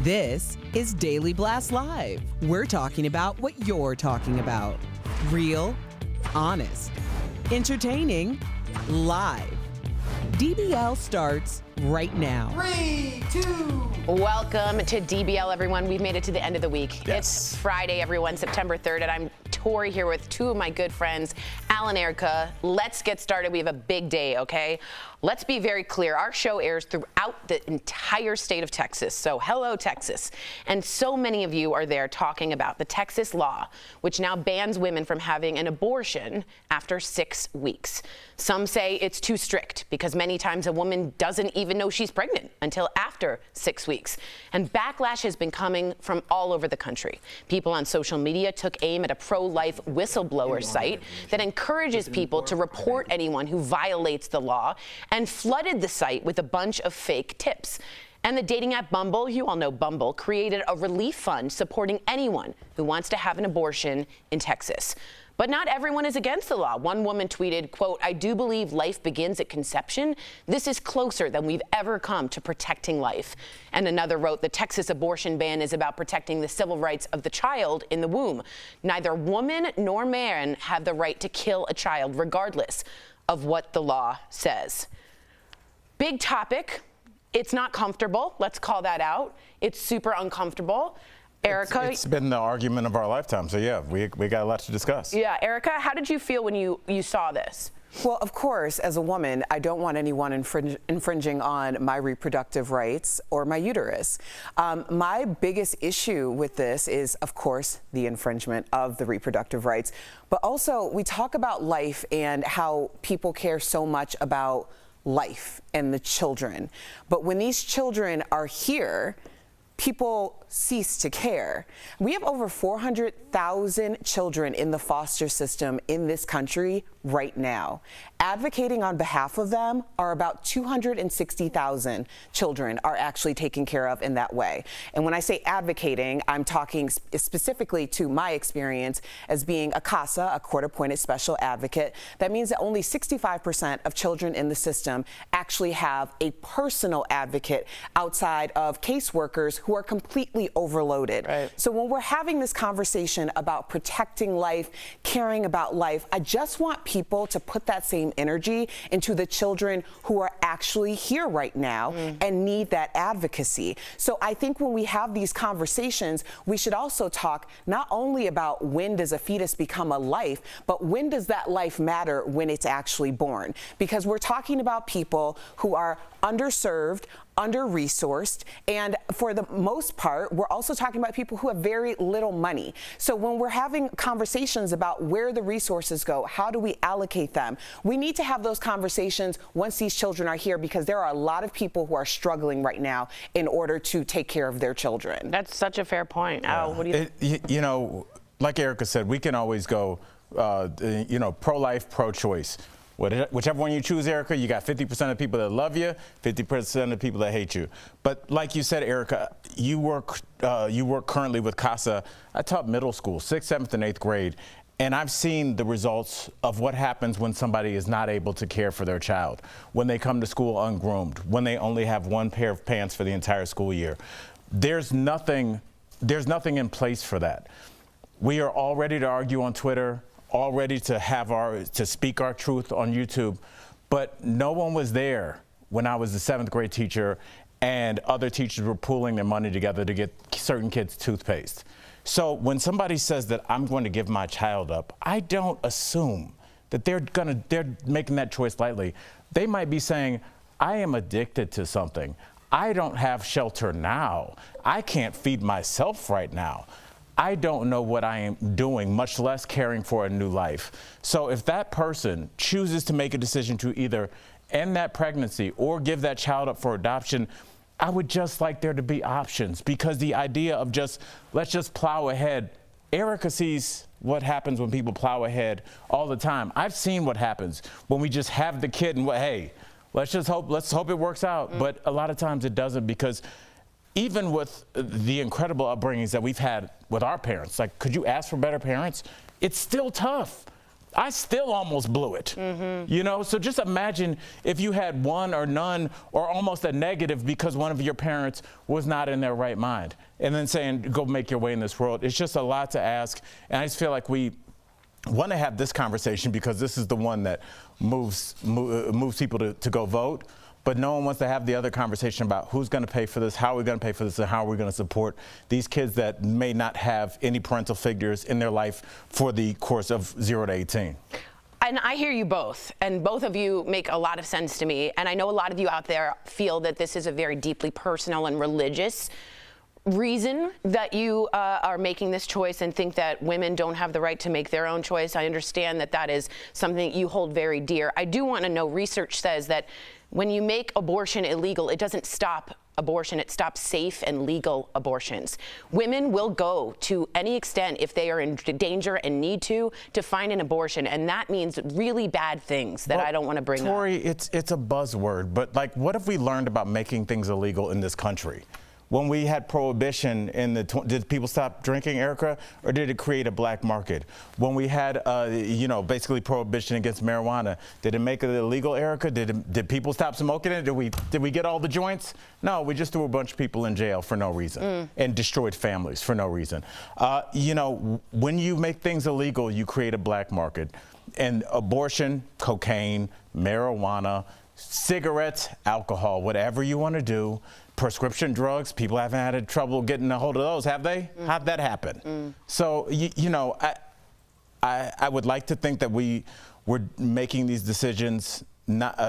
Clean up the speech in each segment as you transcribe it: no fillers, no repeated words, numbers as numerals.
This is Daily Blast Live. We're talking about what you're talking about. Real, honest, entertaining, live. DBL starts right now. 3, 2. Welcome to DBL, everyone. We've made it to the end of the week. Yes. It's Friday, everyone, September 3rd, and I'm Tori here with two of my good friends, Al and Erica. Let's get started. We have a big day, okay? Let's be very clear. Our show airs throughout the entire state of Texas. So hello, Texas. And so many of you are there talking about the Texas law, which now bans women from having an abortion after 6 weeks. Some say it's too strict because many times a woman doesn't even even know she's pregnant until after 6 weeks. And backlash has been coming from all over the country. People on social media took aim at a pro-life whistleblower site that encourages people to report anyone who violates the law and flooded the site with a bunch of fake tips. And the dating app Bumble, you all know Bumble, created a relief fund supporting anyone who wants to have an abortion in Texas. But not everyone is against the law. One woman tweeted, quote, "I do believe life begins at conception. This is closer than we've ever come to protecting life." And another wrote, "The Texas abortion ban is about protecting the civil rights of the child in the womb. Neither woman nor man have the right to kill a child, regardless of what the law says." Big topic. It's not comfortable. Let's call that out. It's super uncomfortable. Erica? It's been the argument of our lifetime, so yeah, we got a lot to discuss. Yeah, Erica, how did you feel when you saw this? Well, of course, as a woman, I don't want anyone infringing on my reproductive rights or my uterus. My biggest issue with this is, of course, the infringement of the reproductive rights. But also, we talk about life and how people care so much about life and the children. But when these children are here, people cease to care. We have over 400,000 children in the foster system in this country right now. Advocating on behalf of them are about 260,000 children are actually taken care of in that way. And when I say advocating, I'm talking specifically to my experience as being a CASA, a court-appointed special advocate. That means that only 65% of children in the system actually have a personal advocate outside of caseworkers who are completely overloaded. Right. So when we're having this conversation about protecting life, caring about life, I just want people to put that same energy into the children who are actually here right now and need that advocacy. So I think when we have these conversations, we should also talk not only about when does a fetus become a life, but when does that life matter when it's actually born? Because we're talking about people who are underserved, under-resourced, and for the most part, we're also talking about people who have very little money. So when we're having conversations about where the resources go, how do we allocate them, we need to have those conversations once these children are here, because there are a lot of people who are struggling right now in order to take care of their children. That's such a fair point. Al, what do you think? You know, like Erica said, we can always go, you know, pro-life, pro-choice. Whichever one you choose, Erica, you got 50% of people that love you, 50% of people that hate you. But like you said, Erica, you work currently with CASA. I taught middle school, 6th, 7th, and 8th grade, and I've seen the results of what happens when somebody is not able to care for their child, when they come to school ungroomed, when they only have one pair of pants for the entire school year. There's nothing in place for that. We are all ready to argue on Twitter, all ready to speak our truth on YouTube, but no one was there when I was the 7th grade teacher and other teachers were pooling their money together to get certain kids toothpaste. So when somebody says that I'm going to give my child up, I don't assume that they're making that choice lightly. They might be saying, I am addicted to something. I don't have shelter now. I can't feed myself right now. I don't know what I am doing, much less caring for a new life. So if that person chooses to make a decision to either end that pregnancy or give that child up for adoption, I would just like there to be options, because the idea of let's just plow ahead. Erica sees what happens when people plow ahead all the time. I've seen what happens when we just have the kid and, hey, let's hope it works out. But a lot of times it doesn't, because even with the incredible upbringings that we've had with our parents, like, could you ask for better parents? It's still tough. I still almost blew it, you know? So just imagine if you had one or none or almost a negative because one of your parents was not in their right mind, and then saying, go make your way in this world. It's just a lot to ask. And I just feel like we want to have this conversation because this is the one that moves people to go vote. But no one wants to have the other conversation about who's going to pay for this, how are we going to pay for this, and how are we going to support these kids that may not have any parental figures in their life for the course of 0 to 18. And I hear you both, and both of you make a lot of sense to me. And I know a lot of you out there feel that this is a very deeply personal and religious reason that you are making this choice and think that women don't have the right to make their own choice. I understand that that is something you hold very dear. I do want to know, research says that When you make abortion illegal, it doesn't stop abortion, it stops safe and legal abortions. Women will go to any extent if they are in danger and need to find an abortion, and that means really bad things that I don't want to bring Tori, up. it's a buzzword, but like, what have we learned about making things illegal in this country? When we had prohibition in the, did people stop drinking, Erica, or did it create a black market? When we had, basically prohibition against marijuana, did it make it illegal, Erica? Did people stop smoking it? Did we get all the joints? No, we just threw a bunch of people in jail for no reason and destroyed families for no reason. When you make things illegal, you create a black market. And abortion, cocaine, marijuana, cigarettes, alcohol, whatever you want to do. Prescription drugs, people haven't had trouble getting a hold of those, have they? How'd that happen? So, I would like to think that we're making these decisions not,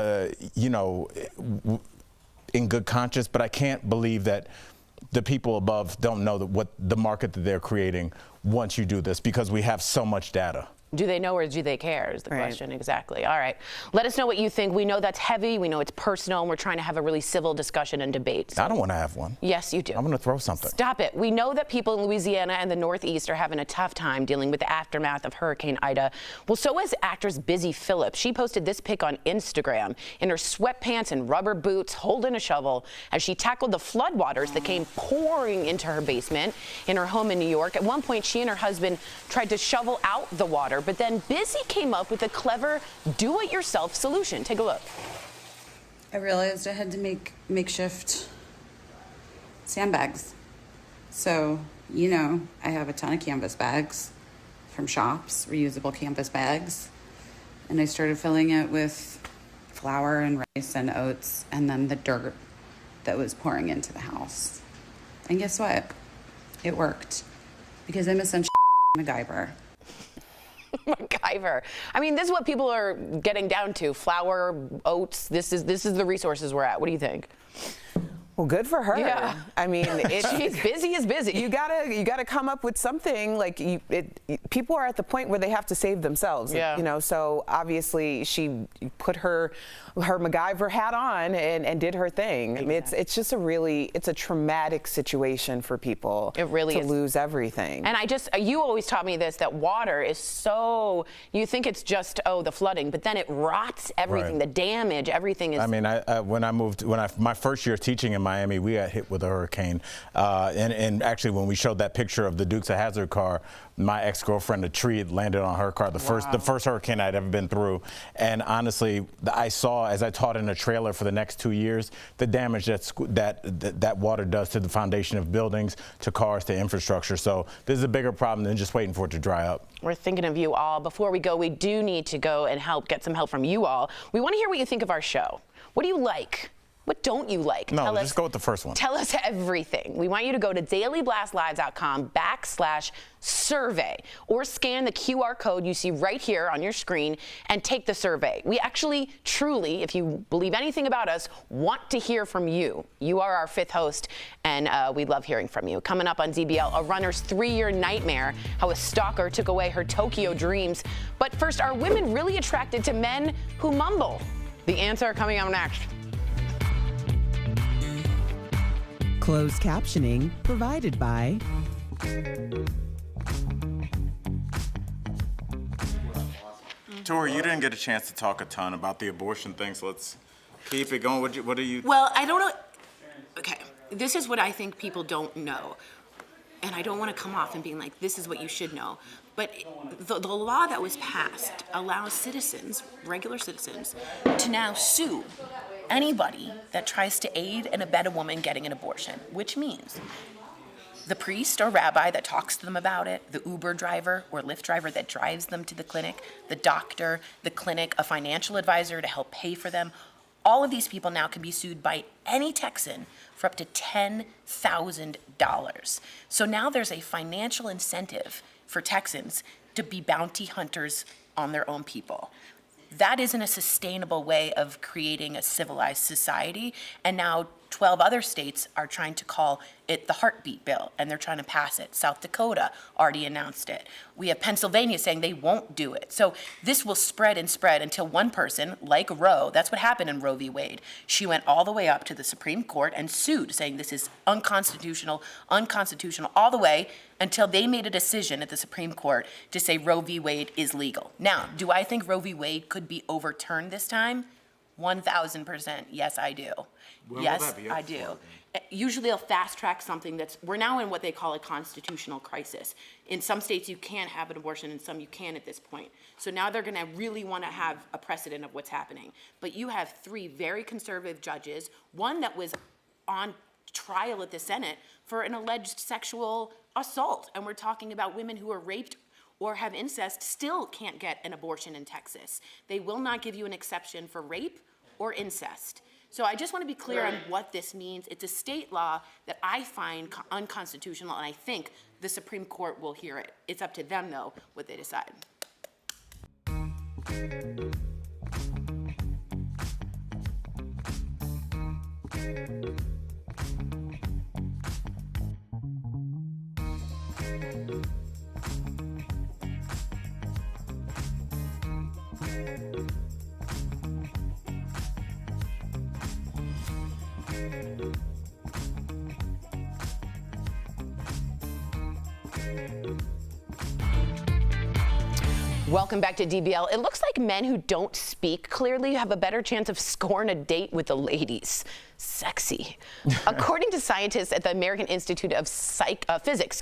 in good conscience, but I can't believe that the people above don't know what the market that they're creating once you do this, because we have so much data. Do they know or do they care is the question. Exactly. All right. Let us know what you think. We know that's heavy. We know it's personal, and we're trying to have a really civil discussion and debate. So. I don't want to have one. Yes, you do. I'm going to throw something. Stop it. We know that people in Louisiana and the Northeast are having a tough time dealing with the aftermath of Hurricane Ida. Well, so is actress Busy Phillips. She posted this pic on Instagram in her sweatpants and rubber boots, holding a shovel, as she tackled the floodwaters that came pouring into her basement in her home in New York. At one point, she and her husband tried to shovel out the water, but then Busy came up with a clever do-it-yourself solution. Take a look. I realized I had to make makeshift sandbags. So, I have a ton of canvas bags from shops, reusable canvas bags. And I started filling it with flour and rice and oats, and then the dirt that was pouring into the house. And guess what? It worked. Because I'm essentially MacGyver. MacGyver. I mean, this is what people are getting down to. Flour, oats. This is the resources we're at. What do you think? Well, good for her. Yeah. I mean, she's busy as busy. You gotta come up with something. Like people are at the point where they have to save themselves. Yeah. So obviously she put her MacGyver hat on and did her thing. Exactly. I mean, it's just it's a traumatic situation for people. It really is. To lose everything. And you always taught me this, that water is so, you think it's just, the flooding, but then it rots everything, the damage, everything is. I mean, my first year teaching in Miami, we got hit with a hurricane. And actually, when we showed that picture of the Dukes of Hazzard car, my ex-girlfriend, a tree had landed on her car, the first hurricane I'd ever been through. And honestly, I saw, as I taught in a trailer for the next 2 years, the damage that water does to the foundation of buildings, to cars, to infrastructure. So this is a bigger problem than just waiting for it to dry up. We're thinking of you all. Before we go, we do need to go and get some help from you all. We want to hear what you think of our show. What do you like? What don't you like? No, just go with the first one. Tell us everything. We want you to go to dailyblastlive.com/survey or scan the QR code you see right here on your screen and take the survey. We actually, truly, if you believe anything about us, want to hear from you. You are our fifth host, and we love hearing from you. Coming up on DBL, a runner's 3-year nightmare, how a stalker took away her Tokyo dreams. But first, are women really attracted to men who mumble? The answer coming up next. Closed captioning provided by Tori, you didn't get a chance to talk a ton about the abortion thing, so let's keep it going. What do you? Well, I don't know. Okay, this is what I think people don't know. And I don't want to come off and being like, this is what you should know. But the law that was passed allows citizens, regular citizens, to now sue anybody that tries to aid and abet a woman getting an abortion, which means the priest or rabbi that talks to them about it, the Uber driver or Lyft driver that drives them to the clinic, the doctor, the clinic, a financial advisor to help pay for them. All of these people now can be sued by any Texan for up to $10,000. So now there's a financial incentive for Texans to be bounty hunters on their own people. That isn't a sustainable way of creating a civilized society. And now 12 other states are trying to call it the heartbeat bill, and they're trying to pass it. South Dakota already announced it. We have Pennsylvania saying they won't do it. So this will spread and spread until one person, like Roe, that's what happened in Roe v. Wade. She went all the way up to the Supreme Court and sued, saying this is unconstitutional, all the way until they made a decision at the Supreme Court to say Roe v. Wade is legal. Now, do I think Roe v. Wade could be overturned this time? 1,000%, yes, I do. Yes, I do. Usually they'll fast track something we're now in what they call a constitutional crisis. In some states you can't have an abortion, in some you can at this point. So now they're gonna really wanna have a precedent of what's happening. But you have 3 very conservative judges, one that was on trial at the Senate for an alleged sexual assault. And we're talking about women who are raped or have incest still can't get an abortion in Texas. They will not give you an exception for rape or incest. So I just want to be clear on what this means. It's a state law that I find unconstitutional, and I think the Supreme Court will hear it. It's up to them, though, what they decide. Welcome back to DBL. It looks like men who don't speak clearly have a better chance of scoring a date with the ladies. Sexy. According to scientists at the American Institute of Physics,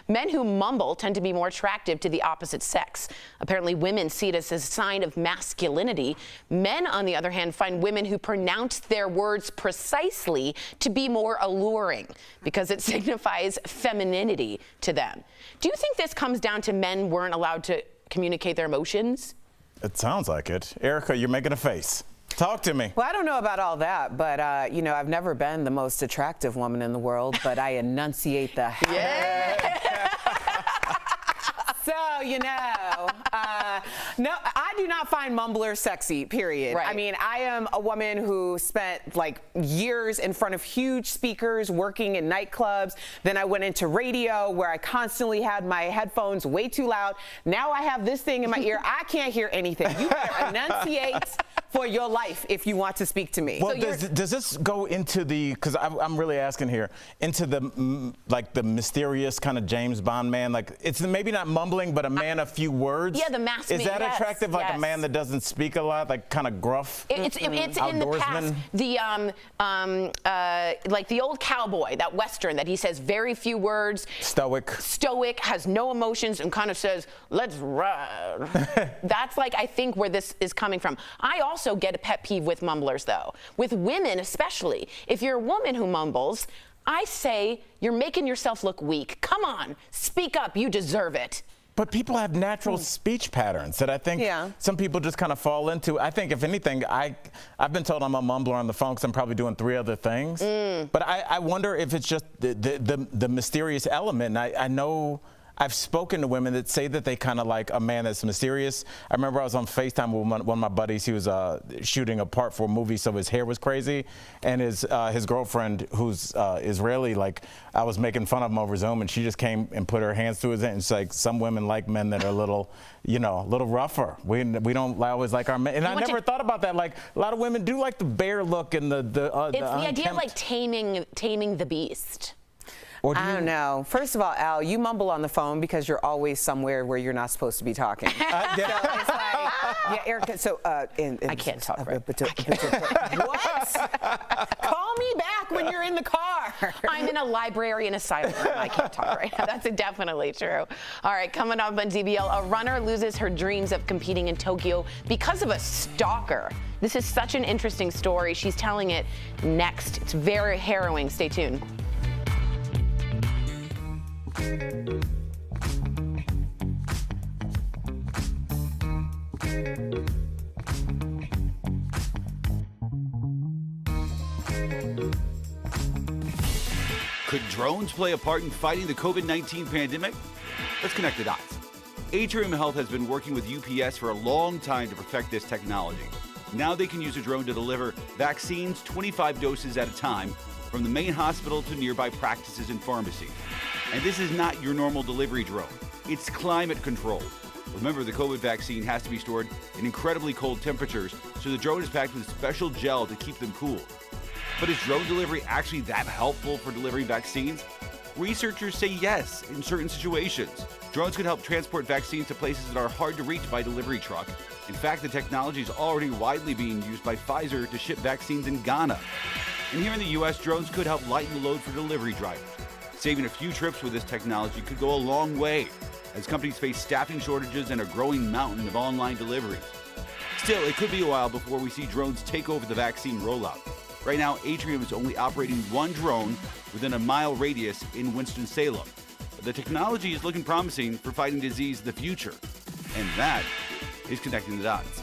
men who mumble tend to be more attractive to the opposite sex. Apparently, women see it as a sign of masculinity. Men, on the other hand, find women who pronounce their words precisely to be more alluring because it signifies femininity to them. Do you think this comes down to men weren't allowed to communicate their emotions? It sounds like it. Erica, you're making a face. Talk to me. Well, I don't know about all that, but, I've never been the most attractive woman in the world, but I enunciate the hell. Yeah. So, no, I do not find mumblers sexy, period. Right. I mean, I am a woman who spent like years in front of huge speakers working in nightclubs. Then I went into radio where I constantly had my headphones way too loud. Now I have this thing in my ear. I can't hear anything. You better enunciate for your life if you want to speak to me. Well, does this go into because I'm really asking here, into the mysterious kind of James Bond man? Like, it's maybe not mumbling, but a man of few words? Yeah, the masked man. Is that attractive, like a man that doesn't speak a lot, like kind of gruff? It's in the past. Like the old cowboy, that Western, that he says very few words. Stoic, has no emotions, and kind of says, let's ride. That's like, I think, where this is coming from. I also get a pet peeve with mumblers, though. With women especially. If you're a woman who mumbles, I say, you're making yourself look weak. Come on, speak up, you deserve it. But people have natural speech patterns that I think some people just kind of fall into. I think, if anything, I've been told I'm a mumbler on the phone because I'm probably doing 3 other things. But I wonder if it's just the mysterious element. I know I've spoken to women that say that they kind of like a man that's mysterious. I remember I was on FaceTime with one of my buddies. He was shooting a part for a movie, so his hair was crazy. And his girlfriend, who's Israeli, like, I was making fun of him over Zoom, and she just came and put her hands through his head. And it's like, some women like men that are a little rougher. We don't always like our men. And I never thought about that. Like, a lot of women do like the bear look and it's the idea of like taming the beast. I don't know. First of all, Al, you mumble on the phone because you're always somewhere where you're not supposed to be talking. So it's like, Erica, so... I can't talk right. What? Call me back when you're in the car. I'm in a library in a silent room. I can't talk right now. That's definitely true. All right, coming up on DBL, a runner loses her dreams of competing in Tokyo because of a stalker. This is such an interesting story. She's telling it next. It's very harrowing. Stay tuned. Could drones play a part in fighting the COVID-19 pandemic? Let's connect the dots. Atrium Health has been working with UPS for a long time to perfect this technology. Now they can use a drone to deliver vaccines 25 doses at a time from the main hospital to nearby practices and pharmacies. And this is not your normal delivery drone. It's climate controlled. Remember, the COVID vaccine has to be stored in incredibly cold temperatures, so the drone is packed with special gel to keep them cool. But is drone delivery actually that helpful for delivering vaccines? Researchers say yes in certain situations. Drones could help transport vaccines to places that are hard to reach by delivery truck. In fact, the technology is already widely being used by Pfizer to ship vaccines in Ghana. And here in the U.S., drones could help lighten the load for delivery drivers. Saving a few trips with this technology could go a long way, as companies face staffing shortages and a growing mountain of online deliveries. Still, it could be a while before we see drones take over the vaccine rollout. Right now, Atrium is only operating one drone within a mile radius in Winston-Salem. The technology is looking promising for fighting disease in the future, and that is connecting the dots.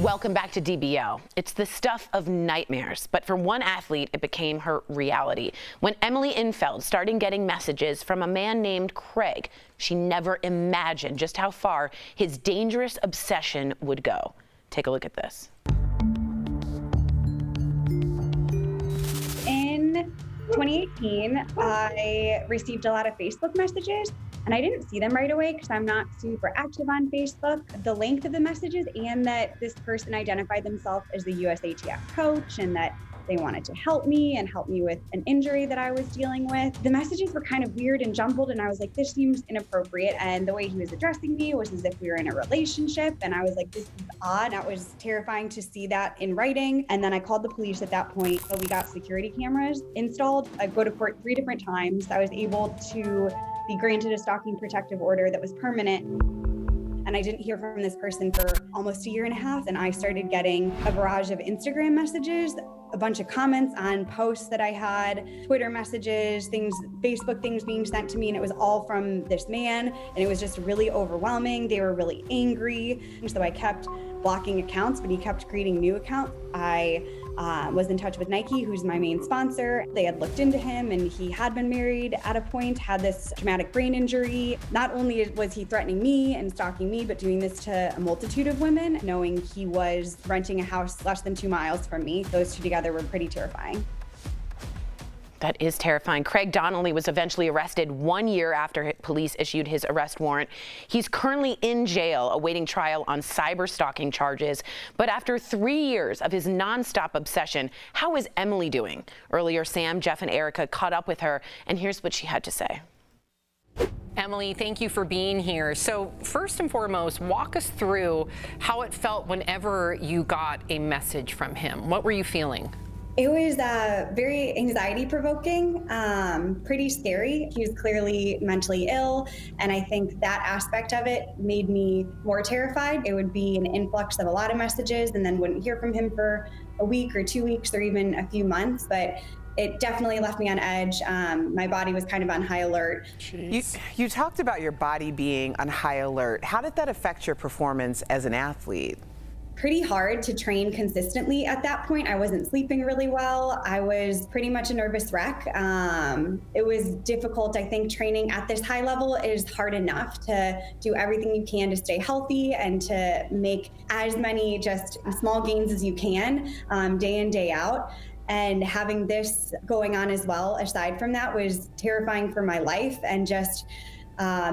Welcome back to DBL. It's the stuff of nightmares, but for one athlete, it became her reality. When Emily Infeld started getting messages from a man named Craig, she never imagined just how far his dangerous obsession would go. Take a look at this. In 2018, I received a lot of Facebook messages, and I didn't see them right away because I'm not super active on Facebook. The length of the messages and that this person identified themselves as the USATF coach and that they wanted to help me and help me with an injury that I was dealing with. The messages were kind of weird and jumbled, and I was like, this seems inappropriate. And the way he was addressing me was as if we were in a relationship. And I was like, this is odd. That was terrifying to see that in writing. And then I called the police at that point. So we got security cameras installed. I go to court 3 different times. I was able to be granted a stalking protective order that was permanent. And I didn't hear from this person for almost a year and a half. And I started getting a barrage of Instagram messages, a bunch of comments on posts that I had, Twitter messages, things, Facebook things being sent to me. And it was all from this man. And it was just really overwhelming. They were really angry. And so I kept blocking accounts, but he kept creating new accounts. I was in touch with Nike, who's my main sponsor. They had looked into him and he had been married at a point, had this traumatic brain injury. Not only was he threatening me and stalking me, but doing this to a multitude of women, knowing he was renting a house less than 2 miles from me. Those two together were pretty terrifying. That is terrifying. Craig Donnelly was eventually arrested 1 year after police issued his arrest warrant. He's currently in jail awaiting trial on cyber stalking charges. But after 3 years of his nonstop obsession, how is Emily doing? Earlier, Sam, Jeff, and Erica caught up with her, and here's what she had to say. Emily, thank you for being here. So first and foremost, walk us through how it felt whenever you got a message from him. What were you feeling? It was very anxiety-provoking, pretty scary. He was clearly mentally ill, and I think that aspect of it made me more terrified. It would be an influx of a lot of messages and then wouldn't hear from him for a week or 2 weeks or even a few months, but it definitely left me on edge. My body was kind of on high alert. You talked about your body being on high alert. How did that affect your performance as an athlete? Pretty hard to train consistently at that point. I wasn't sleeping really well. I was pretty much a nervous wreck. It was difficult. I think training at this high level is hard enough to do everything you can to stay healthy and to make as many just small gains as you can day in, day out. And having this going on as well, aside from that, was terrifying for my life and just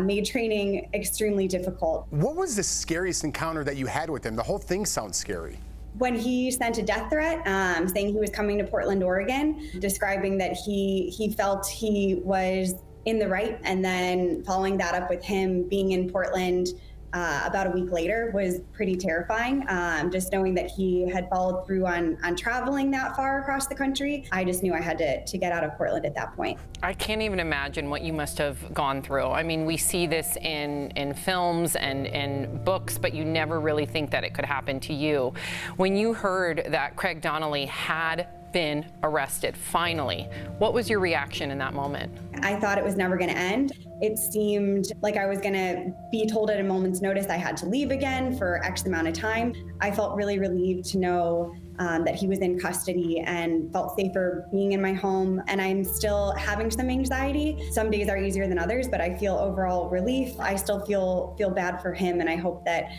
made training extremely difficult. What was the scariest encounter that you had with him? The whole thing sounds scary. When he sent a death threat saying he was coming to Portland, Oregon, describing that he felt he was in the right, and then following that up with him being in Portland about a week later was pretty terrifying. Just knowing that he had followed through on traveling that far across the country, I just knew I had to get out of Portland at that point. I can't even imagine what you must have gone through. I mean, we see this in films and in books, but you never really think that it could happen to you. When you heard that Craig Donnelly had been arrested, finally, what was your reaction in that moment? I thought it was never going to end. It seemed like I was going to be told at a moment's notice I had to leave again for X amount of time. I felt really relieved to know that he was in custody and felt safer being in my home. And I'm still having some anxiety. Some days are easier than others, but I feel overall relief. I still feel bad for him, and I hope that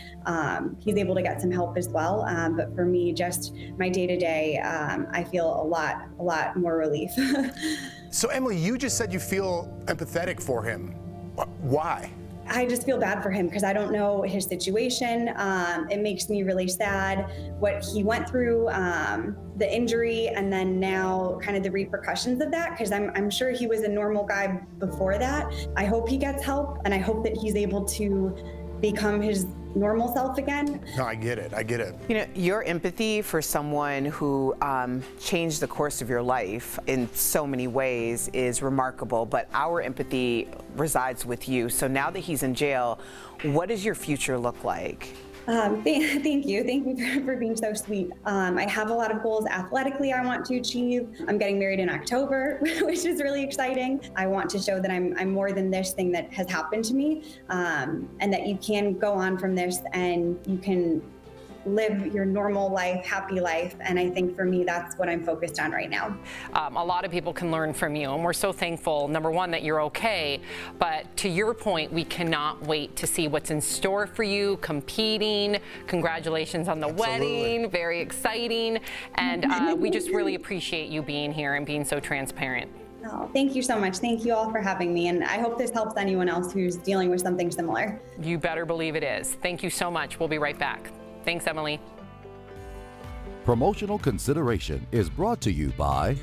he's able to get some help as well. But for me, just my day-to-day, I feel a lot more relief. So Emily, you just said you feel empathetic for him. Why? I just feel bad for him because I don't know his situation. It makes me really sad what he went through, the injury, and then now kind of the repercussions of that, because I'm sure he was a normal guy before that. I hope he gets help, and I hope that he's able to become his normal self again. No, I get it. You know, your empathy for someone who changed the course of your life in so many ways is remarkable, but our empathy resides with you. So now that he's in jail, what does your future look like? Thank you. Thank you for being so sweet. I have a lot of goals athletically I want to achieve. I'm getting married in October, which is really exciting. I want to show that I'm more than this thing that has happened to me, and that you can go on from this and you can live your normal life, happy life. And I think for me, that's what I'm focused on right now. A lot of people can learn from you, and we're so thankful, number one, that you're okay. But to your point, we cannot wait to see what's in store for you, competing. Congratulations on the wedding, very exciting. And we just really appreciate you being here and being so transparent. Oh, thank you so much. Thank you all for having me. And I hope this helps anyone else who's dealing with something similar. You better believe it is. Thank you so much. We'll be right back. Thanks, Emily. Promotional consideration is brought to you by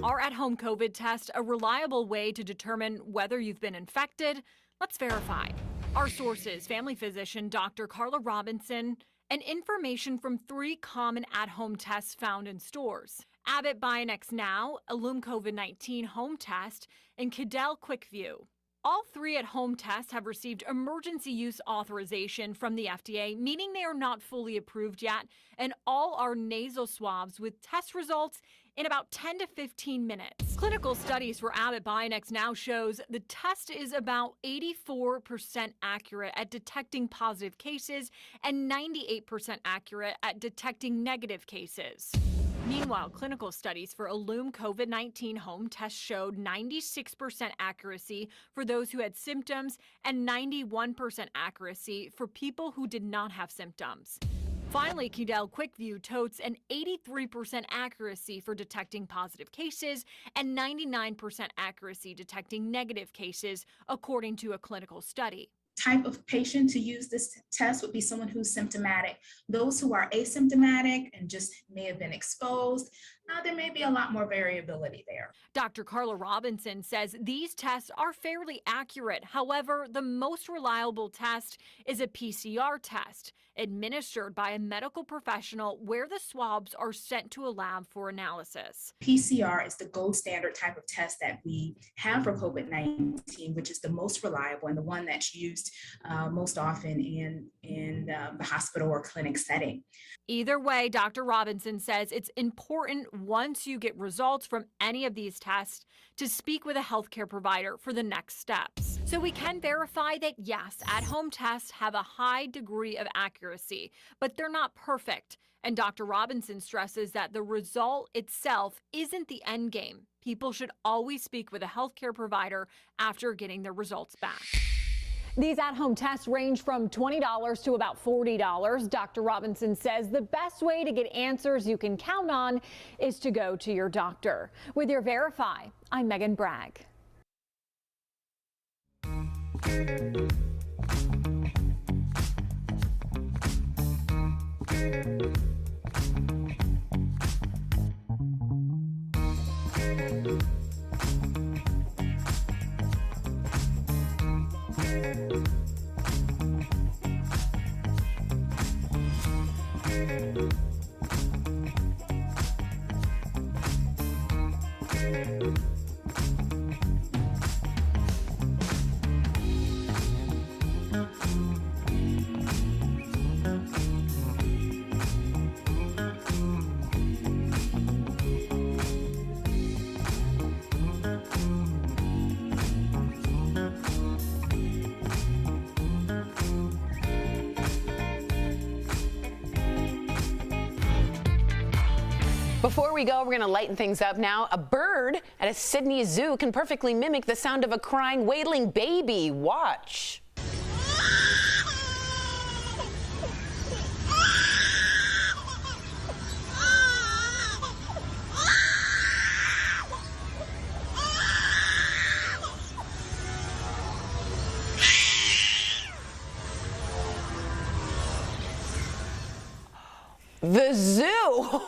Are at-home COVID tests a reliable way to determine whether you've been infected? Let's verify. Our sources, family physician Dr. Carla Robinson, and information from 3 common at-home tests found in stores. Abbott Bionex Now, Ellume COVID-19 home test, and Cadell QuickView. All 3 at-home tests have received emergency use authorization from the FDA, meaning they are not fully approved yet, and all are nasal swabs with test results in about 10 to 15 minutes. Clinical studies for Abbott Bionex Now shows the test is about 84% accurate at detecting positive cases and 98% accurate at detecting negative cases. Meanwhile, clinical studies for Ellume COVID-19 home test showed 96% accuracy for those who had symptoms and 91% accuracy for people who did not have symptoms. Finally, Cadell QuickView totes an 83% accuracy for detecting positive cases and 99% accuracy detecting negative cases, according to a clinical study. Type of patient to use this test would be someone who's symptomatic. Those who are asymptomatic and just may have been exposed, there may be a lot more variability there. Dr. Carla Robinson says these tests are fairly accurate. However, the most reliable test is a PCR test administered by a medical professional where the swabs are sent to a lab for analysis. PCR is the gold standard type of test that we have for COVID-19, which is the most reliable and the one that's used most often in the hospital or clinic setting. Either way, Dr. Robinson says it's important once you get results from any of these tests to speak with a healthcare provider for the next steps. So we can verify that yes, at-home tests have a high degree of accuracy, but they're not perfect. And Dr. Robinson stresses that the result itself isn't the end game. People should always speak with a healthcare provider after getting their results back. These at-home tests range from $20 to about $40. Dr. Robinson says the best way to get answers you can count on is to go to your doctor. With your Verify, I'm Megan Bragg. Before we go, we're going to lighten things up now. A bird at a Sydney zoo can perfectly mimic the sound of a crying, wailing baby. Watch. The zoo.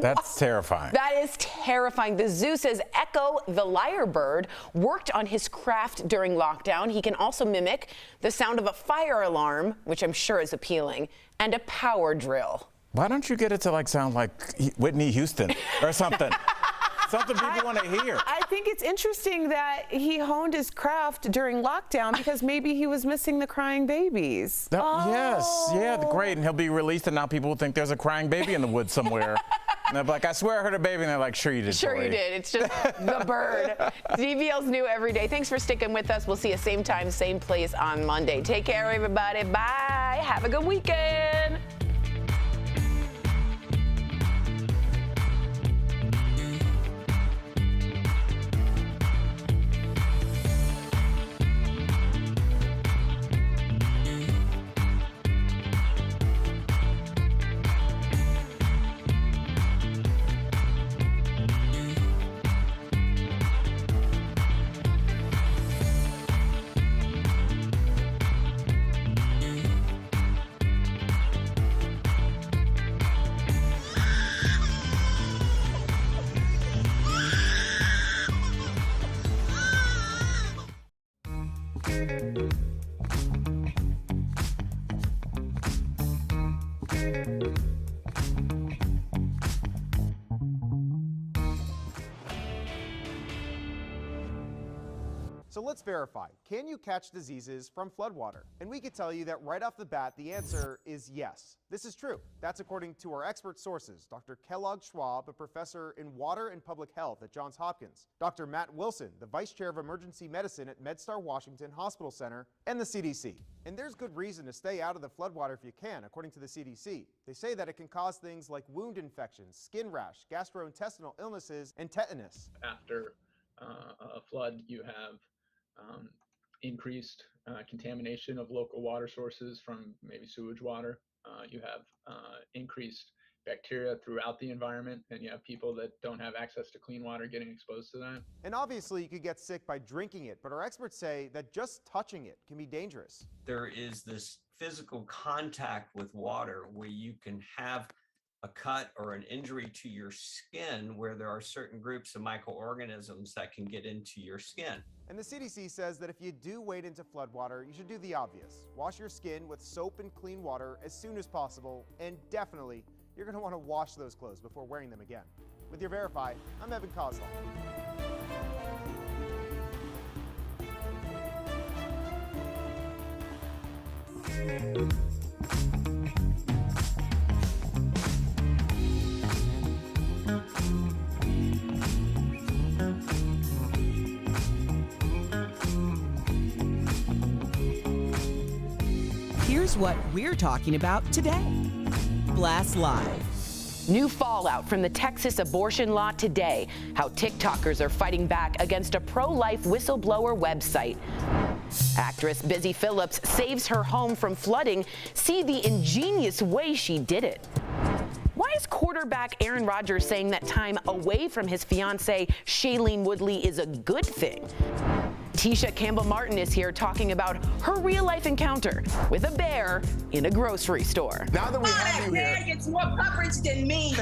That's terrifying. That is terrifying. The zoo says Echo, the lyrebird, worked on his craft during lockdown. He can also mimic the sound of a fire alarm, which I'm sure is appealing, and a power drill. Why don't you get it to like sound like Whitney Houston or something? Something people want to hear. I think it's interesting that he honed his craft during lockdown because maybe he was missing the crying babies. Yes, yeah, great. And he'll be released, and now people will think there's a crying baby in the woods somewhere. And they're like, I swear I heard a baby, and they're like, sure you did. Sure you did. It's just the bird. DBL's new every day. Thanks for sticking with us. We'll see you same time, same place on Monday. Take care, everybody. Bye. Have a good weekend. So let's verify, can you catch diseases from floodwater? And we can tell you that right off the bat, the answer is yes. This is true. That's according to our expert sources, Dr. Kellogg Schwab, a professor in water and public health at Johns Hopkins, Dr. Matt Wilson, the vice chair of emergency medicine at MedStar Washington Hospital Center, and the CDC. And there's good reason to stay out of the floodwater if you can, according to the CDC. They say that it can cause things like wound infections, skin rash, gastrointestinal illnesses, and tetanus. After a flood, you have increased contamination of local water sources from maybe sewage water. You have increased bacteria throughout the environment, and you have people that don't have access to clean water getting exposed to that. And obviously you could get sick by drinking it, but our experts say that just touching it can be dangerous. There is this physical contact with water where you can have a cut or an injury to your skin where there are certain groups of microorganisms that can get into your skin. And the CDC says that if you do wade into floodwater, you should do the obvious. Wash your skin with soap and clean water as soon as possible, and definitely, you're going to want to wash those clothes before wearing them again. With your Verify, I'm Evan Kozlov. Here's what we're talking about today. Blast Live. New fallout from the Texas abortion law today. How TikTokers are fighting back against a pro-life whistleblower website. Actress Busy Phillips saves her home from flooding. See the ingenious way she did it. Why is quarterback Aaron Rodgers saying that time away from his fiancée Shailene Woodley is a good thing? Tisha Campbell-Martin is here talking about her real-life encounter with a bear in a grocery store. Now that we have you Bear here, gets more coverage than me.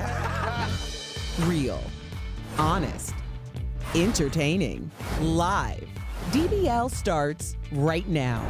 Real, honest, entertaining, live. DBL starts right now.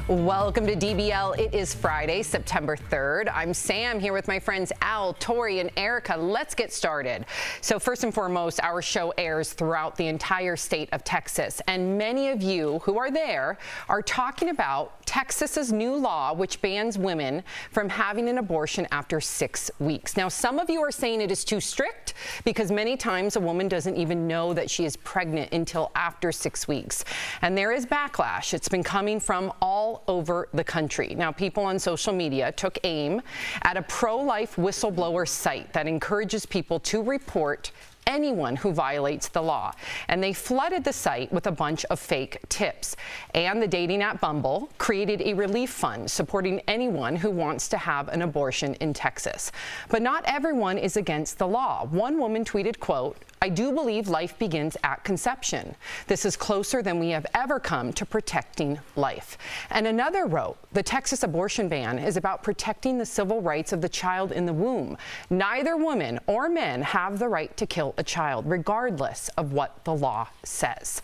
Welcome to DBL. It is Friday, September 3rd. I'm Sam here with my friends Al, Tori, and Erica. Let's get started. So first and foremost, our show airs throughout the entire state of Texas. And many of you who are there are talking about Texas's new law, which bans women from having an abortion after 6 weeks. Now, some of you are saying it is too strict because many times a woman doesn't even know that she is pregnant until after 6 weeks. And there is backlash. It's been coming from all over the country. Now, people on social media took aim at a pro-life whistleblower site that encourages people to report anyone who violates the law. And they flooded the site with a bunch of fake tips. And the dating app Bumble created a relief fund supporting anyone who wants to have an abortion in Texas. But not everyone is against the law. One woman tweeted, quote, "I do believe life begins at conception. This is closer than we have ever come to protecting life." And another wrote, "The Texas abortion ban is about protecting the civil rights of the child in the womb. Neither women or men have the right to kill a child, regardless of what the law says."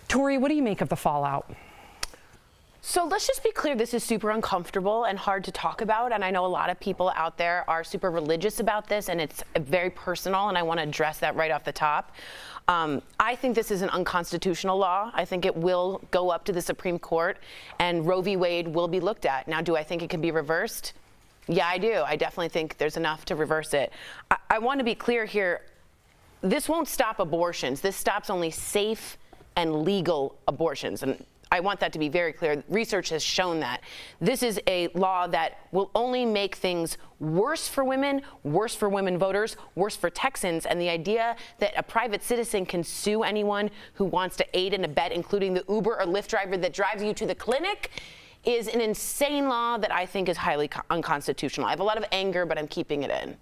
Tori, what do you make of the fallout? So let's just be clear, this is super uncomfortable and hard to talk about, and I know a lot of people out there are super religious about this, and it's very personal, and I want to address that right off the top. I think this is an unconstitutional law. I think it will go up to the Supreme Court, and Roe v. Wade will be looked at. Now, do I think it can be reversed? Yeah, I do. I definitely think there's enough to reverse it. I want to be clear here. This won't stop abortions. This stops only safe and legal abortions. And I want that to be very clear. Research has shown that. This is a law that will only make things worse for women voters, worse for Texans. And the idea that a private citizen can sue anyone who wants to aid and abet, including the Uber or Lyft driver that drives you to the clinic, is an insane law that I think is highly unconstitutional. I have a lot of anger, but I'm keeping it in.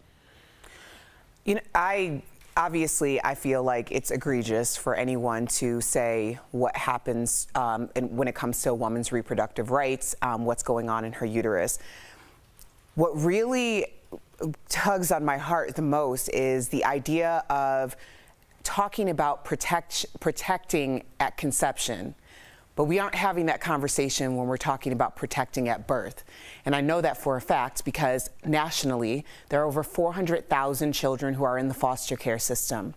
You know, Obviously, I feel like it's egregious for anyone to say what happens when it comes to a woman's reproductive rights, what's going on in her uterus. What really tugs on my heart the most is the idea of talking about protecting at conception. But we aren't having that conversation when we're talking about protecting at birth. And I know that for a fact because nationally, there are over 400,000 children who are in the foster care system.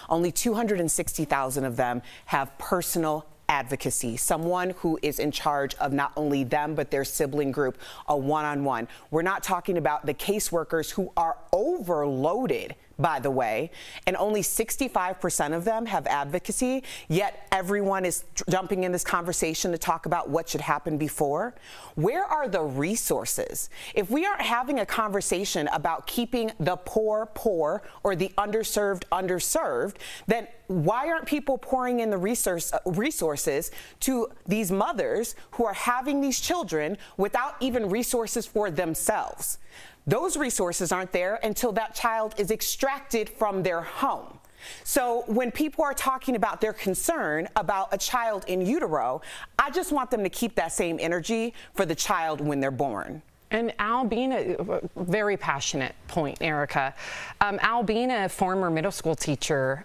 Only 260,000 of them have personal advocacy, someone who is in charge of not only them, but their sibling group, a one-on-one. We're not talking about the caseworkers who are overloaded, by the way, and only 65% of them have advocacy, yet everyone is jumping in this conversation to talk about what should happen before. Where are the resources? If we aren't having a conversation about keeping the poor poor or the underserved underserved, then why aren't people pouring in the resources to these mothers who are having these children without even resources for themselves? Those resources aren't there until that child is extracted from their home. So when people are talking about their concern about a child in utero, I just want them to keep that same energy for the child when they're born. And Al, being a very passionate point, Erica, Al, being a former middle school teacher,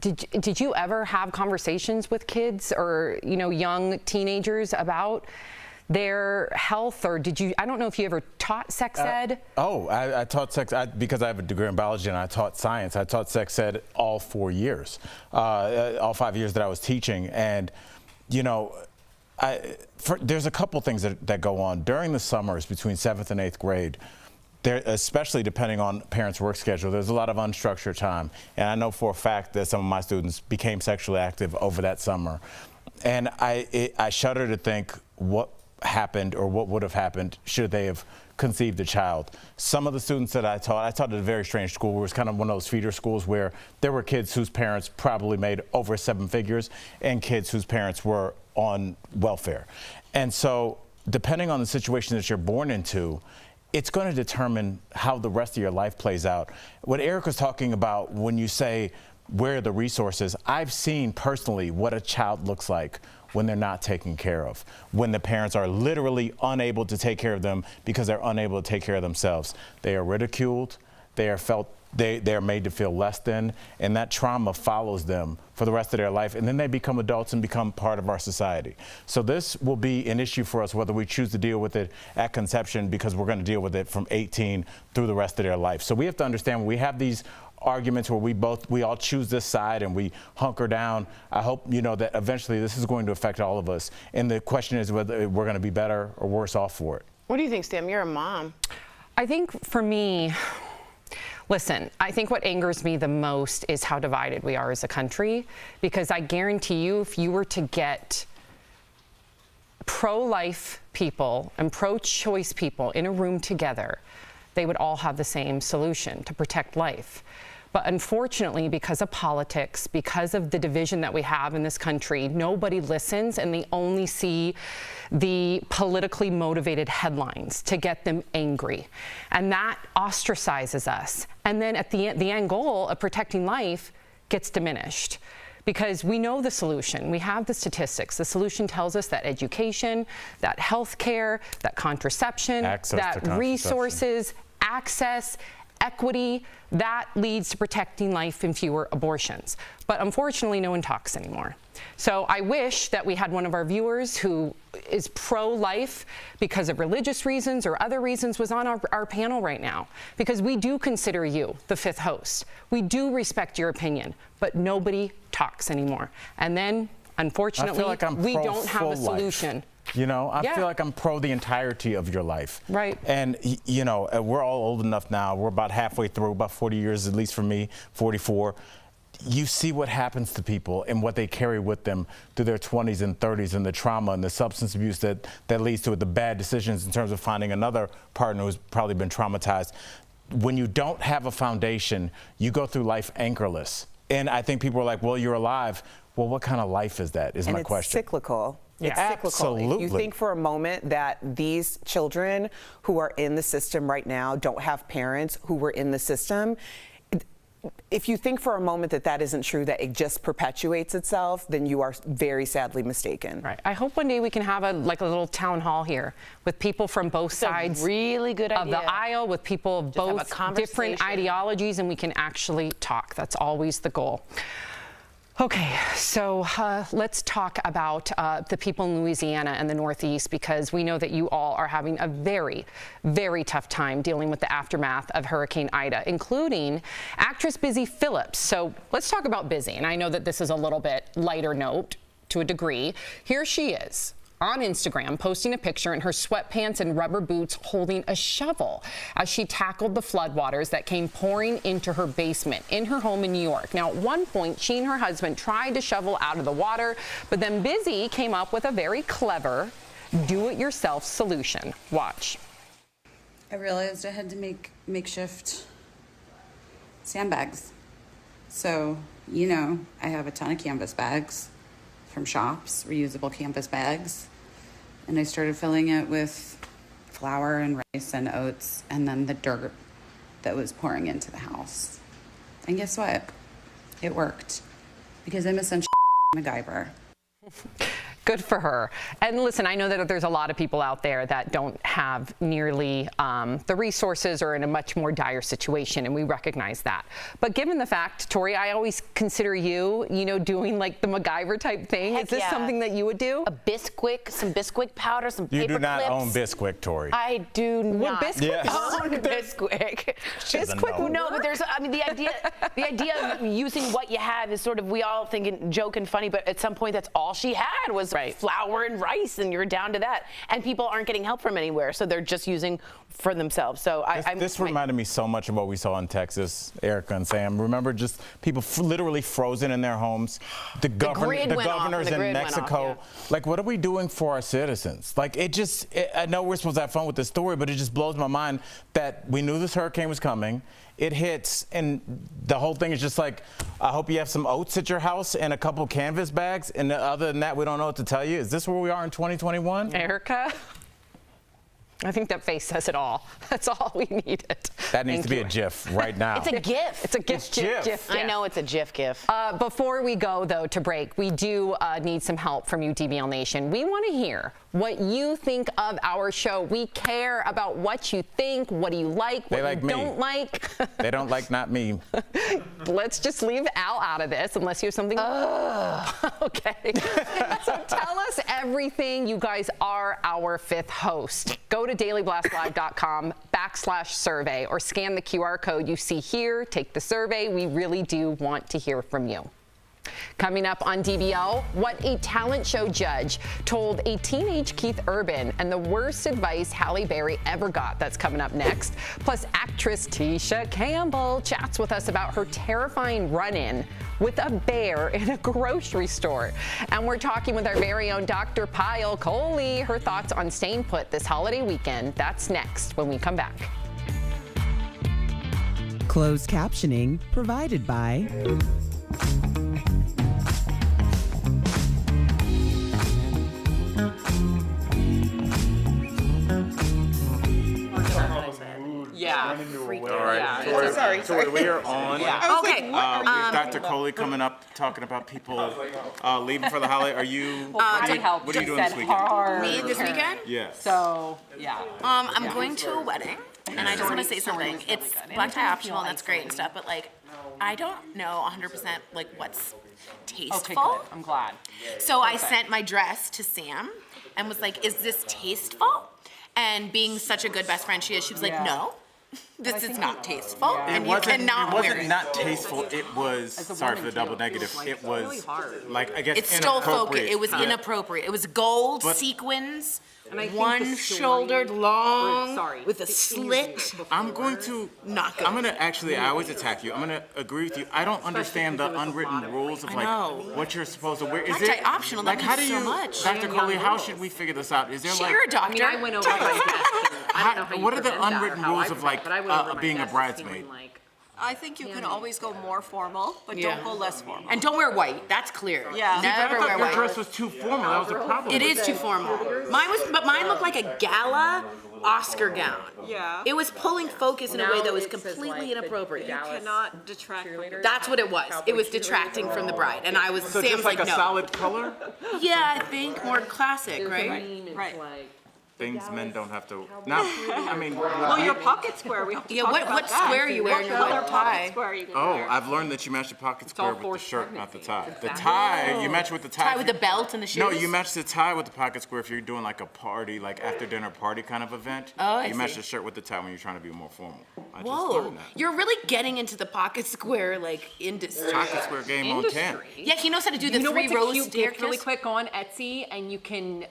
did you ever have conversations with kids or, young teenagers about their health, or did you, I don't know if you ever taught sex ed? I taught sex because I have a degree in biology and I taught science. I taught sex ed all 4 years, all 5 years that I was teaching. And, there's a couple things that go on during the summers between 7th and 8th grade. There, especially depending on parents' work schedule, there's a lot of unstructured time. And I know for a fact that some of my students became sexually active over that summer. And I shudder to think what happened or what would have happened should they have conceived a child. Some of the students that I taught at a very strange school. It was kind of one of those feeder schools where there were kids whose parents probably made over 7 figures and kids whose parents were on welfare. And so depending on the situation that you're born into, it's going to determine how the rest of your life plays out. What Eric was talking about when you say, where are the resources? I've seen personally what a child looks like when they're not taken care of, when the parents are literally unable to take care of them because they're unable to take care of themselves. They are ridiculed, they are made to feel less than, and that trauma follows them for the rest of their life, and then they become adults and become part of our society. So this will be an issue for us whether we choose to deal with it at conception, because we're going to deal with it from 18 through the rest of their life. So we have to understand when we have these arguments where we all choose this side and we hunker down. I hope you know that eventually this is going to affect all of us, and the question is whether we're going to be better or worse off for it. What do you think, Sam? You're a mom. I think for me, listen, I think what angers me the most is how divided we are as a country, because I guarantee you, if you were to get pro-life people and pro-choice people in a room together, they would all have the same solution to protect life. But unfortunately, because of politics, because of the division that we have in this country, nobody listens, and they only see the politically motivated headlines to get them angry. And that ostracizes us. And then at the end goal of protecting life gets diminished. Because we know the solution. We have the statistics. The solution tells us that education, that health care, that contraception, resources, access, equity, that leads to protecting life and fewer abortions. But unfortunately, no one talks anymore. So I wish that we had one of our viewers who is pro-life because of religious reasons or other reasons was on our panel right now, because we do consider you the 5th host. We do respect your opinion, but nobody talks anymore. And then, unfortunately, we don't have a solution. Life. You know, I feel like I'm pro the entirety of your life. Right. And, you know, we're all old enough now. We're about halfway through, about 40 years, at least for me, 44. You see what happens to people and what they carry with them through their 20s and 30s, and the trauma and the substance abuse that leads to it, the bad decisions in terms of finding another partner who's probably been traumatized. When you don't have a foundation, you go through life anchorless. And I think people are like, well, you're alive. Well, what kind of life is that, is my question. It's cyclical. Yeah, it's cyclical. absolutely. If you think for a moment that these children who are in the system right now don't have parents who were in the system, if you think for a moment that that isn't true, that it just perpetuates itself, then you are very sadly mistaken. Right. I hope one day we can have a little town hall here with people from both sides really good idea. of the aisle, with people of both different ideologies, and we can actually talk. That's always the goal. Okay, so let's talk about the people in Louisiana and the Northeast, because we know that you all are having a very, very tough time dealing with the aftermath of Hurricane Ida, including actress Busy Phillips. So let's talk about Busy, and I know that this is a little bit lighter note to a degree. Here she is on Instagram, posting a picture in her sweatpants and rubber boots holding a shovel as she tackled the floodwaters that came pouring into her basement in her home in New York. Now, at one point, she and her husband tried to shovel out of the water, but then Busy came up with a very clever do-it-yourself solution. Watch. I realized I had to make makeshift sandbags. So, you know, I have a ton of canvas bags from shops, reusable canvas bags. And I started filling it with flour and rice and oats, and then the dirt that was pouring into the house. And guess what? It worked, because I'm essentially MacGyver. Good for her. And listen, I know that there's a lot of people out there that don't have nearly the resources, or in a much more dire situation, and we recognize that. But given the fact, Tori, I always consider you, doing like the MacGyver type thing. Heck, is this something that you would do? A Bisquick, some Bisquick powder, some You paper do not clips. own Bisquick, Tori. I do not Bisquick own Bisquick. Bisquick, no, but there's, the idea of using what you have is sort of, we all think and joke and funny, but at some point that's all she had was flour and rice, and you're down to that. And people aren't getting help from anywhere, so they're just using for themselves. So this reminded me so much of what we saw in Texas, Erica and Sam. Remember, just people literally frozen in their homes. The governors in Mexico. Like, what are we doing for our citizens? Like, I know we're supposed to have fun with this story, but it just blows my mind that we knew this hurricane was coming. It hits, and the whole thing is just like, I hope you have some oats at your house and a couple canvas bags, and other than that, we don't know what to tell you. Is this where we are in 2021? Erica? I think that face says it all. That's all we needed. That needs to be a GIF right now. It's a GIF. It's a GIF. I know it's a GIF. Before we go, though, to break, we do need some help from you, DBL Nation. We want to hear what you think of our show. We care about what you think, what do you like, what you don't like. They don't like not me. Let's just leave Al out of this unless you have something. Okay. So tell us everything. You guys are our fifth host. Go to dailyblastlive.com/survey or scan the QR code you see here. Take the survey. We really do want to hear from you. Coming up on DBL, what a talent show judge told a teenage Keith Urban and the worst advice Halle Berry ever got. That's coming up next. Plus, actress Tisha Campbell chats with us about her terrifying run-in with a bear in a grocery store. And we're talking with our very own Dr. Pyle Coley, her thoughts on staying put this holiday weekend. That's next when we come back. Closed captioning provided by Yeah. All right. So we are on. Okay. We have Dr. Coley coming up talking about people leaving for the holiday. Are you? What are you doing this weekend? Me this weekend? Yes. So, yeah. I'm going to a wedding, and I just want to say something. It's black tie optional, and that's great and stuff, but like, I don't know 100% like what's tasteful. Okay, good. I'm glad. So I sent my dress to Sam and was like, "Is this tasteful?" And being such a good best friend she is, she was like, "No, this is not tasteful, and you cannot wear it." It wasn't not tasteful. It was, sorry for the double negative, it was like, I guess, it stole focus. It was inappropriate. It was gold sequins, one-shouldered, long, with a slit. I'm going to actually, I always attack you. I'm going to agree with you. I don't understand the unwritten rules of like what you're supposed to wear. Is it optional? Like, how do you, much. Dr. Coley, how should we figure this out? Is there like, you're a doctor. I went over what are the unwritten rules of like being a bridesmaid? I think you can always go more formal, but don't go less formal. And don't wear white. That's clear. Yeah. Never wear white. Your dress was too formal. That was the problem. It is too formal. Mine looked like a gala Oscar gown. Yeah. It was pulling focus in a way that was completely inappropriate. You cannot detract from your That's what it was. It was detracting from the bride, and I was. So Sam's just like a no. solid color? Yeah, I think more classic, right? Right. Things men don't have to. Not. I mean. Well, your pocket square. We have to talk about what that. square are you wearing? Your What little tie? square are you Oh, wear? I've learned that you match the pocket square with the shirt, not the tie. The tie, you match with the tie. Tie with the belt and the shoes? No, you match the tie with the pocket square if you're doing like a party, like after dinner party kind of event. Oh, I You match see. the shirt with the tie when you're trying to be more formal. I just Whoa, learned that. you're really getting into the pocket square like industry. Pocket square game on 10. Yeah, he knows how to do the You know what's a three-row cute gift really staircase. quick? Go on Etsy and you can.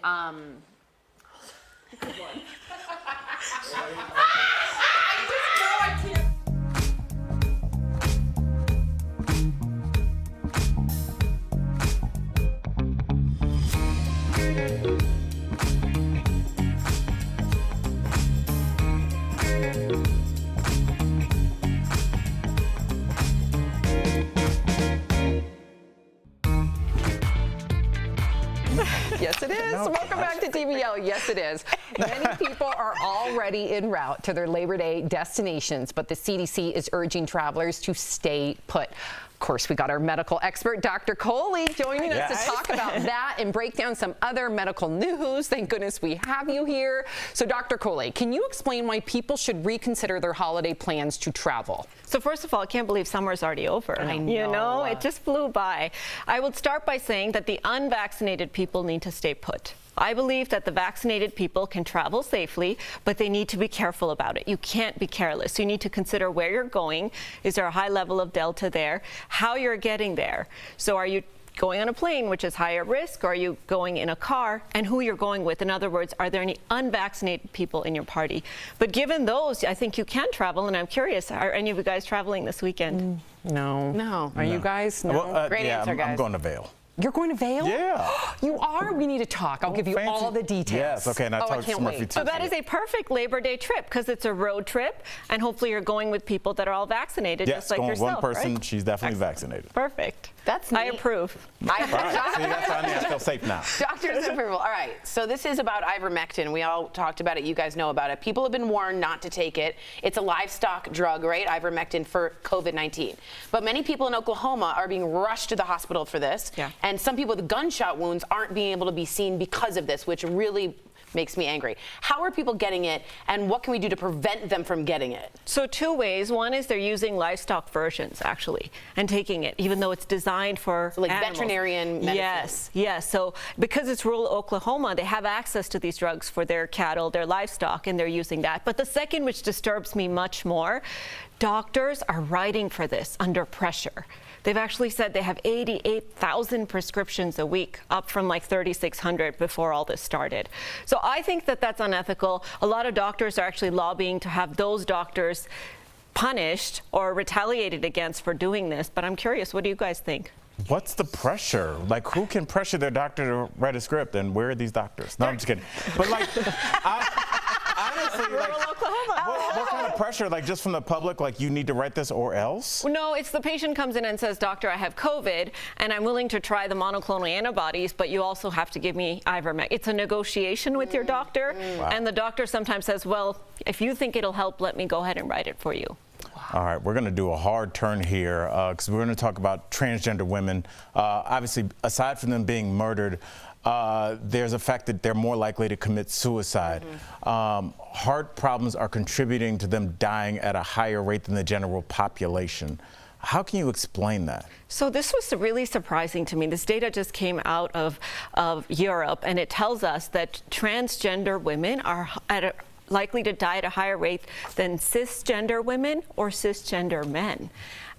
Yes, it is. Welcome back to DBL. Yes, it is. Many people are already en route to their Labor Day destinations, but the CDC is urging travelers to stay put. Of course, we got our medical expert, Dr. Coley, joining us to talk about that and break down some other medical news. Thank goodness we have you here. So, Dr. Coley, can you explain why people should reconsider their holiday plans to travel? So first of all, I can't believe summer's already over. I know. You know, it just flew by. I would start by saying that the unvaccinated people need to stay put. I believe that the vaccinated people can travel safely, but they need to be careful about it. You can't be careless. You need to consider where you're going. Is there a high level of Delta there? How you're getting there. So are you going on a plane, which is higher risk, or are you going in a car, and who you're going with. In other words, are there any unvaccinated people in your party? But given those, I think you can travel, and I'm curious, are any of you guys traveling this weekend? No. No. Are you guys? No. Well, Great answer, guys. I'm going to Vail. You're going to Vail? Yeah. You are? We need to talk. I'll give you all the details. Yes, okay, and I'll talk to can't Murphy wait. too. So that is a perfect Labor Day trip because it's a road trip, and hopefully you're going with people that are all vaccinated, Yes, just like going with yourself, one person, right? she's definitely vaccinated. Perfect. That's I neat. approve. All right, see, that's fine. I feel safe now. Doctor's approval. All right, so this is about ivermectin. We all talked about it. You guys know about it. People have been warned not to take it. It's a livestock drug, right? Ivermectin for COVID-19. But many people in Oklahoma are being rushed to the hospital for this. Yeah. And some people with gunshot wounds aren't being able to be seen because of this, which really makes me angry. How are people getting it, and what can we do to prevent them from getting it? So two ways. One is they're using livestock versions, actually, and taking it, even though it's designed for So like animals. veterinarian medicine. Yes, yes. So because it's rural Oklahoma, they have access to these drugs for their cattle, their livestock, and they're using that. But the second, which disturbs me much more, doctors are writing for this under pressure. They've actually said they have 88,000 prescriptions a week, up from like 3,600 before all this started. So I think that that's unethical. A lot of doctors are actually lobbying to have those doctors punished or retaliated against for doing this. But I'm curious, what do you guys think? What's the pressure? Like, who can pressure their doctor to write a script, and where are these doctors? No, I'm just kidding. But like, honestly, like, what kind of pressure? Like, just from the public, like, you need to write this or else? No, it's the patient comes in and says, doctor, I have COVID, and I'm willing to try the monoclonal antibodies, but you also have to give me ivermectin. It's a negotiation with your doctor, and the doctor sometimes says, well, if you think it'll help, let me go ahead and write it for you. All right, we're going to do a hard turn here because we're going to talk about transgender women. Obviously, aside from them being murdered, there's a fact that they're more likely to commit suicide. Heart problems are contributing to them dying at a higher rate than the general population. How can you explain that? So this was really surprising to me. This data just came out of Europe, and it tells us that transgender women are likely to die at a higher rate than cisgender women or cisgender men.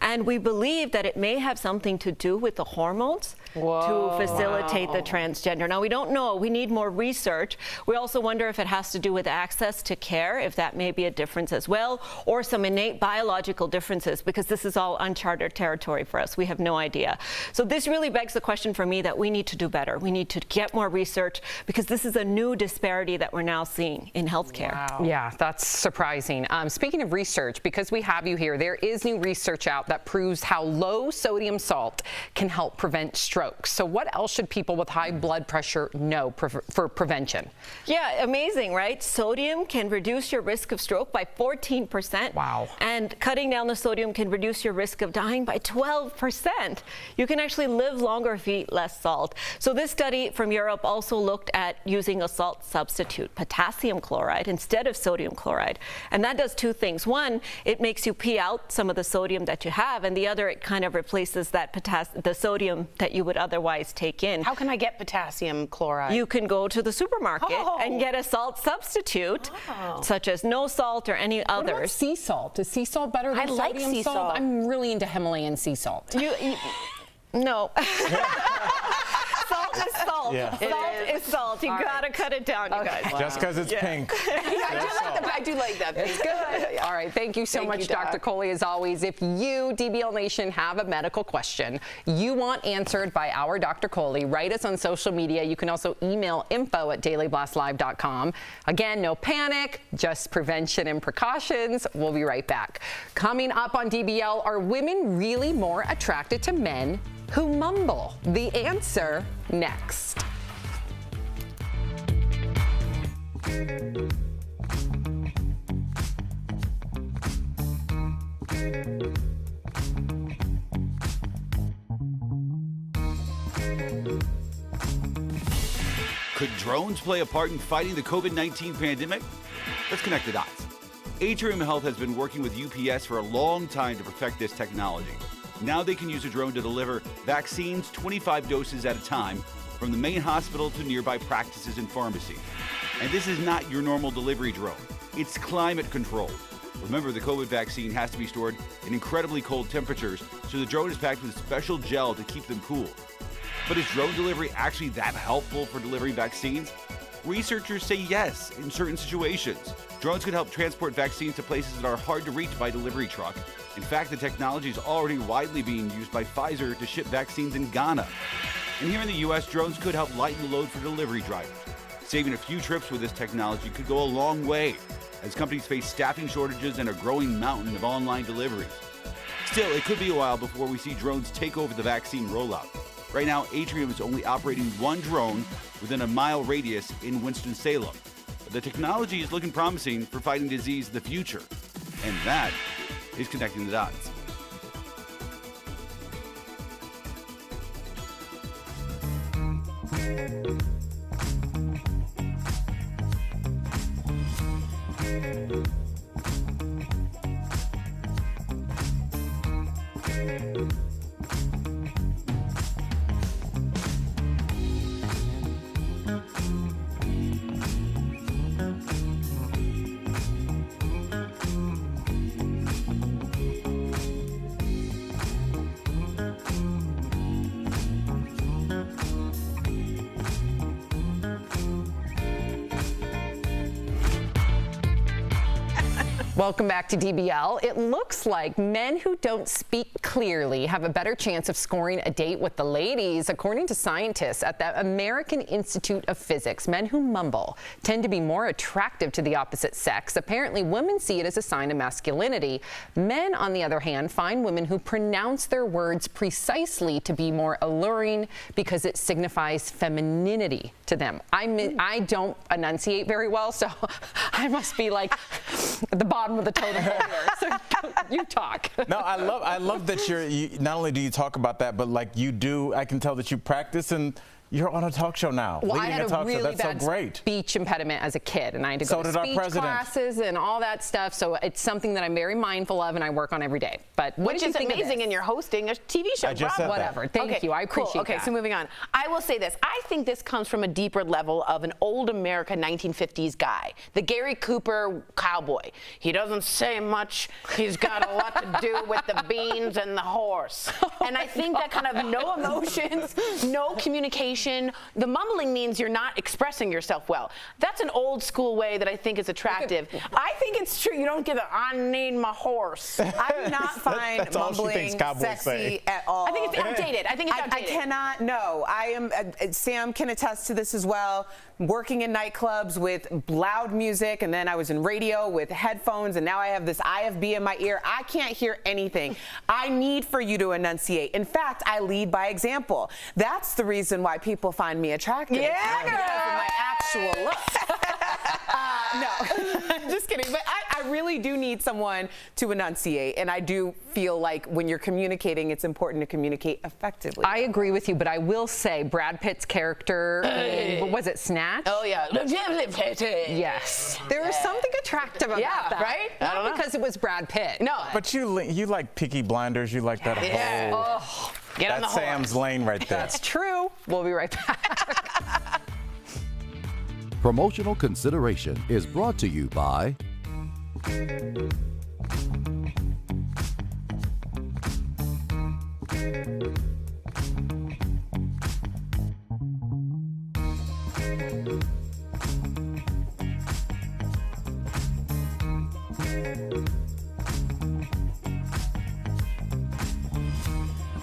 And we believe that it may have something to do with the hormones to facilitate the transgender. Now, we don't know. We need more research. We also wonder if it has to do with access to care, if that may be a difference as well, or some innate biological differences, because this is all uncharted territory for us. We have no idea. So this really begs the question for me that we need to do better. We need to get more research, because this is a new disparity that we're now seeing in healthcare. Wow. Yeah, that's surprising. Speaking of research, because we have you here, there is new research out that proves how low sodium salt can help prevent stroke. So what else should people with high blood pressure know for prevention? Yeah, amazing, right? Sodium can reduce your risk of stroke by 14%. Wow. And cutting down the sodium can reduce your risk of dying by 12%. You can actually live longer if you eat less salt. So this study from Europe also looked at using a salt substitute, potassium chloride, instead of sodium chloride. And that does two things. One, it makes you pee out some of the sodium that you have, and the other, it kind of replaces that the sodium that you would otherwise take in. How can I get potassium chloride? You can go to the supermarket and get a salt substitute, such as no salt or any others. What about sea salt? Is sea salt better than I like sodium sea salt? salt. I'm really into Himalayan sea salt. No. Salt is salt. Yeah. Salt is salt. You gotta cut it down, you guys. Just because it's pink. I do like that. It's good. All right. Thank you so much, Dr. Coley, as always. If you, DBL Nation, have a medical question you want answered by our Dr. Coley, write us on social media. You can also email info@dailyblastlive.com. Again, no panic, just prevention and precautions. We'll be right back. Coming up on DBL, are women really more attracted to men who mumble? The answer next. Could drones play a part in fighting the COVID-19 pandemic? Let's connect the dots. Atrium Health has been working with UPS for a long time to perfect this technology. Now they can use a drone to deliver vaccines 25 doses at a time from the main hospital to nearby practices and pharmacies. And this is not your normal delivery drone. It's climate controlled. Remember, the COVID vaccine has to be stored in incredibly cold temperatures, so the drone is packed with special gel to keep them cool. But is drone delivery actually that helpful for delivering vaccines? Researchers say yes in certain situations. Drones could help transport vaccines to places that are hard to reach by delivery truck. In fact, the technology is already widely being used by Pfizer to ship vaccines in Ghana. And here in the U.S., drones could help lighten the load for delivery drivers. Saving a few trips with this technology could go a long way, as companies face staffing shortages and a growing mountain of online deliveries. Still, it could be a while before we see drones take over the vaccine rollout. Right now, Atrium is only operating one drone within a mile radius in Winston-Salem. But the technology is looking promising for fighting disease in the future. And that is connecting the dots. Welcome back to DBL. It looks like men who don't speak clearly have a better chance of scoring a date with the ladies. According to scientists at the American Institute of Physics, men who mumble tend to be more attractive to the opposite sex. Apparently, women see it as a sign of masculinity. Men, on the other hand, find women who pronounce their words precisely to be more alluring because it signifies femininity to them. I don't enunciate very well, so I must be like at the bottom of the totem pole here. So you talk. No, I love that you not only do you talk about that, but like you do, I can tell that you practice and you're on a talk show now. Well, I leading had a talk really show. That's bad so great. speech impediment as a kid, and I had to go So to did our speech president. classes and all that stuff. So it's something that I'm very mindful of and I work on every day. But what Which did you is think of amazing, this? and you're hosting a TV show. I just said that. Whatever. Thank you. I appreciate cool. Okay, that. so moving on. I will say this. I think this comes from a deeper level of an old America 1950s guy, the Gary Cooper cowboy. He doesn't say much. He's got a lot to do with the beans and the horse. And I think that kind of no emotions, no communication. The mumbling means you're not expressing yourself well. That's an old school way that I think is attractive. I think it's true. You don't get I need my horse. I do not find That's all she mumbling thinks cowboys sexy say. at all. I think it's outdated. I think it's outdated. I cannot, no. I am, Sam can attest to this as well. Working in nightclubs with loud music, and then I was in radio with headphones, and now I have this IFB in my ear. I can't hear anything. I need for you to enunciate. In fact, I lead by example. That's the reason why people find me attractive. Yeah, Because of my actual look. No, I'm just kidding. But I really do need someone to enunciate, and I do feel like when you're communicating, it's important to communicate effectively. I agree with you, but I will say Brad Pitt's character, was it Snatch? Oh, yeah. Yes. There was something attractive about that. right? I don't Not know. because it was Brad Pitt. No. But you like Peaky Blinders. You like that whole. Get on the That's Sam's lane right there. That's true. We'll be right back. Promotional consideration is brought to you by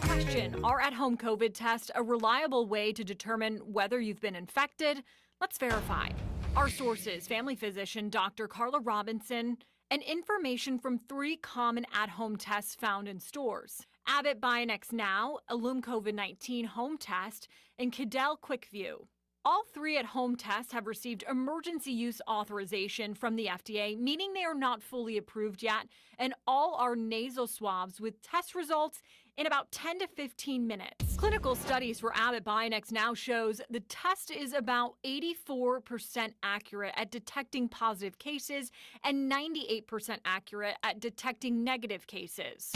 Question: Are at-home COVID tests a reliable way to determine whether you've been infected? Let's verify. Our sources: family physician Dr. Carla Robinson, and information from 3 common at-home tests found in stores: Abbott Bionex Now, Illum COVID-19 Home Test, and Cadell QuickView. All 3 at-home tests have received emergency use authorization from the FDA, meaning they are not fully approved yet, and all are nasal swabs with test results in about 10 to 15 minutes. Clinical studies for Abbott Bionex Now shows the test is about 84% accurate at detecting positive cases and 98% accurate at detecting negative cases.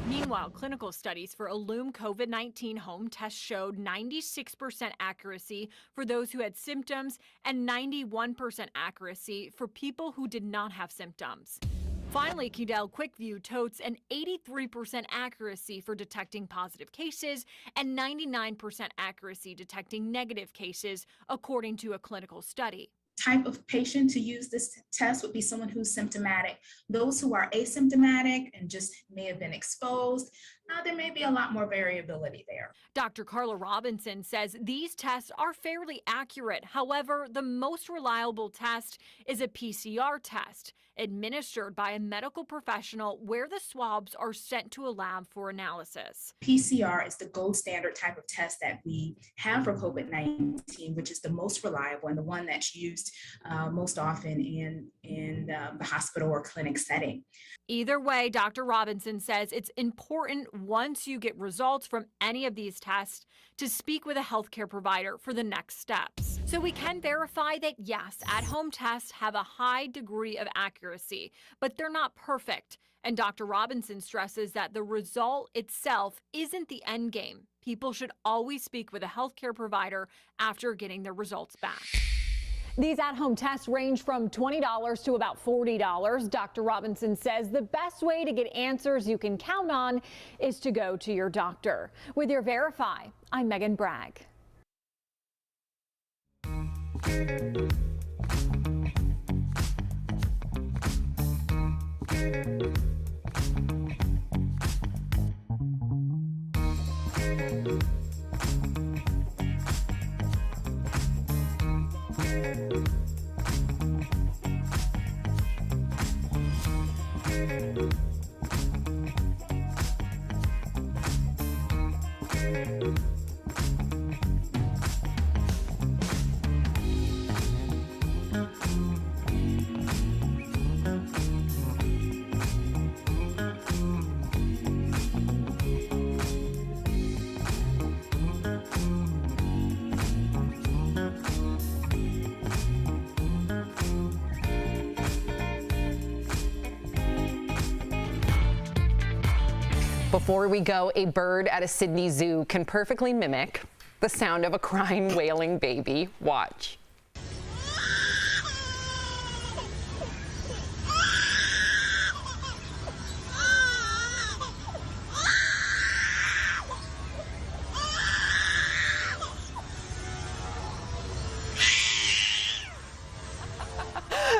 Meanwhile, clinical studies for Illum COVID-19 home test showed 96% accuracy for those who had symptoms and 91% accuracy for people who did not have symptoms. Finally, Qdel QuickView totes an 83% accuracy for detecting positive cases and 99% accuracy detecting negative cases, according to a clinical study. Type of patient to use this test would be someone who's symptomatic. Those who are asymptomatic and just may have been exposed, there may be a lot more variability there. Dr. Carla Robinson says these tests are fairly accurate. However, the most reliable test is a PCR test administered by a medical professional where the swabs are sent to a lab for analysis. PCR is the gold standard type of test that we have for COVID-19, which is the most reliable and the one that's used most often in the hospital or clinic setting. Either way, Dr. Robinson says it's important once you get results from any of these tests to speak with a healthcare provider for the next steps. So we can verify that yes, at-home tests have a high degree of accuracy, but they're not perfect. And Dr. Robinson stresses that the result itself isn't the end game. People should always speak with a healthcare provider after getting their results back. These at-home tests range from $20 to about $40. Dr. Robinson says the best way to get answers you can count on is to go to your doctor. With your Verify, I'm Megan Bragg. Before we go, a bird at a Sydney zoo can perfectly mimic the sound of a crying, wailing baby. Watch.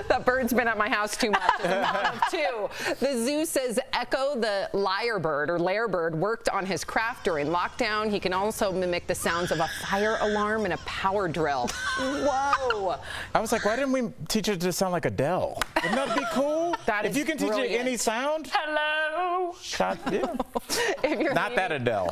That bird's been at my house too much. Two. The zoo says Echo, the lyrebird or lyrebird, worked on his craft during lockdown. He can also mimic the sounds of a fire alarm and a power drill. Whoa. I was like, why didn't we teach it to sound like Adele? Wouldn't that be cool? That if is you can teach brilliant. it any sound. Hello. Yeah. Not that Adele.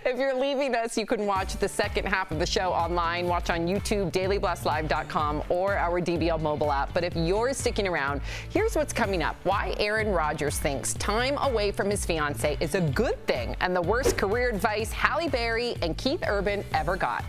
If you're leaving us, you can watch the second half of the show online. Watch on YouTube, dailyblastlive.com, or our DBL mobile app. But if you're sticking around, here's what's coming up. Why Aaron Rodgers thinks time away from his fiancée is a good thing, and the worst career advice Halle Berry and Keith Urban ever got.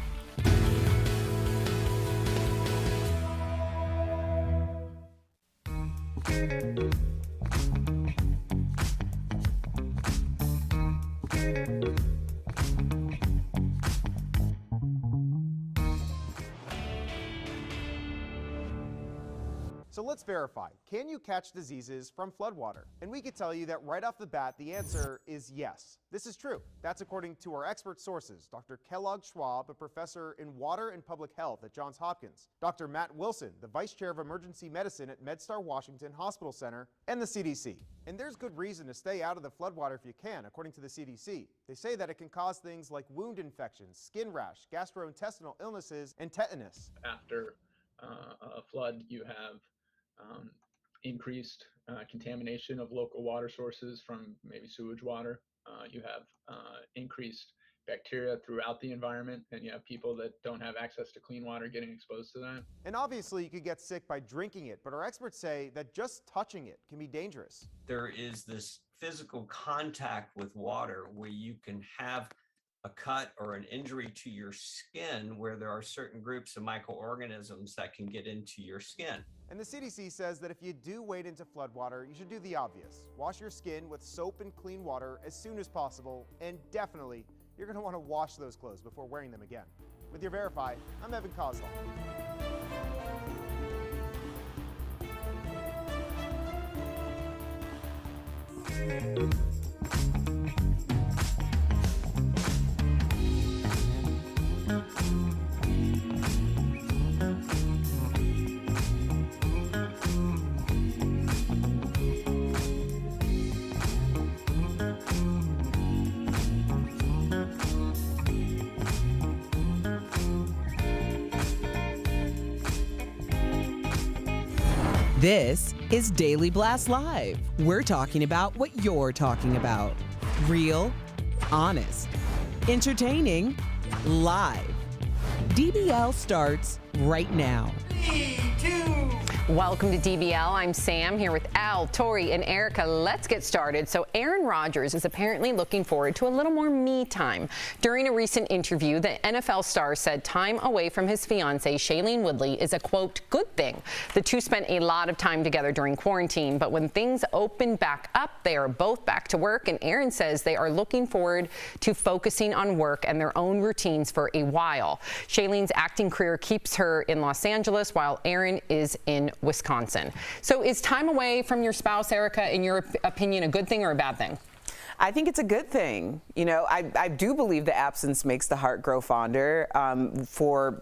So let's verify, can you catch diseases from floodwater? And we can tell you that right off the bat, the answer is yes. This is true. That's according to our expert sources, Dr. Kellogg Schwab, a professor in water and public health at Johns Hopkins, Dr. Matt Wilson, the vice chair of emergency medicine at MedStar Washington Hospital Center, and the CDC. And there's good reason to stay out of the floodwater if you can, according to the CDC. They say that it can cause things like wound infections, skin rash, gastrointestinal illnesses, and tetanus. After a flood, you have increased contamination of local water sources from maybe sewage water. You have increased bacteria throughout the environment, and you have people that don't have access to clean water getting exposed to that. And obviously you could get sick by drinking it, but our experts say that just touching it can be dangerous. There is this physical contact with water where you can have a cut or an injury to your skin where there are certain groups of microorganisms that can get into your skin. And the CDC says that if you do wade into floodwater, you should do the obvious. Wash your skin with soap and clean water as soon as possible, and definitely, you're going to want to wash those clothes before wearing them again. With your Verify, I'm Evan Kozlov. This is Daily Blast Live. We're talking about what you're talking about. Real, honest, entertaining, live. DBL starts right now. Welcome to DBL. I'm Sam here with Al, Tori, and Erica. Let's get started. So Aaron Rodgers is apparently looking forward to a little more me time. During a recent interview, the NFL star said time away from his fiancée, Shailene Woodley, is a, quote, good thing. The two spent a lot of time together during quarantine, but when things open back up, they are both back to work, and Aaron says they are looking forward to focusing on work and their own routines for a while. Shailene's acting career keeps her in Los Angeles, while Aaron is in Wisconsin. So is time away from your spouse, Erica, in your opinion, a good thing or a bad thing? I think it's a good thing. You know, I do believe the absence makes the heart grow fonder. For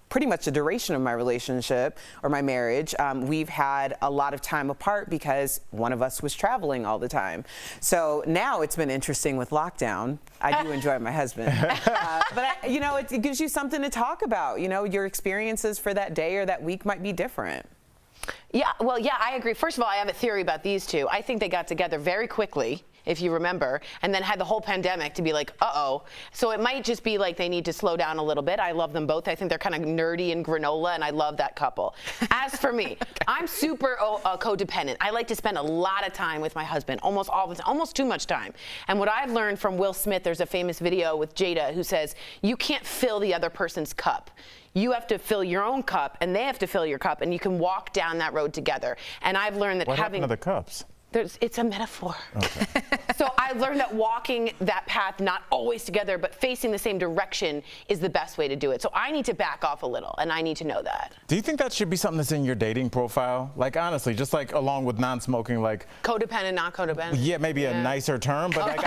pretty much the duration of my relationship or my marriage, we've had a lot of time apart because one of us was traveling all the time. So now it's been interesting with lockdown. I do enjoy my husband. But, you know, it gives you something to talk about. You know, your experiences for that day or that week might be different. Yeah, well, yeah, I agree. First of all, I have a theory about these two. I think they got together very quickly, if you remember, and then had the whole pandemic to be like, uh-oh. So it might just be like they need to slow down a little bit. I love them both. I think they're kind of nerdy and granola, and I love that couple. As for me, I'm super codependent. I like to spend a lot of time with my husband, almost all the time, almost too much time. And what I've learned from Will Smith, there's a famous video with Jada who says, you can't fill the other person's cup. You have to fill your own cup, and they have to fill your cup, and you can walk down that road together. And I've learned that what having happened to the cups? It's a metaphor. Okay. So I learned that walking that path, not always together, but facing the same direction is the best way to do it. So I need to back off a little, and I need to know that. Do you think that should be something that's in your dating profile? Like, honestly, just like along with non-smoking, like... Codependent, not codependent. Yeah, maybe a nicer term, but like,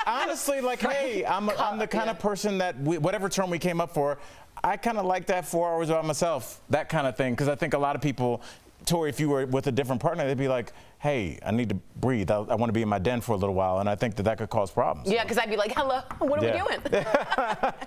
honestly, like, hey, I'm the kind of person that, whatever term we came up for, I kind of like that 4 hours by myself, that kind of thing, because I think a lot of people, Tori, if you were with a different partner, they'd be like, hey, I need to breathe. I want to be in my den for a little while, and I think that could cause problems. Yeah, because I'd be like, hello, what are we doing?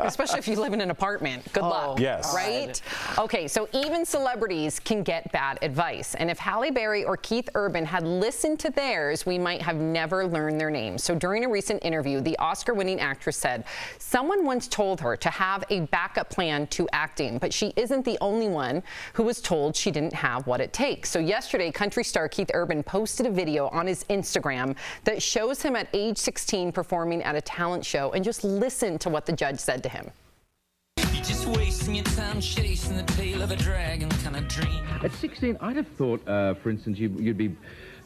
Especially if you live in an apartment. Good luck. Yes. Right? Okay, so even celebrities can get bad advice. And if Halle Berry or Keith Urban had listened to theirs, we might have never learned their names. So during a recent interview, the Oscar-winning actress said, someone once told her to have a backup plan to acting, but she isn't the only one who was told she didn't have what it takes. So yesterday, country star Keith Urban posted a video on his Instagram that shows him at age 16 performing at a talent show, and just listen to what the judge said to him. You're just wasting your time chasing the tail of a dragon kind of dream. At 16, I'd have thought, for instance, you'd be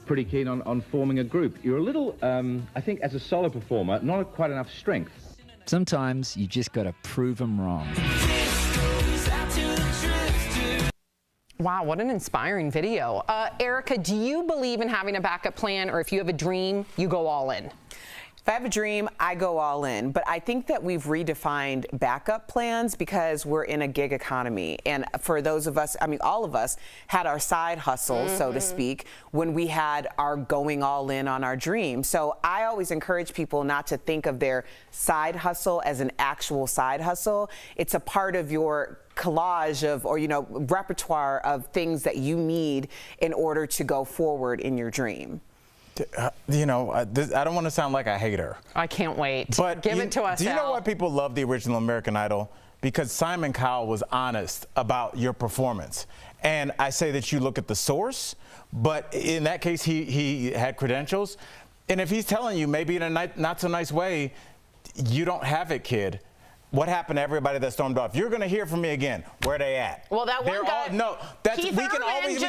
pretty keen on forming a group. You're a little, I think, as a solo performer, not quite enough strength. Sometimes you just got to prove them wrong. Wow, what an inspiring video. Erica, do you believe in having a backup plan, or if you have a dream, you go all in? If I have a dream, I go all in. But I think that we've redefined backup plans because we're in a gig economy. And for those of us, I mean, all of us had our side hustle, so to speak, when we had our going all in on our dream. So I always encourage people not to think of their side hustle as an actual side hustle. It's a part of your collage of, or, you know, repertoire of things that you need in order to go forward in your dream. You know, I don't want to sound like a hater. I can't wait. But give it to us, Do you know Al. why people love the original American Idol? Because Simon Cowell was honest about your performance. And I say that you look at the source, but in that case, he had credentials. And if he's telling you, maybe in a not so nice way, you don't have it, kid, what happened to everybody that stormed off? You're going to hear from me again. Where they at? Well, that one guy. We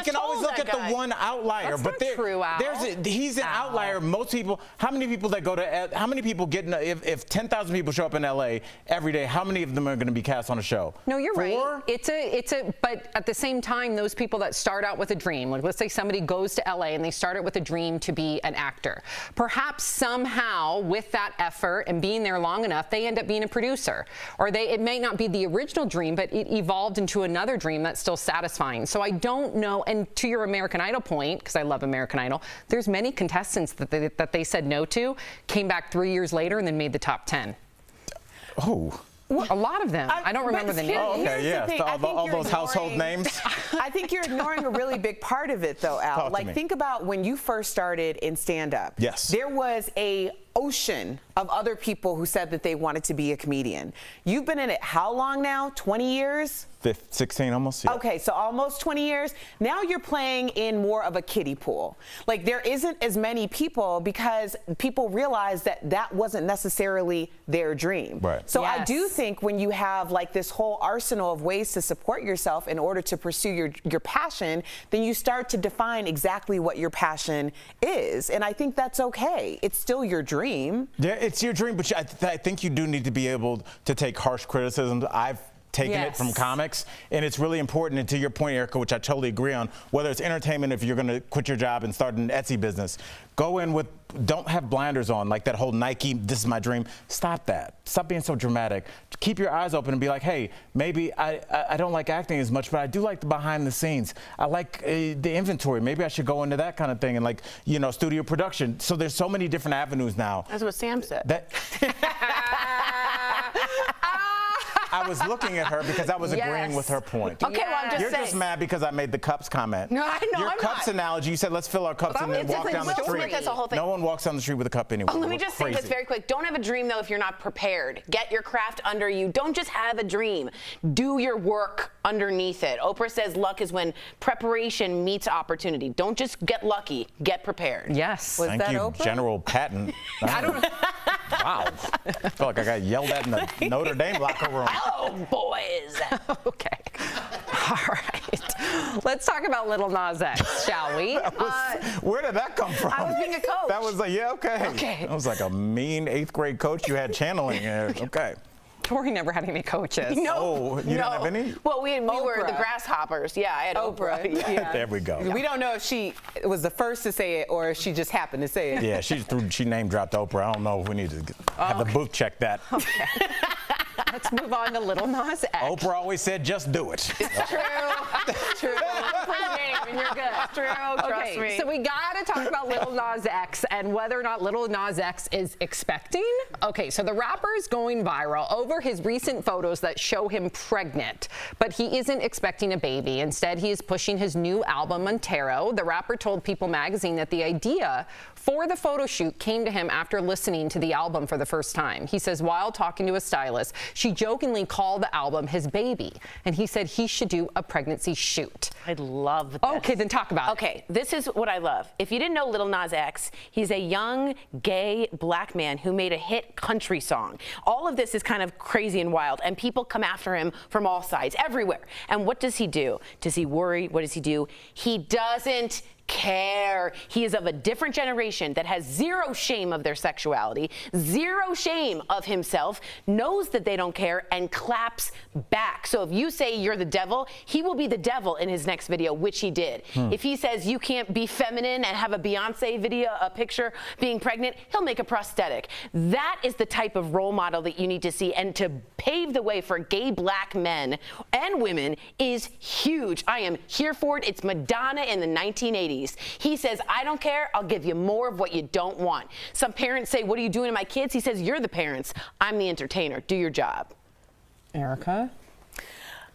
can always look at the one outlier. That's not true, Al. He's an outlier. Most people. How many people that go to? How many people get? If 10,000 people show up in LA every day, how many of them are going to be cast on a show? No, you're 4? right. But at the same time, those people that start out with a dream, like let's say somebody goes to LA and they started with a dream to be an actor. Perhaps somehow with that effort and being there long enough, they end up being a producer. Or it may not be the original dream, but it evolved into another dream that's still satisfying. So I don't know. And to your American Idol point, because I love American Idol, there's many contestants that they said no to, came back 3 years later and then made the top 10. Oh. A lot of them. I don't remember the names. Oh, okay, yeah. All those household names. I think you're ignoring a really big part of it, though, Al. Talk to me. Think about when you first started in stand-up. Yes. There was a ocean of other people who said that they wanted to be a comedian. You've been in it how long now? 20 years? 16 almost. Yeah. Okay, so almost 20 years. Now you're playing in more of a kiddie pool. Like there isn't as many people because people realize that that wasn't necessarily their dream. Right. So I do think when you have like this whole arsenal of ways to support yourself in order to pursue your passion, then you start to define exactly what your passion is. And I think that's okay. It's still your dream. Yeah, it's your dream, but I think you do need to be able to take harsh criticism. I've taken it from comics, and it's really important. And to your point, Erica, which I totally agree on, whether it's entertainment, if you're going to quit your job and start an Etsy business, go in with, don't have blinders on, like that whole Nike, this is my dream. Stop that. Stop being so dramatic. Keep your eyes open and be like, hey, maybe I don't like acting as much, but I do like the behind the scenes. I like the inventory. Maybe I should go into that kind of thing and like, studio production. So there's so many different avenues now. That's what Sam said. I was looking at her because I was agreeing with her point. Okay, well, I'm just You're saying. just mad because I made the cups comment. No, I know, Your I'm cups not. analogy, you said let's fill our cups and then walk down the street. That's the whole thing. No one walks down the street with a cup anyway. Oh, let me just say this very quick. Don't have a dream, though, if you're not prepared. Get your craft under you. Don't just have a dream. Do your work underneath it. Oprah says luck is when preparation meets opportunity. Don't just get lucky. Get prepared. Yes. Thank you, Oprah? General Patton. I don't know. Wow. I feel like I got yelled at in the Notre Dame locker room. Oh, boys. Okay. All right. Let's talk about Little Nas X, shall we? Where did that come from? I was being a coach. That was like, yeah, okay. That was like a mean 8th grade coach you had channeling. Okay. Tori never had any coaches. No. Oh, you didn't have any? Well, we were the Oprah. grasshoppers. Yeah, I had Oprah. Yeah. There we go. We don't know if she was the first to say it or if she just happened to say it. Yeah, she name dropped Oprah. I don't know if we need to have the booth check that. Okay. Let's move on to Little Nas X. Oprah always said, just do it. True. True. Name and you're good. True. Trust me. So we got to talk about Little Nas X and whether or not Little Nas X is expecting. Okay, so the rapper is going viral over his recent photos that show him pregnant, but he isn't expecting a baby. Instead, he is pushing his new album, Montero. The rapper told People magazine that the idea for the photo shoot came to him after listening to the album for the first time. He says while talking to a stylist, she jokingly called the album his baby, and he said he should do a pregnancy shoot. I love this. Okay, then talk about it. Okay, this is what I love. If you didn't know Little Nas X, he's a young, gay, black man who made a hit country song. All of this is kind of crazy and wild, and people come after him from all sides, everywhere. And what does he do? Does he worry? What does he do? He doesn't care. He is of a different generation that has zero shame of their sexuality, zero shame of himself, knows that they don't care, and claps back. So if you say you're the devil, he will be the devil in his next video, which he did. If he says you can't be feminine and have a Beyonce video, a picture being pregnant, he'll make a prosthetic. That is the type of role model that you need to see, and to pave the way for gay black men and women is huge. I am here for it. It's Madonna in the 1980s. He says, I don't care. I'll give you more of what you don't want. Some parents say, what are you doing to my kids? He says, you're the parents. I'm the entertainer. Do your job. Erica?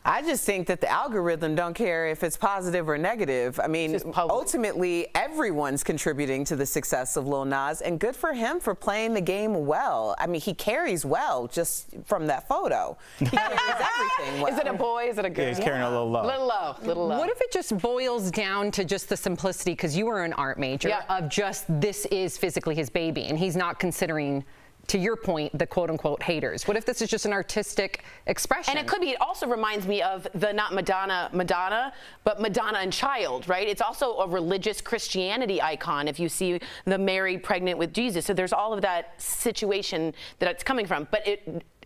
I just think that the algorithm don't care if it's positive or negative. I mean, ultimately, everyone's contributing to the success of Lil Nas, and good for him for playing the game well. I mean, he carries well just from that photo. He carries everything well. Is it a boy? Is it a girl? Yeah, he's carrying a little low. Little low. Little low. What if it just boils down to just the simplicity, because you were an art major, of just this is physically his baby, and he's not considering to your point, the quote-unquote haters? What if this is just an artistic expression? And it could be. It also reminds me of the not Madonna, but Madonna and Child, right? It's also a religious Christianity icon if you see the Mary pregnant with Jesus. So there's all of that situation that it's coming from. But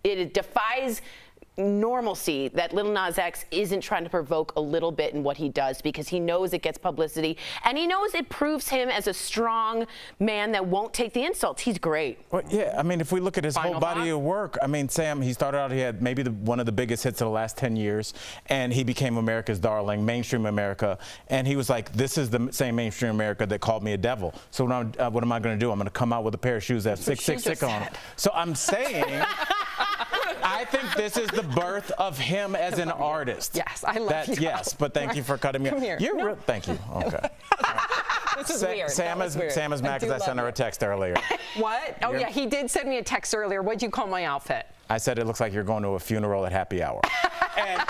it defies normalcy that Lil Nas X isn't trying to provoke a little bit in what he does, because he knows it gets publicity and he knows it proves him as a strong man that won't take the insults. He's great. Well, yeah, I mean, if we look at his whole body of work, I mean, Sam, he started out, he had maybe one of the biggest hits of the last 10 years, and he became America's darling, mainstream America, and he was like, this is the same mainstream America that called me a devil. So what am I going to do? I'm going to come out with a pair of shoes that have 666 on them. So I'm saying, I think this is the birth of him as an artist. Yes, I love you. Yes, but thank you for cutting me off. Come here. Thank you. Okay. This is weird. Sam is mad because I sent her a text earlier. What? Oh, yeah, he did send me a text earlier. What'd you call my outfit? I said it looks like you're going to a funeral at happy hour. And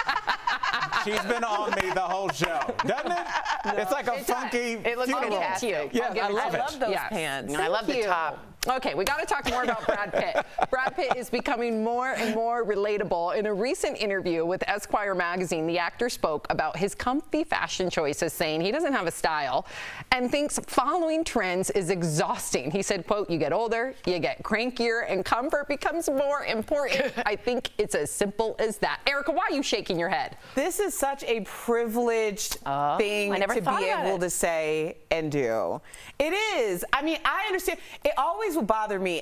she's been on me the whole show, doesn't it? No, it's like a funky It looks funeral. fantastic. Yeah, I love it. I love those pants. I love the top. Okay, we got to talk more about Brad Pitt. Brad Pitt is becoming more and more relatable. In a recent interview with Esquire magazine, the actor spoke about his comfy fashion choices, saying he doesn't have a style and thinks following trends is exhausting. He said, quote, you get older, you get crankier, and comfort becomes more important. I think it's as simple as that. Erica, why are you shaking your head? This is such a privileged thing to be able to say and do. It is. I mean, I understand. It always would bother me,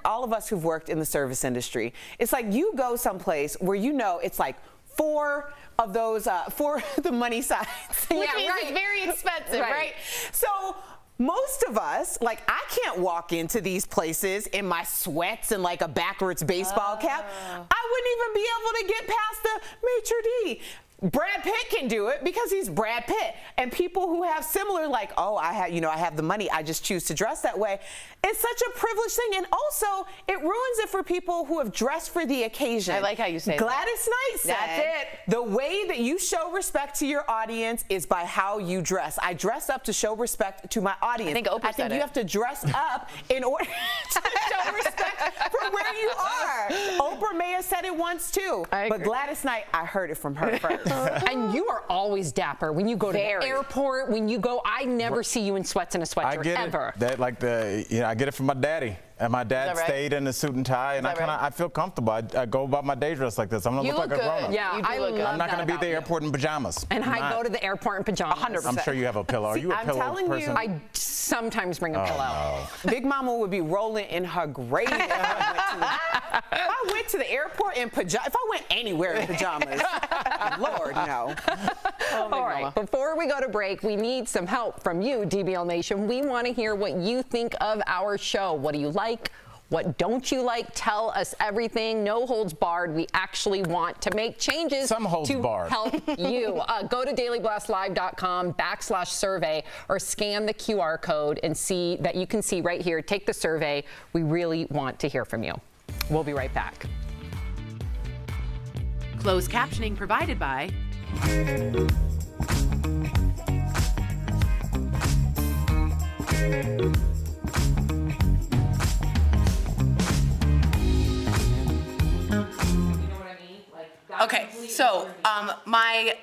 all of us who've worked in the service industry. It's like you go someplace where you know it's like 4 of those, 4 the money signs. Which means it's very expensive, right? So most of us, like, I can't walk into these places in my sweats and like a backwards baseball cap. I wouldn't even be able to get past the maitre d'. Brad Pitt can do it because he's Brad Pitt. And people who have similar, like, oh, I have the money, I just choose to dress that way. It's such a privileged thing. And also, it ruins it for people who have dressed for the occasion. I like how you say Gladys Knight said, that's it. The way that you show respect to your audience is by how you dress. I dress up to show respect to my audience. I think Oprah said you have to dress up in order to show respect for where you are. Oprah may have said it once too, but Gladys Knight, I heard it from her first. And you are always dapper when you go to the airport. When you go, I never see you in sweats and a sweatshirt I get ever. It. I get it from my daddy. And my dad stayed in a suit and tie, and I feel comfortable. I go about my day dressed like this. I'm gonna look like a grown-up. Yeah, I love I'm not gonna be at the airport in pajamas. And I go to the airport in pajamas. 100%. I'm sure you have a pillow. Are you a pillow person? I sometimes bring a pillow. No. Big Mama would be rolling in her grave if I went to the airport in pajamas. If I went anywhere in pajamas, Lord, no. All right, before we go to break, we need some help from you, DBL Nation. We want to hear what you think of our show. What do you like? What don't you like? Tell us everything. No holds barred. We actually want to make changes to help you. Go to dailyblastlive.com/survey or scan the QR code and see that you can see right here. Take the survey. We really want to hear from you. We'll be right back. Closed captioning provided by Okay, so my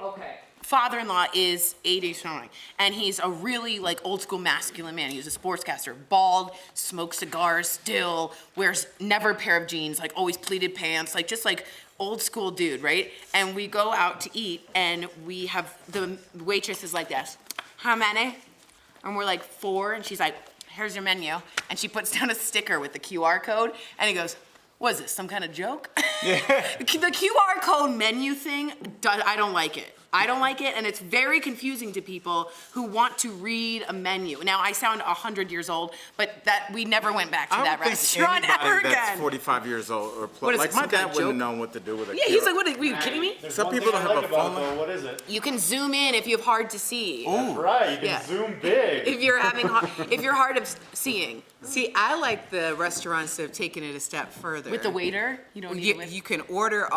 father-in-law is 89, and he's a really old school masculine man. He's a sportscaster, bald, smokes cigars still, wears never a pair of jeans, always pleated pants, just old school dude, right? And we go out to eat, and we have the waitress is like this. How many? And we're like 4, and she's like, here's your menu, and she puts down a sticker with the QR code, and he goes, what is this, some kind of joke? Yeah. The QR code menu thing, I don't like it. I don't like it, and it's very confusing to people who want to read a menu. Now, I sound 100 years old, but we never went back to that restaurant ever again. That's 45 years old or plus. My dad wouldn't have known what to do with it. Yeah, he's like, what are you kidding me? Some people don't have a phone. What is it? You can zoom in if you have hard to see. That's right, you can zoom big. If you're hard of seeing. See, I like the restaurants that have taken it a step further. With the waiter? You can order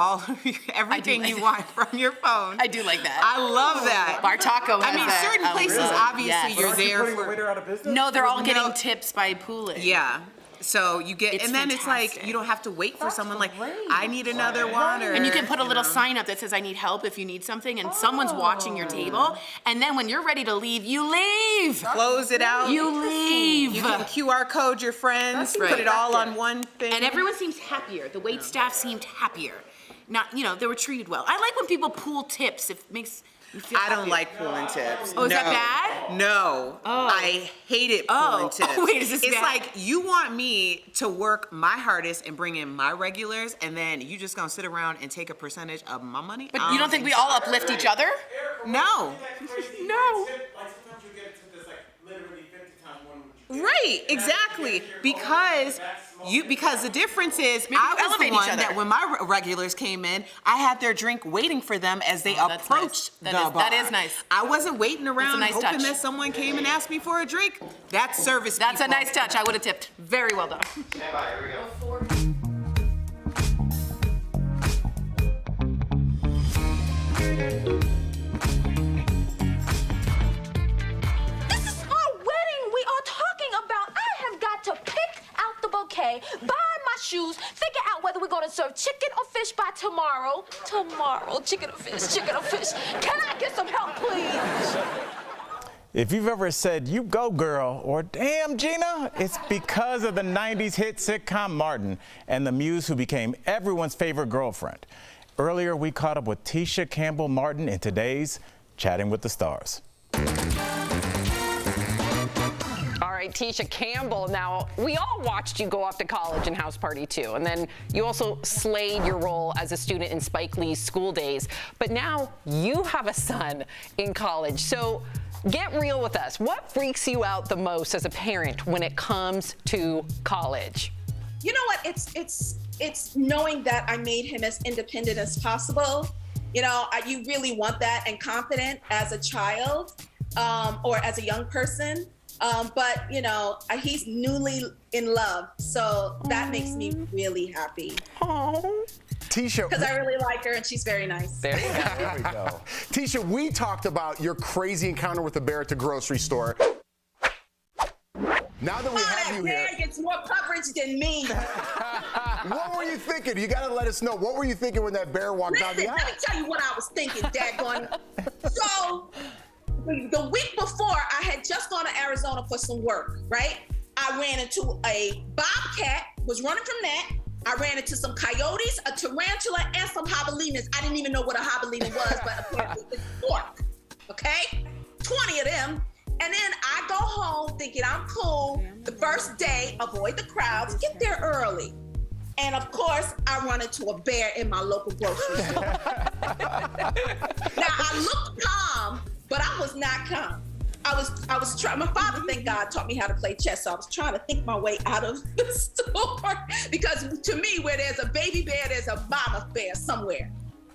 everything you want from your phone. I do like that. I love that. Bar Taco has that. Certain places, obviously, you're there for... the waiter out of business? No, they're all getting tips by Poulet. Yeah. So you get, It's and then it's fantastic. like, you don't have to wait for someone like, I need another water. And you can put a little sign up that says, I need help if you need something, and someone's watching your table. And then when you're ready to leave, you leave. Close it out. You leave. You can QR code your friends, Right. put it all on one thing. And everyone seems happier. The wait staff seemed happier. Not, they were treated well. I like when people pool tips. It makes you feel I don't happier. like pulling tips. Oh, is that bad? No. Oh. I hate it pulling tips. Oh, wait, is this It's bad? like you want me to work my hardest and bring in my regulars, and then you just gonna sit around and take a percentage of my money? But you don't think we all uplift each other? No. No. No. Right, exactly. Because the difference is Maybe I was elevate the each one other. that when my regulars came in, I had their drink waiting for them as they that's approached nice. the bar. That is nice. I wasn't waiting around nice hoping touch. that someone came and asked me for a drink. That's service. That's a people. nice touch. I would have tipped. Very well done. Stand by, here we go. This is our wedding we are talking about. I have got to pick out the bouquet, buy my shoes, figure out whether we're going to serve chicken or fish by tomorrow. Tomorrow, chicken or fish, chicken or fish. Can I get some help, please? If you've ever said, "You go, girl," or "Damn, Gina," it's because of the 90s hit sitcom Martin and the muse who became everyone's favorite girlfriend. Earlier, we caught up with Tisha Campbell Martin in today's Chatting with the Stars. All right, Tisha Campbell. Now, we all watched you go off to college and House Party 2, and then you also slayed your role as a student in Spike Lee's School Days. But now you have a son in college, so get real with us. What freaks you out the most as a parent when it comes to college? You know what? It's knowing that I made him as independent as possible. You really want that and confident as a child or as a young person. But he's newly in love, so that makes me really happy. Oh, Tisha, because I really like her and she's very nice. There you go. There we go. Tisha, we talked about your crazy encounter with the bear at the grocery store. Now that we have you here, Bear gets more coverage than me. what were you thinking? You got to let us know. What were you thinking when that bear walked down the aisle? Let me tell you what I was thinking, daggone. So, the week before, I had just gone to Arizona for some work, right? I ran into a bobcat, was running from that. I ran into some coyotes, a tarantula, and some javelinas. I didn't even know what a javelina was, but apparently it's pork, okay? 20 of them. And then I go home thinking I'm cool. The first day, avoid the crowds, get there early. And of course, I run into a bear in my local grocery store. Now, I looked calm, but I was not calm. I was trying, my father, thank God, taught me how to play chess, so I was trying to think my way out of the store. Because to me, where there's a baby bear, there's a mama bear somewhere.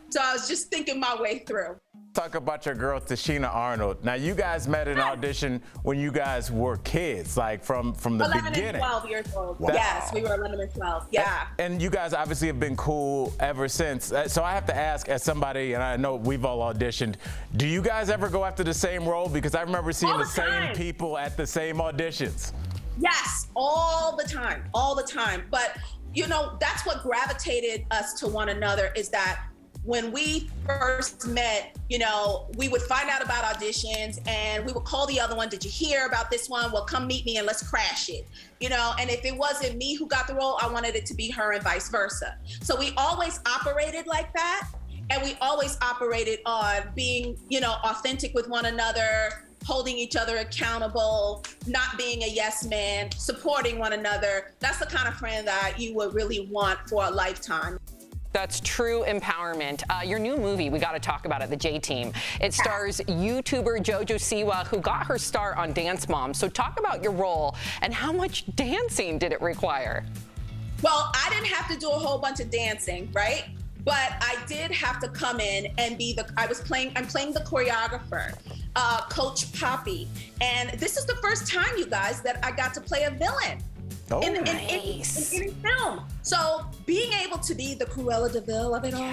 So I was just thinking my way through. Talk about your girl, Tashina Arnold. Now, you guys met in audition when you guys were kids, like from the 11 beginning. and 12 years old. Wow. Yes, we were 11 and 12. Yeah. And you guys obviously have been cool ever since. So I have to ask, as somebody, and I know we've all auditioned, do you guys ever go after the same role? Because I remember seeing the same people at the same auditions. Yes, all the time. But, that's what gravitated us to one another, is that when we first met, we would find out about auditions and we would call the other one. Did you hear about this one? Well, come meet me and let's crash it. And if it wasn't me who got the role, I wanted it to be her and vice versa. So we always operated like that. And we always operated on being, authentic with one another, holding each other accountable, not being a yes man, supporting one another. That's the kind of friend that you would really want for a lifetime. That's true empowerment. Your new movie, we got to talk about it, The J-Team. It stars YouTuber JoJo Siwa, who got her start on Dance Mom. So talk about your role and how much dancing did it require? Well, I didn't have to do a whole bunch of dancing, right? But I did have to come in and I'm playing the choreographer, Coach Poppy. And this is the first time, you guys, that I got to play a villain. Oh, in nice. film. So being able to be the Cruella de Vil of it all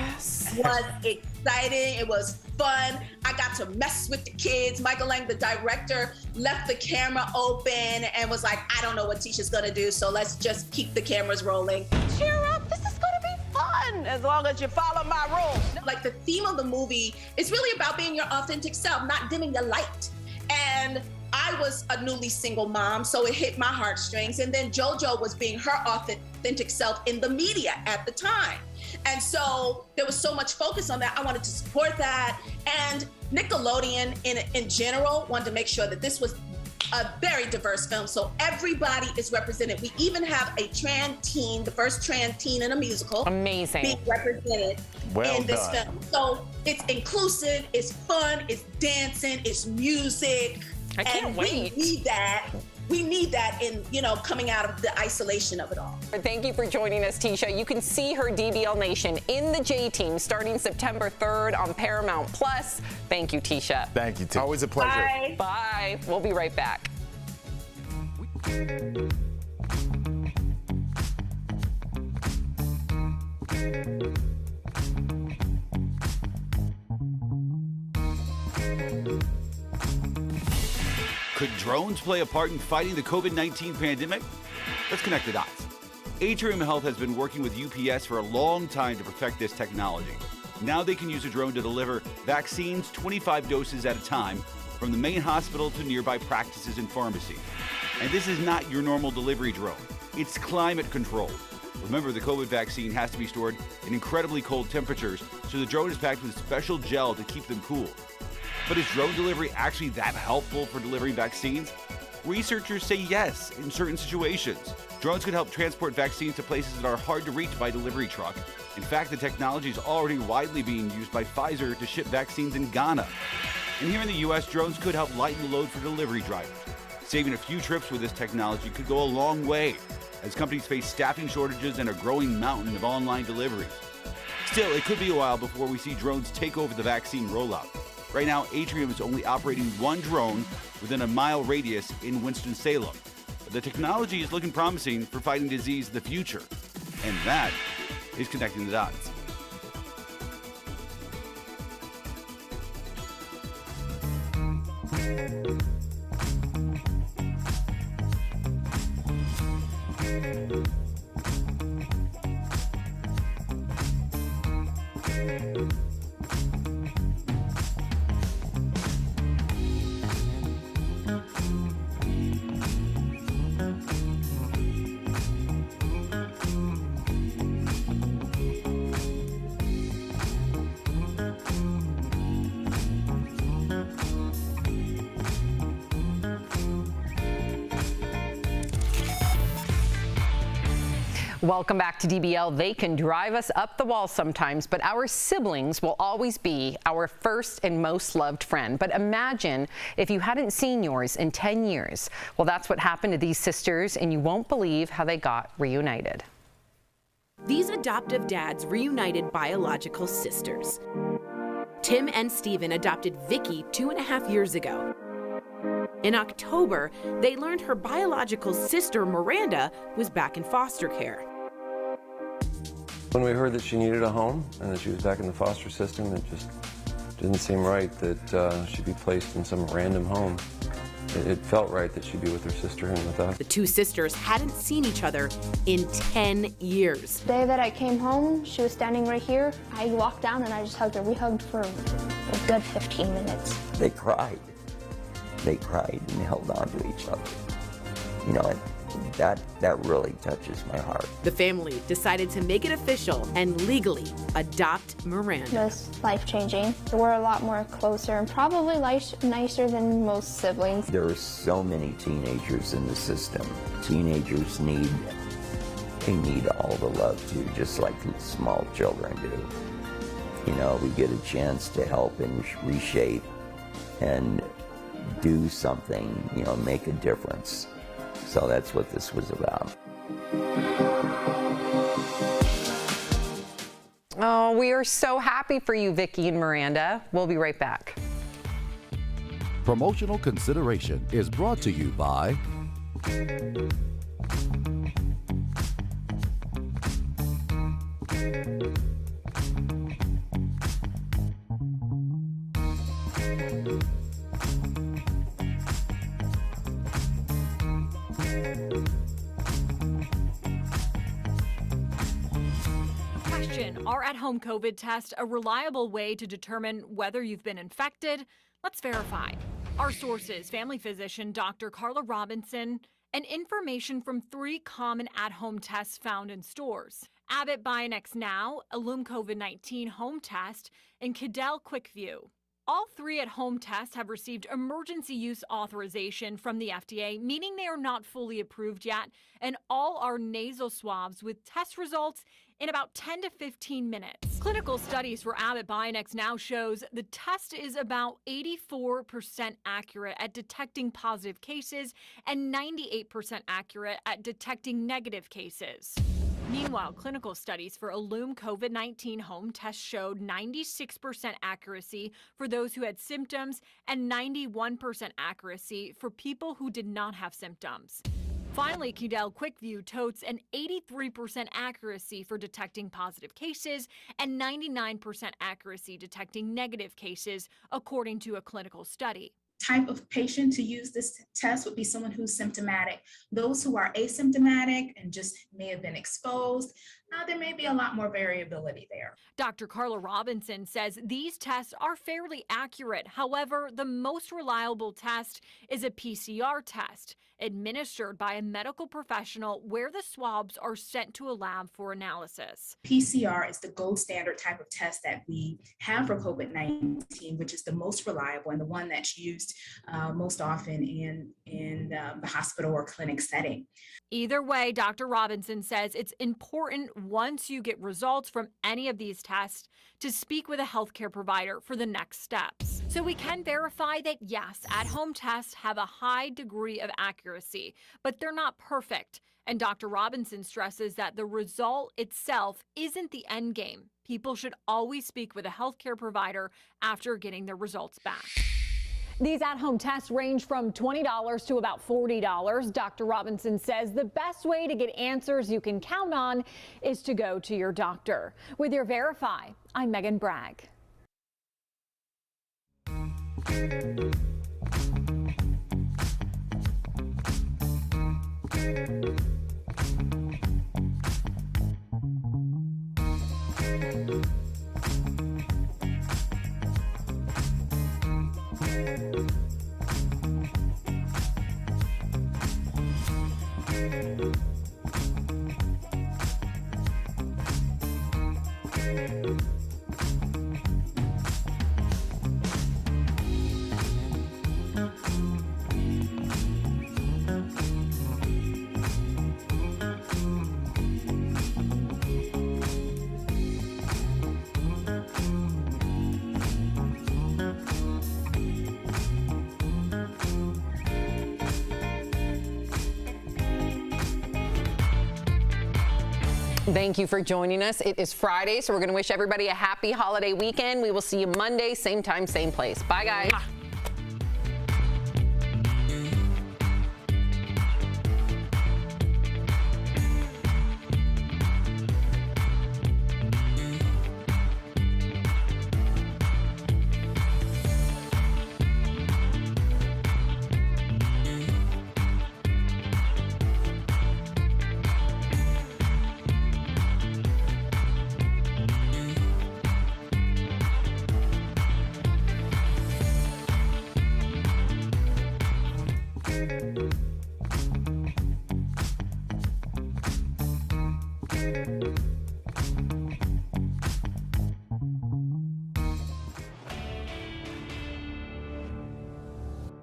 was exciting. It was fun. I got to mess with the kids. Michael Lang, the director, left the camera open and was like, I don't know what Tisha's gonna do, so let's just keep the cameras rolling. Cheer up, this is gonna be fun as long as you follow my rules. Like, the theme of the movie is really about being your authentic self, not dimming the light. And I was a newly single mom, so it hit my heartstrings. And then JoJo was being her authentic self in the media at the time. And so there was so much focus on that. I wanted to support that. And Nickelodeon in general wanted to make sure that this was a very diverse film, so everybody is represented. We even have a trans teen, the first trans teen in a musical. Amazing. Being represented in this film. So it's inclusive, it's fun, it's dancing, it's music. I can't wait. We need that. We need that in, coming out of the isolation of it all. Thank you for joining us, Tisha. You can see her DBL Nation in the J-Team starting September 3rd on Paramount+. Thank you, Tisha. Thank you, Tisha. Always a pleasure. Bye. Bye. We'll be right back. Could drones play a part in fighting the COVID-19 pandemic? Let's connect the dots. Atrium Health has been working with UPS for a long time to perfect this technology. Now they can use a drone to deliver vaccines 25 doses at a time from the main hospital to nearby practices and pharmacies. And this is not your normal delivery drone. It's climate controlled. Remember, the COVID vaccine has to be stored in incredibly cold temperatures, so the drone is packed with special gel to keep them cool. But is drone delivery actually that helpful for delivering vaccines? Researchers say yes in certain situations. Drones could help transport vaccines to places that are hard to reach by delivery truck. In fact, the technology is already widely being used by Pfizer to ship vaccines in Ghana. And here in the U.S., drones could help lighten the load for delivery drivers. Saving a few trips with this technology could go a long way, as companies face staffing shortages and a growing mountain of online deliveries. Still, it could be a while before we see drones take over the vaccine rollout. Right now, Atrium is only operating one drone within a mile radius in Winston-Salem. But the technology is looking promising for fighting disease in the future. And that is connecting the dots. Welcome back to DBL. They can drive us up the wall sometimes, but our siblings will always be our first and most loved friend. But imagine if you hadn't seen yours in 10 years. Well, that's what happened to these sisters, and you won't believe how they got reunited. These adoptive dads reunited biological sisters. Tim and Stephen adopted Vicky 2.5 years ago. In October, they learned her biological sister, Miranda, was back in foster care. When we heard that she needed a home and that she was back in the foster system, it just didn't seem right that she'd be placed in some random home. It felt right that she'd be with her sister and with us. The two sisters hadn't seen each other in 10 years. The day that I came home, she was standing right here. I walked down and I just hugged her. We hugged for a good 15 minutes. They cried. They cried and held on to each other. You know, that really touches my heart. The family decided to make it official and legally adopt Miranda. It's life-changing. We're a lot more closer and probably nicer than most siblings. There are so many teenagers in the system. Teenagers need all the love too, just like small children do. You know, we get a chance to help and reshape and do something, you know, make a difference. So that's what this was about. Oh, we are so happy for you, Vicky and Miranda. We'll be right back. Promotional consideration is brought to you by Question: are at-home COVID tests a reliable way to determine whether you've been infected? Let's verify. Our sources: family physician Dr. Carla Robinson, and information from 3 common at-home tests found in stores: Abbott Bionex Now, Illum COVID-19 Home Test, and Cadell QuickView. All 3 at-home tests have received emergency use authorization from the FDA, meaning they are not fully approved yet, and all are nasal swabs with test results in about 10 to 15 minutes. Clinical studies for Abbott Bionex Now shows the test is about 84% accurate at detecting positive cases and 98% accurate at detecting negative cases. Meanwhile, clinical studies for Illum COVID-19 Home Test showed 96% accuracy for those who had symptoms and 91% accuracy for people who did not have symptoms. Finally, Cadell QuickView totes an 83% accuracy for detecting positive cases and 99% accuracy detecting negative cases, according to a clinical study. Type of patient to use this test would be someone who's symptomatic. Those who are asymptomatic and just may have been exposed, there may be a lot more variability there. Dr. Carla Robinson says these tests are fairly accurate. However, the most reliable test is a PCR test administered by a medical professional where the swabs are sent to a lab for analysis. PCR is the gold standard type of test that we have for COVID-19, which is the most reliable and the one that's used most often in the hospital or clinic setting. Either way, Dr. Robinson says it's important once you get results from any of these tests to speak with a healthcare provider for the next steps. So we can verify that yes, at-home tests have a high degree of accuracy, but they're not perfect. And Dr. Robinson stresses that the result itself isn't the end game. People should always speak with a healthcare provider after getting their results back. These at-home tests range from $20 to about $40. Dr. Robinson says the best way to get answers you can count on is to go to your doctor. With your Verify, I'm Megan Bragg. Thank you for joining us. It is Friday, so we're going to wish everybody a happy holiday weekend. We will see you Monday, same time, same place. Bye, guys.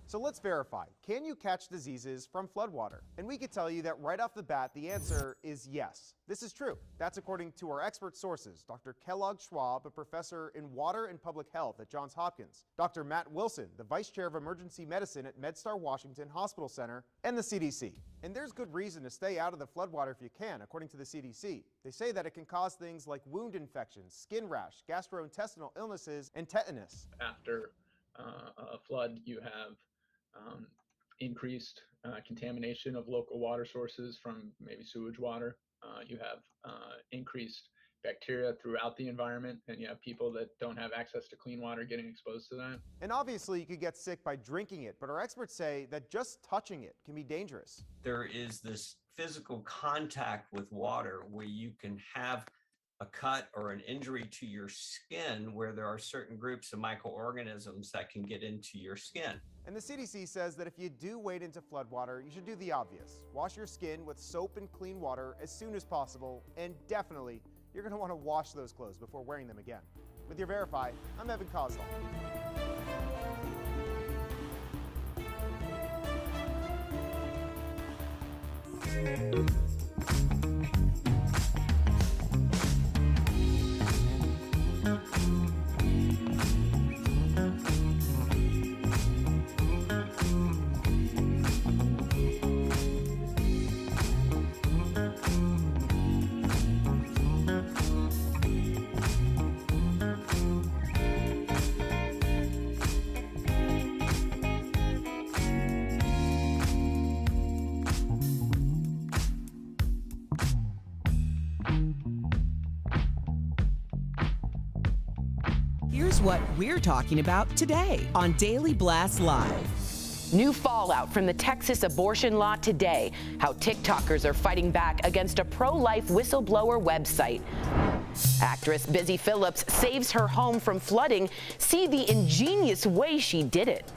So let's verify, can you catch diseases from floodwater? And we can tell you that right off the bat, the answer is yes. This is true. That's according to our expert sources, Dr. Kellogg Schwab, a professor in water and public health at Johns Hopkins, Dr. Matt Wilson, the vice chair of emergency medicine at MedStar Washington Hospital Center, and the CDC. And there's good reason to stay out of the floodwater if you can, according to the CDC. They say that it can cause things like wound infections, skin rash, gastrointestinal illnesses, and tetanus. After a flood, you have increased contamination of local water sources from maybe sewage water. You have increased bacteria throughout the environment, and you have people that don't have access to clean water getting exposed to that. And obviously you could get sick by drinking it, but our experts say that just touching it can be dangerous. There is this physical contact with water where you can have a cut or an injury to your skin where there are certain groups of microorganisms that can get into your skin. And the CDC says that if you do wade into floodwater, you should do the obvious. Wash your skin with soap and clean water as soon as possible, and definitely, you're going to want to wash those clothes before wearing them again. With your Verify, I'm Evan Kozlov. Here's what we're talking about today on Daily Blast Live. New fallout from the Texas abortion law today. How TikTokers are fighting back against a pro-life whistleblower website. Actress Busy Phillips saves her home from flooding. See the ingenious way she did it.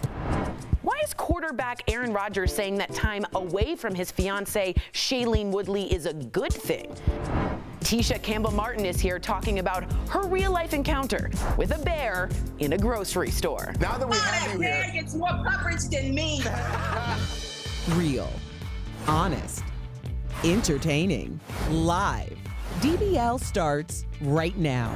Why is quarterback Aaron Rodgers saying that time away from his fiancée Shailene Woodley is a good thing? Tisha Campbell-Martin is here talking about her real-life encounter with a bear in a grocery store. Now that we have you Bear here, gets more coverage than me. Real, honest, entertaining, live. DBL starts right now.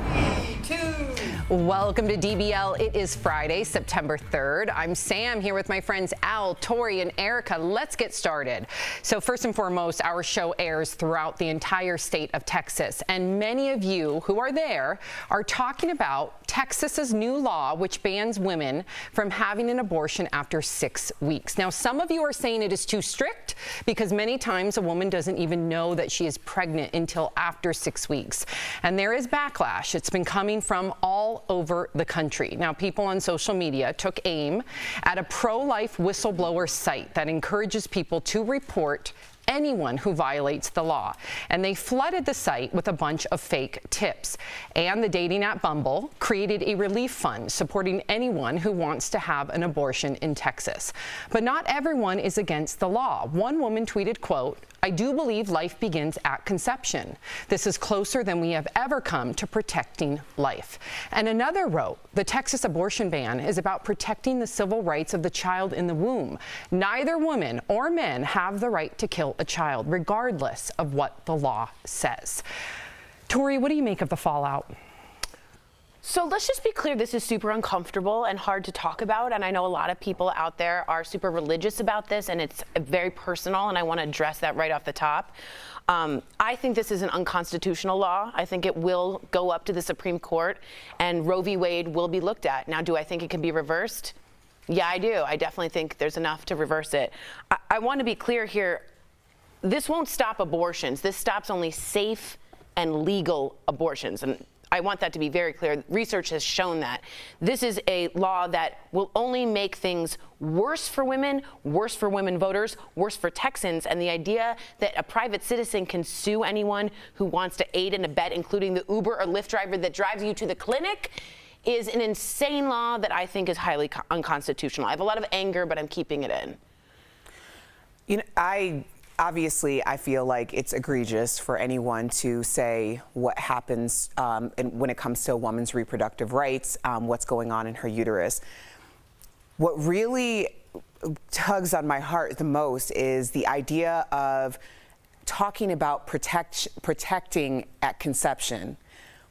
Welcome to DBL. It is Friday, September 3rd. I'm Sam here with my friends Al, Tori, and Erica. Let's get started. So first and foremost, our show airs throughout the entire state of Texas. And many of you who are there are talking about Texas's new law, which bans women from having an abortion after 6 weeks. Now, some of you are saying it is too strict because many times a woman doesn't even know that she is pregnant until after 6 weeks. And there is backlash. It's been coming from all over the country. Now, people on social media took aim at a pro-life whistleblower site that encourages people to report anyone who violates the law. And they flooded the site with a bunch of fake tips. And the dating app Bumble created a relief fund supporting anyone who wants to have an abortion in Texas. But not everyone is against the law. One woman tweeted, quote, "I do believe life begins at conception. This is closer than we have ever come to protecting life." And another wrote, "The Texas abortion ban is about protecting the civil rights of the child in the womb. Neither women or men have the right to kill a child, regardless of what the law says." Tori, what do you make of the fallout? So let's just be clear, this is super uncomfortable and hard to talk about, and I know a lot of people out there are super religious about this, and it's very personal, and I want to address that right off the top. I think this is an unconstitutional law. I think it will go up to the Supreme Court, and Roe v. Wade will be looked at. Now, do I think it can be reversed? Yeah, I do. I definitely think there's enough to reverse it. I want to be clear here. This won't stop abortions. This stops only safe and legal abortions. And I want that to be very clear. Research has shown that. This is a law that will only make things worse for women voters, worse for Texans. And the idea that a private citizen can sue anyone who wants to aid and abet, including the Uber or Lyft driver that drives you to the clinic, is an insane law that I think is highly unconstitutional. I have a lot of anger, but I'm keeping it in. You know, Obviously, I feel like it's egregious for anyone to say what happens when it comes to a woman's reproductive rights, what's going on in her uterus. What really tugs on my heart the most is the idea of talking about protecting at conception.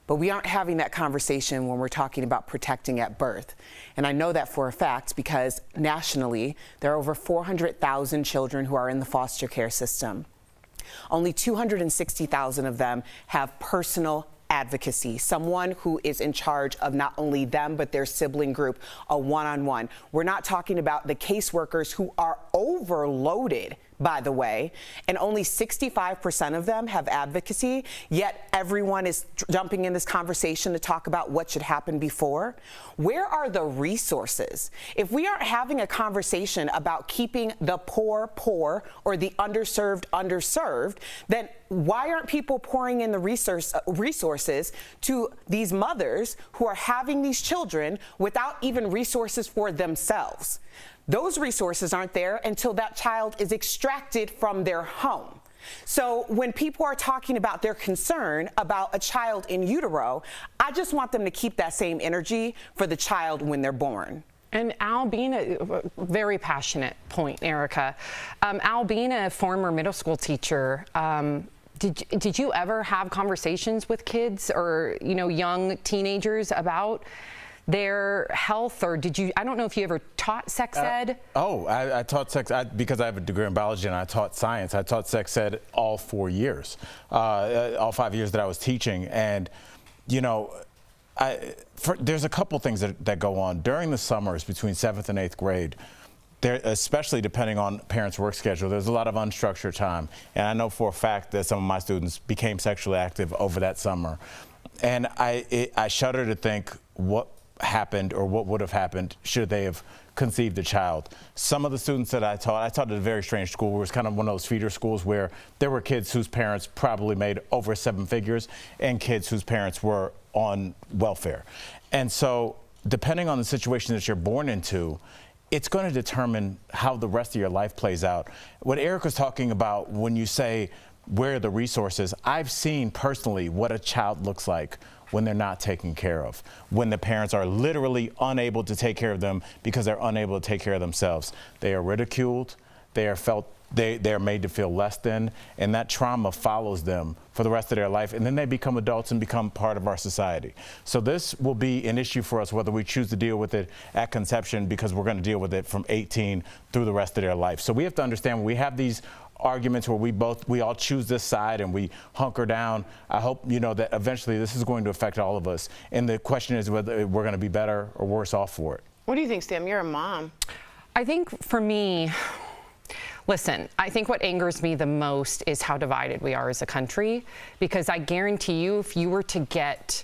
But we aren't having that conversation when we're talking about protecting at birth. And I know that for a fact because nationally, there are over 400,000 children who are in the foster care system. Only 260,000 of them have personal advocacy, someone who is in charge of not only them, but their sibling group, a one-on-one. We're not talking about the caseworkers who are overloaded by the way, and only 65% of them have advocacy, yet everyone is jumping in this conversation to talk about what should happen before. Where are the resources? If we aren't having a conversation about keeping the poor poor or the underserved underserved, then why aren't people pouring in the resources to these mothers who are having these children without even resources for themselves? Those resources aren't there until that child is extracted from their home. So when people are talking about their concern about a child in utero, I just want them to keep that same energy for the child when they're born. And Al, being a very passionate point, Erica. Al, being a former middle school teacher, did you ever have conversations with kids or, you know, young teenagers about their health, or did you, I don't know if you ever taught sex ed? I taught sex because I have a degree in biology and I taught science. I taught sex ed all 4 years, all 5 years that I was teaching. And, you know, there's a couple things that go on during the summers between 7th and 8th grade. There, especially depending on parents' work schedule, there's a lot of unstructured time. And I know for a fact that some of my students became sexually active over that summer. And I shudder to think what happened or what would have happened should they have conceived a child. Some of the students that I taught at a very strange school. It was kind of one of those feeder schools where there were kids whose parents probably made over 7 figures and kids whose parents were on welfare. And so depending on the situation that you're born into, it's going to determine how the rest of your life plays out. What Eric was talking about when you say, where are the resources? I've seen personally what a child looks like when they're not taken care of, when the parents are literally unable to take care of them because they're unable to take care of themselves. They are ridiculed, they are made to feel less than, and that trauma follows them for the rest of their life, and then they become adults and become part of our society. So this will be an issue for us whether we choose to deal with it at conception, because we're going to deal with it from 18 through the rest of their life. So we have to understand when we have these arguments where we all choose this side and we hunker down. I hope you know that eventually this is going to affect all of us. And the question is whether we're going to be better or worse off for it. What do you think, Sam? You're a mom. I think for me, listen, I think what angers me the most is how divided we are as a country, because I guarantee you, if you were to get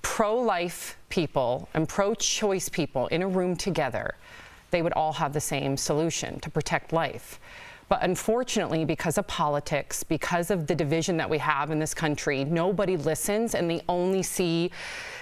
pro-life people and pro-choice people in a room together, they would all have the same solution to protect life. But unfortunately, because of politics, because of the division that we have in this country, nobody listens, and they only see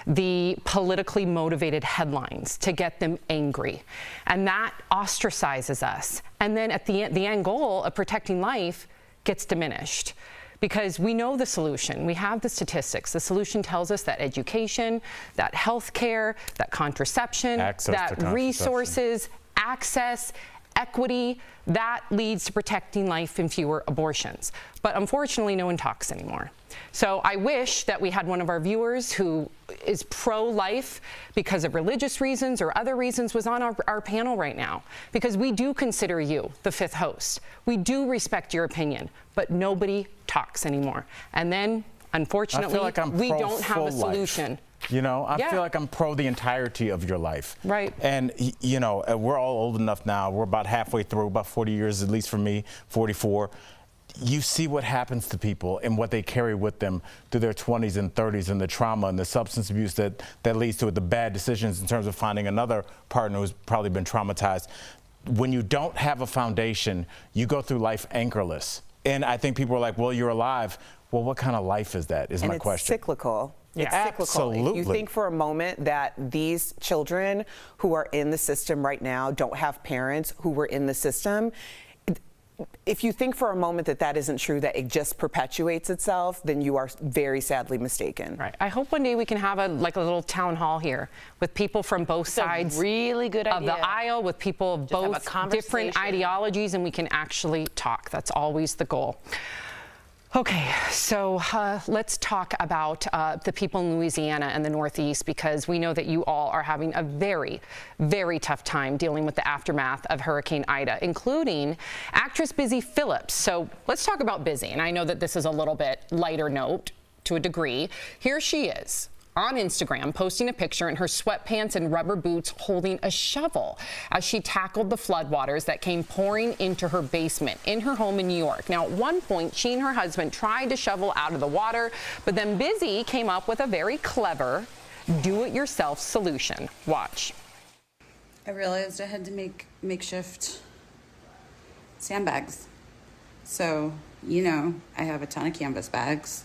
the politically motivated headlines to get them angry. And that ostracizes us. And then at the end goal of protecting life gets diminished. Because we know the solution. We have the statistics. The solution tells us that education, that health care, that contraception, that resources, access, equity, that leads to protecting life and fewer abortions. But unfortunately, no one talks anymore. So I wish that we had one of our viewers who is pro-life because of religious reasons or other reasons was on our panel right now, because we do consider you the 5th host. We do respect your opinion, but nobody talks anymore. And then, unfortunately, we don't have a solution. Life. You know, I feel like I'm pro the entirety of your life. Right. And, you know, we're all old enough now. We're about halfway through, about 40 years, at least for me, 44. You see what happens to people and what they carry with them through their 20s and 30s, and the trauma and the substance abuse that leads to it, the bad decisions in terms of finding another partner who's probably been traumatized. When you don't have a foundation, you go through life anchorless. And I think people are like, well, you're alive. Well, what kind of life is that, is my question. And it's cyclical. Yeah, it's cyclical. Absolutely. If you think for a moment that these children who are in the system right now don't have parents who were in the system, if you think for a moment that that isn't true, that it just perpetuates itself, then you are very sadly mistaken. Right. I hope one day we can have a little town hall here with people from both sides really good idea. of the aisle, with people of both different ideologies, and we can actually talk. That's always the goal. Okay, so let's talk about the people in Louisiana and the Northeast, because we know that you all are having a very, very tough time dealing with the aftermath of Hurricane Ida, including actress Busy Phillips. So let's talk about Busy, and I know that this is a little bit lighter note to a degree. Here she is on Instagram, posting a picture in her sweatpants and rubber boots holding a shovel as she tackled the floodwaters that came pouring into her basement in her home in New York. Now, at one point, she and her husband tried to shovel out of the water, but then Busy came up with a very clever do-it-yourself solution. Watch. I realized I had to make makeshift sandbags. So, you know, I have a ton of canvas bags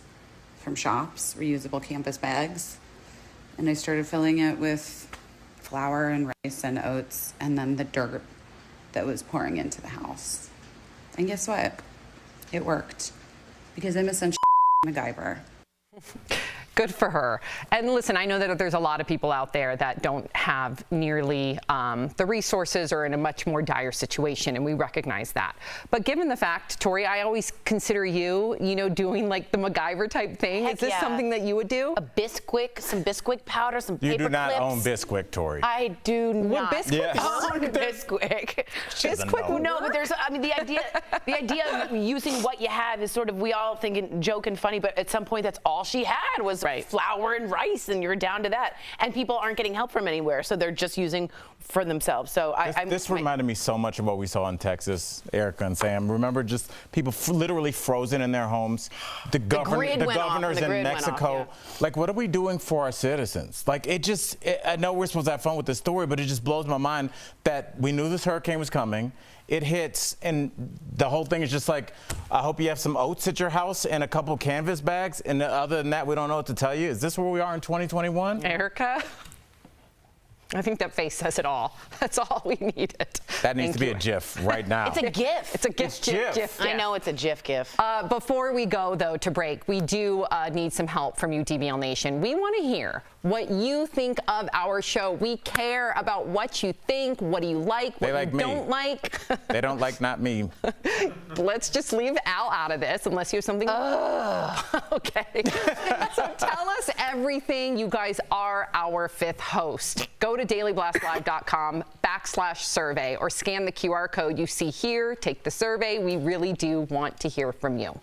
from shops, reusable canvas bags. And I started filling it with flour and rice and oats and then the dirt that was pouring into the house. And guess what? It worked because I'm essentially MacGyver. Good for her. And listen, I know that there's a lot of people out there that don't have nearly the resources or in a much more dire situation, and we recognize that. But given the fact, Tori, I always consider you, doing like the MacGyver type thing. Heck Is this yeah. something that you would do? A Bisquick, some Bisquick powder, some You paper do not clips. own Bisquick, Tori. I do not Bisquick own Bisquick. Bisquick would No, but there's, the idea of using what you have is sort of, we all think and joke and funny, but at some point that's all she had was flour and rice, and you're down to that. And people aren't getting help from anywhere, so they're just using for themselves. So this reminded me so much of what we saw in Texas, Erica and Sam. Remember just people literally frozen in their homes. The governors in Mexico. Like, what are we doing for our citizens? Like, I know we're supposed to have fun with this story, but it just blows my mind that we knew this hurricane was coming. It hits, and the whole thing is just like, I hope you have some oats at your house and a couple canvas bags, and other than that, we don't know what to tell you. Is this where we are in 2021? Erica? I think that face says it all. That's all we needed. That needs to be a GIF right now. It's a GIF. It's a GIF. I know it's a GIF. Before we go, though, to break, we do need some help from you, DBL Nation. We want to hear what you think of our show. We care about what you think, what do you like, what you don't like. They don't like not me. Let's just leave Al out of this unless you have something. Okay. So tell us everything. You guys are our fifth host. Go to dailyblastlive.com/survey or scan the QR code you see here. Take the survey. We really do want to hear from you.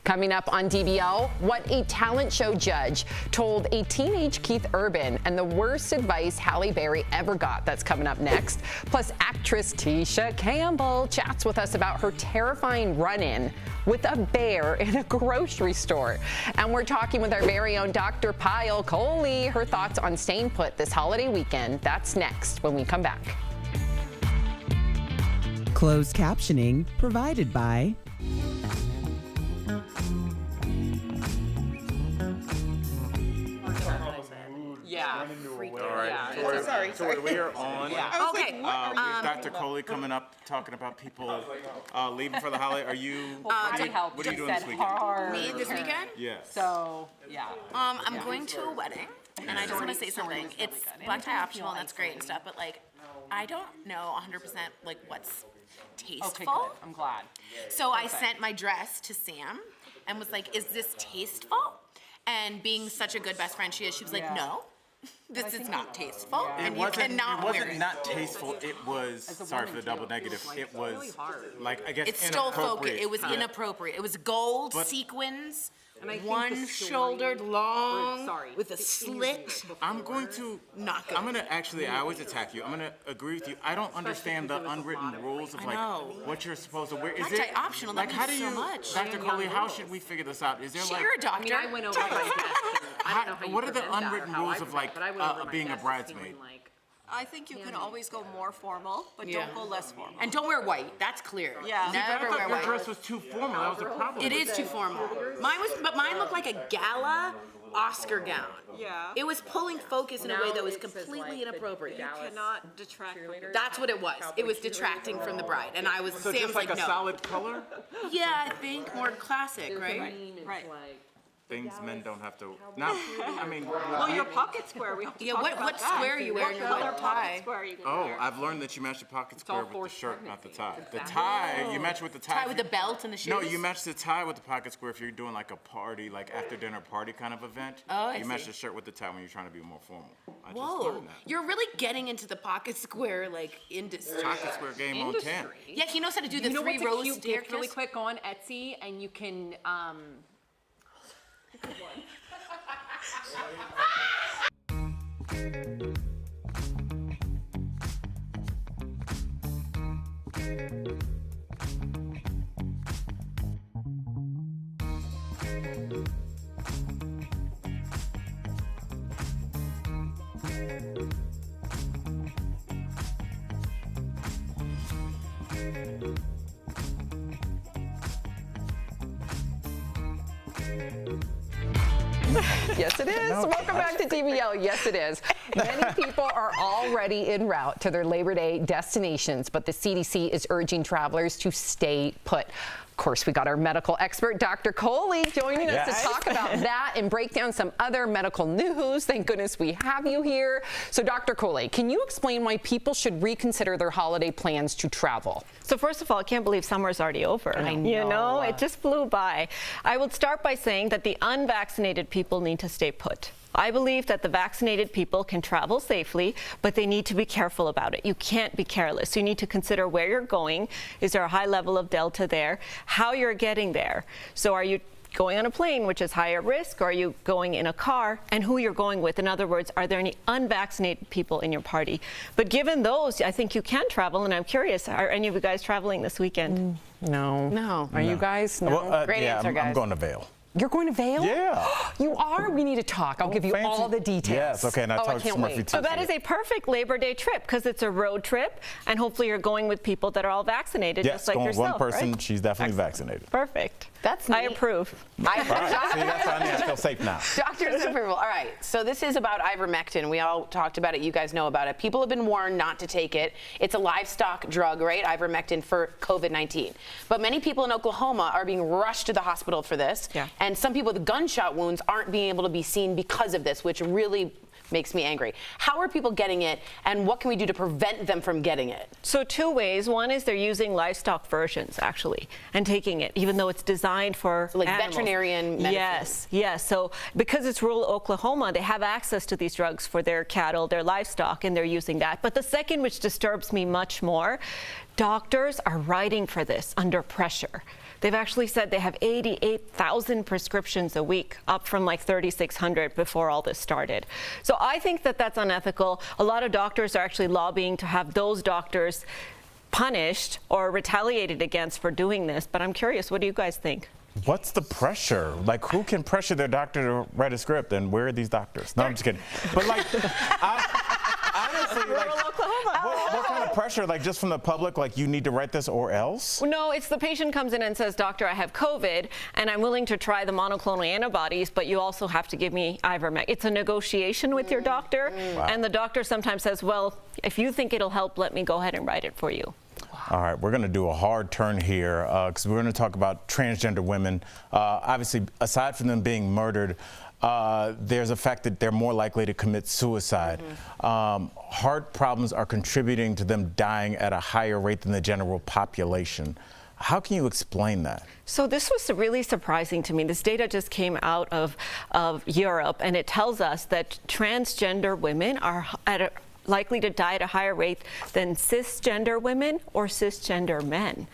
Coming up on DBL, what a talent show judge told a teenage Keith Urban and the worst advice Halle Berry ever got. That's coming up next. Plus, actress Tisha Campbell chats with us about her terrifying run-in with a bear in a grocery store. And we're talking with our very own Dr. Pyle Coley, her thoughts on staying put this holiday weekend. That's next when we come back. Closed captioning provided by All right. Sorry. So we are on. Yeah. Okay. We have Dr. Coley coming up, talking about people leaving for the holiday. What are you doing this weekend? Me this weekend? Yes. So, yeah. I'm going to a wedding, and I just want to say something. It's black tie optional, and that's great and stuff, but I don't know 100% what's tasteful. Okay, good. I'm glad. So I sent my dress to Sam and was like, "Is this tasteful?" And being such a good best friend she is, she was like, "No. This is not tasteful, and you cannot wear it." It wasn't not tasteful. It was, sorry for the double negative, it was, I guess, it's still focused. It was inappropriate. It was gold sequins, one-shouldered, long, with a slit. I'm going to, not good. I'm going to actually, I always attack you. I'm going to agree with you. I don't understand the unwritten rules of what you're supposed to wear. Is it optional? That means so much. Dr. Coley, how should we figure this out? Is there You're a doctor. I went over my desk. I don't know how what are the unwritten rules of being a bridesmaid? I think you can always go more formal, but don't go less formal. And don't wear white. That's clear. Yeah. Never wear white. Your dress was too formal. That was the problem. It is too formal. Mine looked like a gala Oscar gown. Yeah. It was pulling focus in a way that was completely inappropriate. You cannot detract from your That's what it was. It was detracting from the bride, and I was. So Sam's just like a no. solid color? Yeah, I think more classic, right? Right. Things men don't have to. Not. I mean. Well, your pocket square. We have to talk about what that. square are you wearing? Your What tie? square are you gonna Oh, wear? I've learned that you match the pocket square with the shirt, not the tie. The tie, you match with the tie. Tie with the belt and the shoes? No, you match the tie with the pocket square if you're doing like a party, like after dinner party kind of event. Oh, I You match see. the shirt with the tie when you're trying to be more formal. I just Whoa, learned that. you're really getting into the pocket square industry. Pocket square game on 10. Yeah, he knows how to do the You know three what's rows a cute gift really staircase. quick? Go on Etsy and you can Yes, it is. Welcome back to DBL. Yes, it is. Many people are already en route to their Labor Day destinations, but the CDC is urging travelers to stay put. Of course, we got our medical expert, Dr. Coley, joining us to talk about that and break down some other medical news. Thank goodness we have you here. So, Dr. Coley, can you explain why people should reconsider their holiday plans to travel? So first of all, I can't believe summer's already over. I know. You know, it just flew by. I would start by saying that the unvaccinated people need to stay put. I believe that the vaccinated people can travel safely, but they need to be careful about it. You can't be careless. You need to consider where you're going. Is there a high level of Delta there? How you're getting there. So are you going on a plane, which is higher risk, or are you going in a car, and who you're going with? In other words, are there any unvaccinated people in your party? But given those, I think you can travel, and I'm curious, are any of you guys traveling this weekend? No. No. Are you guys? No. Well, Great answer, guys. I'm going to Vail. You're going to Vail? Yeah. You are? We need to talk. I'll give you all the details. Yes, okay, and I'll talk to Murphy too. So that is a perfect Labor Day trip because it's a road trip, and hopefully you're going with people that are all vaccinated, just like going yourself, one person, right? she's definitely vaccinated. Perfect. That's I neat. approve. See, that's why I feel safe now. Doctor's approval. All right, so this is about ivermectin. We all talked about it. You guys know about it. People have been warned not to take it. It's a livestock drug, right? Ivermectin for COVID-19. But many people in Oklahoma are being rushed to the hospital for this. Yeah. And some people with gunshot wounds aren't being able to be seen because of this, which really makes me angry. How are people getting it, and what can we do to prevent them from getting it? So two ways. One is they're using livestock versions, actually, and taking it, even though it's designed for like animals. veterinarian medicine. Yes, yes. So because it's rural Oklahoma, they have access to these drugs for their cattle, their livestock, and they're using that. But the second, which disturbs me much more, doctors are writing for this under pressure. They've actually said they have 88,000 prescriptions a week, up from like 3,600 before all this started. So I think that that's unethical. A lot of doctors are actually lobbying to have those doctors punished or retaliated against for doing this. But I'm curious, what do you guys think? What's the pressure? Like, who can pressure their doctor to write a script, and where are these doctors? No, I'm just kidding. But like, honestly, like, what kind of pressure? Like, just from the public, like, you need to write this or else? No, it's the patient comes in and says, doctor, I have COVID, and I'm willing to try the monoclonal antibodies, but you also have to give me ivermectin. It's a negotiation with your doctor, and the doctor sometimes says, well, if you think it'll help, let me go ahead and write it for you. All right, we're going to do a hard turn here because we're going to talk about transgender women. Obviously, aside from them being murdered, there's a fact that they're more likely to commit suicide. Heart problems are contributing to them dying at a higher rate than the general population. How can you explain that? So this was really surprising to me. This data just came out of Europe, and it tells us that transgender women are likely to die at a higher rate than cisgender women or cisgender men.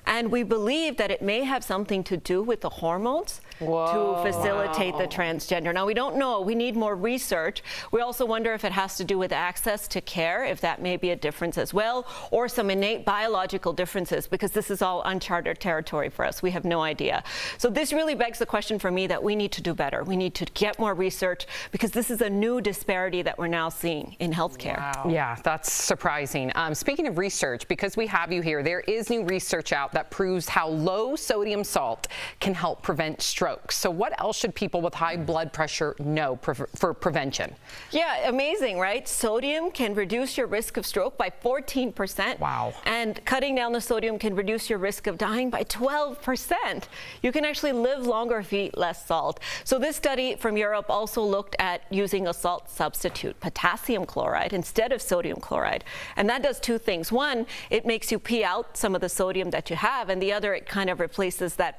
And we believe that it may have something to do with the hormones to facilitate the transgender. Now, we don't know. We need more research. We also wonder if it has to do with access to care, if that may be a difference as well, or some innate biological differences, because this is all uncharted territory for us. We have no idea. So this really begs the question for me that we need to do better. We need to get more research, because this is a new disparity that we're now seeing in healthcare. Wow. Yeah, that's surprising. Speaking of research, because we have you here, there is new research out that proves how low sodium salt can help prevent stroke. So what else should people with high blood pressure know for prevention? Yeah, amazing, right? Sodium can reduce your risk of stroke by 14%. Wow. And cutting down the sodium can reduce your risk of dying by 12%. You can actually live longer if you eat less salt. So this study from Europe also looked at using a salt substitute, potassium chloride, instead of sodium chloride. And that does two things. One, it makes you pee out some of the sodium that you have, and the other, it kind of replaces that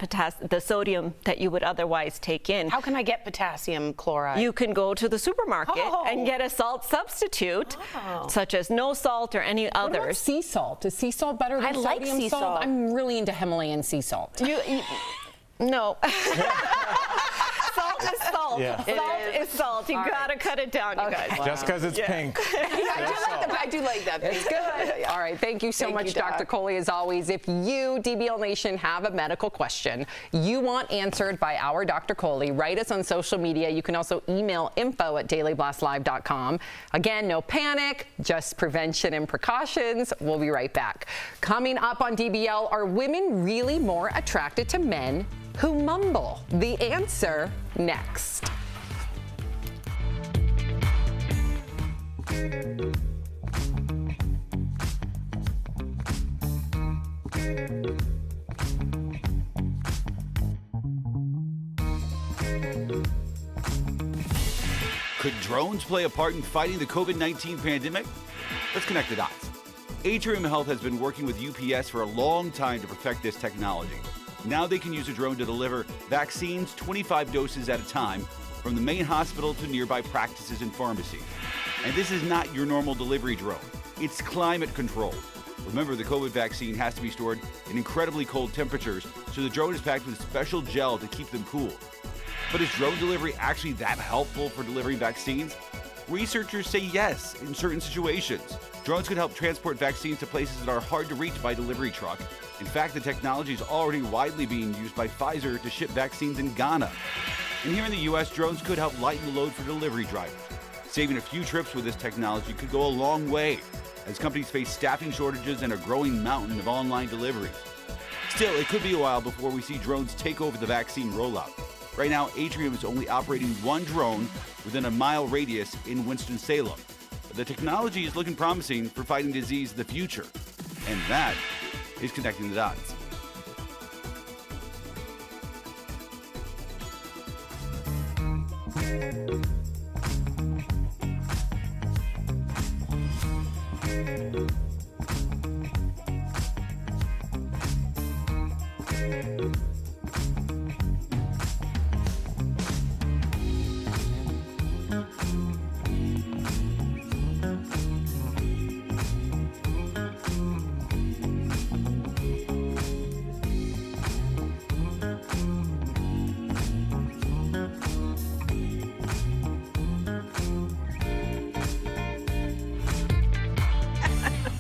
the sodium that you would otherwise take in. How can I get potassium chloride? You can go to the supermarket and get a salt substitute, such as no salt or any others. What about sea salt? Is sea salt better than like sodium sea salt? salt. I'm really into Himalayan sea salt. No. Salt is salt. salt. Yeah. Salt is salt. You gotta cut it down, you guys. Just because it's pink. I do like that. It's good. All right. Thank you so much, Dr. Coley, as always. If you, DBL Nation, have a medical question you want answered by our Dr. Coley, write us on social media. You can also email info@dailyblastlive.com. Again, no panic, just prevention and precautions. We'll be right back. Coming up on DBL, are women really more attracted to men who mumble? The answer next. Could drones play a part in fighting the COVID-19 pandemic? Let's connect the dots. Atrium Health has been working with UPS for a long time to perfect this technology. Now they can use a drone to deliver vaccines 25 doses at a time from the main hospital to nearby practices and pharmacies. And this is not your normal delivery drone. It's climate controlled. Remember, the COVID vaccine has to be stored in incredibly cold temperatures, so the drone is packed with special gel to keep them cool. But is drone delivery actually that helpful for delivering vaccines? Researchers say yes in certain situations. Drones could help transport vaccines to places that are hard to reach by delivery truck. In fact, the technology is already widely being used by Pfizer to ship vaccines in Ghana. And here in the U.S., drones could help lighten the load for delivery drivers. Saving a few trips with this technology could go a long way, as companies face staffing shortages and a growing mountain of online deliveries. Still, it could be a while before we see drones take over the vaccine rollout. Right now, Atrium is only operating one drone within a mile radius in Winston-Salem. The technology is looking promising for fighting disease in the future, and that is connecting the dots.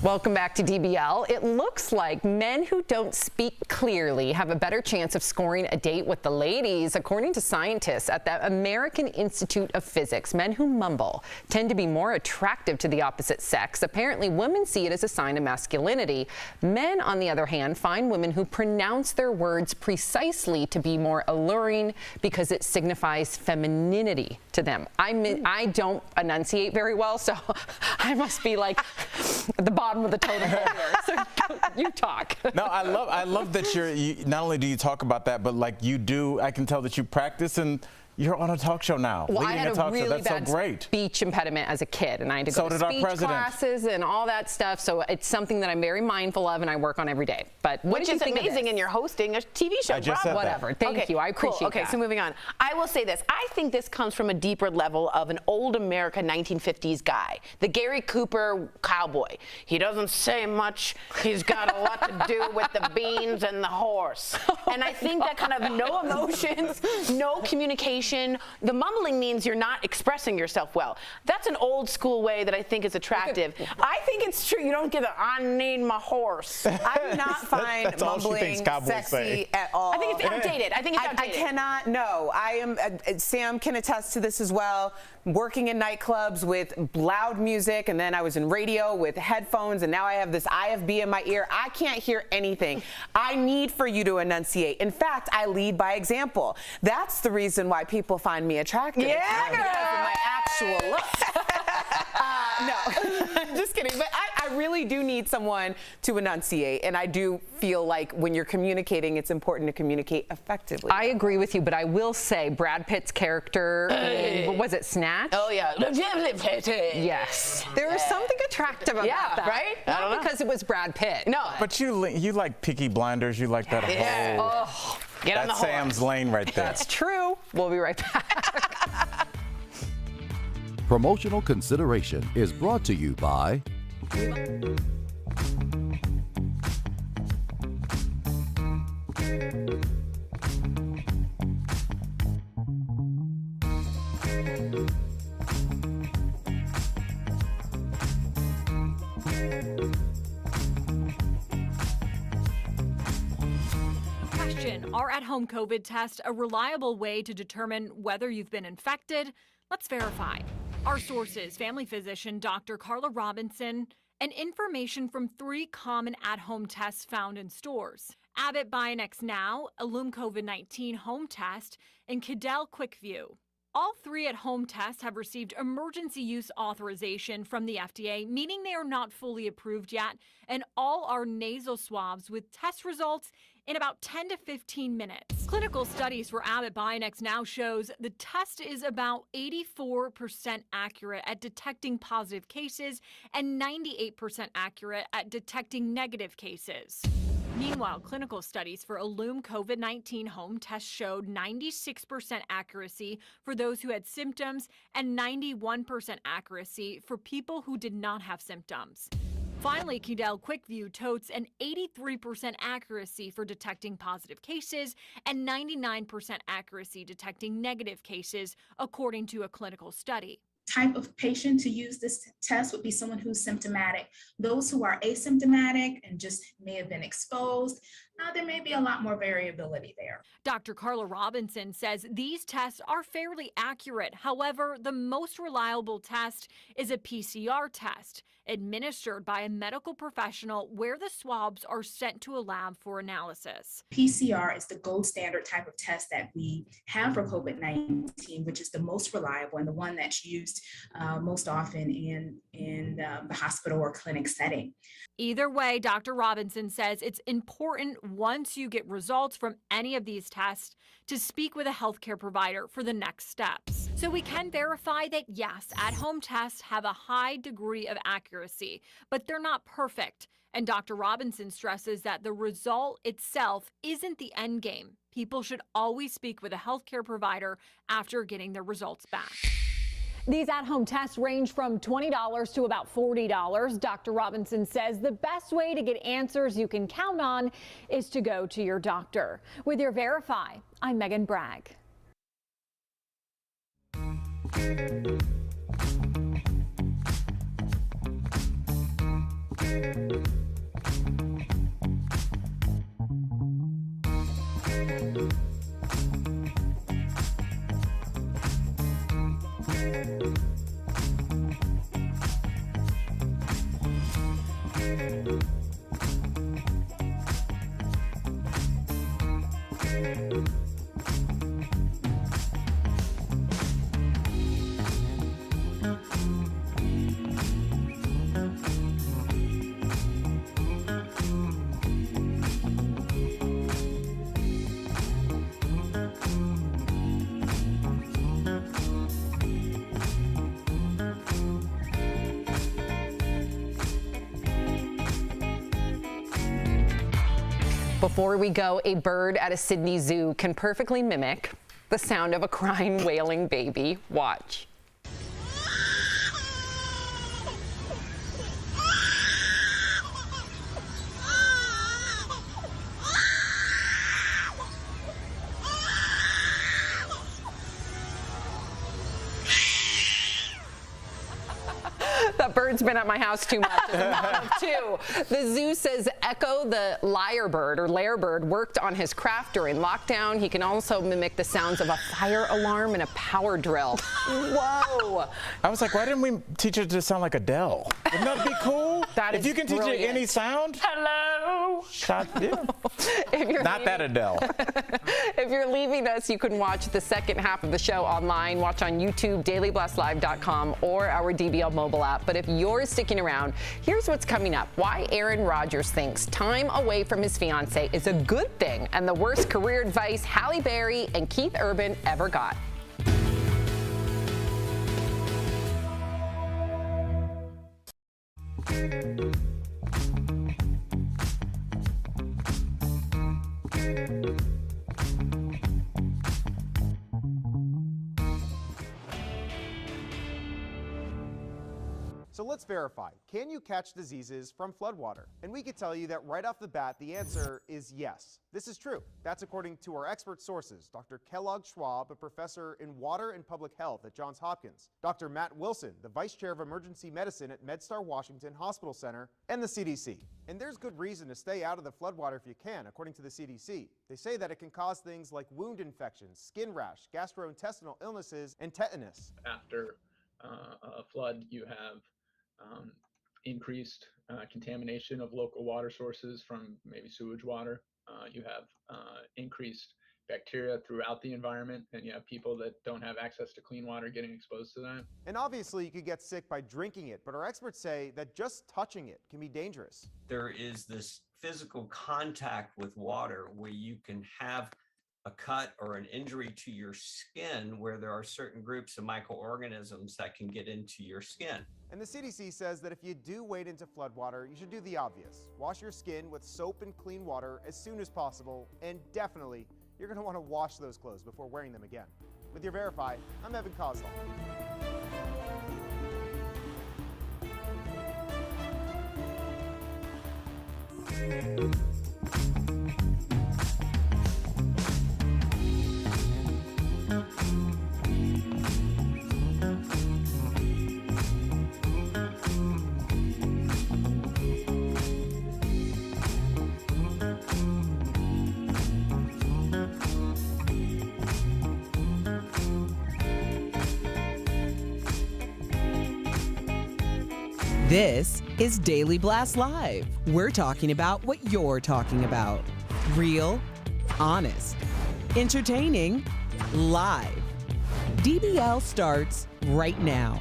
Welcome back to DBL. It looks like men who don't speak clearly have a better chance of scoring a date with the ladies. According to scientists at the American Institute of Physics, men who mumble tend to be more attractive to the opposite sex. Apparently, women see it as a sign of masculinity. Men, on the other hand, find women who pronounce their words precisely to be more alluring because it signifies femininity to them. I don't enunciate very well, so I must be like at the bottom of the totem pole here. So you talk. No, I love that you not only do you talk about that, but like you do, I can tell that you practice and you're on a talk show now. Well, I had a really bad so great. speech impediment as a kid, and I had to go to speech classes and all that stuff. So it's something that I'm very mindful of, and I work on every day. But what Which did you is think amazing, of this? and you're hosting a TV show. I just said Whatever. Thank you. I appreciate cool. Okay, that. so moving on. I will say this. I think this comes from a deeper level of an old America 1950s guy, the Gary Cooper cowboy. He doesn't say much. He's got a lot to do with the beans and the horse. And I think that kind of no emotions, no communication. The mumbling means you're not expressing yourself well. That's an old school way that I think is attractive. I think it's true. You don't get I need my horse. I do not find That's all she mumbling thinks cowboys sexy say. at all. I think it's outdated. I think it's outdated. I cannot, no. I am, Sam can attest to this as well. Working in nightclubs with loud music, and then I was in radio with headphones, and now I have this IFB in my ear. I can't hear anything. I need for you to enunciate. In fact, I lead by example. That's the reason why people find me attractive. Yeah, because of my actual look. No, I'm just kidding. But I really do need someone to enunciate, and I do feel like when you're communicating, it's important to communicate effectively. I agree with you, but I will say Brad Pitt's character, was it Snatch? Oh, yeah. Yes. There was something attractive about that. Right? Not because it was Brad Pitt. No. But you like Peaky Blinders. You like that whole. Get on the That's Sam's lane right there. That's true. We'll be right back. Promotional consideration is brought to you by Are at-home COVID tests a reliable way to determine whether you've been infected? Let's verify. Our sources, family physician Dr. Carla Robinson, and information from 3 common at-home tests found in stores. Abbott Bionex Now, Illum COVID-19 home test, and Cadell QuickView. All 3 at-home tests have received emergency use authorization from the FDA, meaning they are not fully approved yet, and all are nasal swabs with test results in about 10 to 15 minutes. Clinical studies for Abbott Bionex Now shows the test is about 84% accurate at detecting positive cases and 98% accurate at detecting negative cases. Meanwhile, clinical studies for Illum COVID-19 home test showed 96% accuracy for those who had symptoms and 91% accuracy for people who did not have symptoms. Finally, Cadell QuickView totes an 83% accuracy for detecting positive cases and 99% accuracy detecting negative cases, according to a clinical study. Type of patient to use this test would be someone who's symptomatic. Those who are asymptomatic and just may have been exposed, there may be a lot more variability there. Dr. Carla Robinson says these tests are fairly accurate. However, the most reliable test is a PCR test administered by a medical professional where the swabs are sent to a lab for analysis. PCR is the gold standard type of test that we have for COVID-19, which is the most reliable and the one that's used most often in the hospital or clinic setting. Either way, Dr. Robinson says it's important once you get results from any of these tests to speak with a healthcare provider for the next steps. So we can verify that yes, at-home tests have a high degree of accuracy, but they're not perfect. And Dr. Robinson stresses that the result itself isn't the end game. People should always speak with a healthcare provider after getting their results back. These at-home tests range from $20 to about $40. Dr. Robinson says the best way to get answers you can count on is to go to your doctor. With your Verify, I'm Megan Bragg. Before we go, a bird at a Sydney zoo can perfectly mimic the sound of a crying, wailing baby. Watch. That bird's been at my house too much. It's a mom of 2. The zoo says Echo, the lyrebird, worked on his craft during lockdown. He can also mimic the sounds of a fire alarm and a power drill. Whoa. I was like, why didn't we teach it to sound like Adele? Wouldn't that be cool? If you can teach it any sound. Hello. Not that Adele. If you're leaving us, you can watch the second half of the show online. Watch on YouTube, dailyblastlive.com, or our DBL mobile app. But if you're sticking around, here's what's coming up. Why Aaron Rodgers thinks time away from his fiancée is a good thing, and the worst career advice Halle Berry and Keith Urban ever got. So let's verify. Can you catch diseases from floodwater? And we can tell you that right off the bat, the answer is yes. This is true. That's according to our expert sources, Dr. Kellogg Schwab, a professor in water and public health at Johns Hopkins, Dr. Matt Wilson, the vice chair of emergency medicine at MedStar Washington Hospital Center, and the CDC. And there's good reason to stay out of the floodwater if you can, according to the CDC. They say that it can cause things like wound infections, skin rash, gastrointestinal illnesses, and tetanus. After a flood, you have increased contamination of local water sources from maybe sewage water. You have increased bacteria throughout the environment, and you have people that don't have access to clean water getting exposed to that. And obviously you could get sick by drinking it, but our experts say that just touching it can be dangerous. There is this physical contact with water where you can have a cut or an injury to your skin where there are certain groups of microorganisms that can get into your skin. And the CDC says that if you do wade into floodwater, you should do the obvious. Wash your skin with soap and clean water as soon as possible, and definitely you're going to want to wash those clothes before wearing them again. With your Verify, I'm Evan Kozlov. This is Daily Blast Live. We're talking about what you're talking about. Real, honest, entertaining, live. DBL starts right now.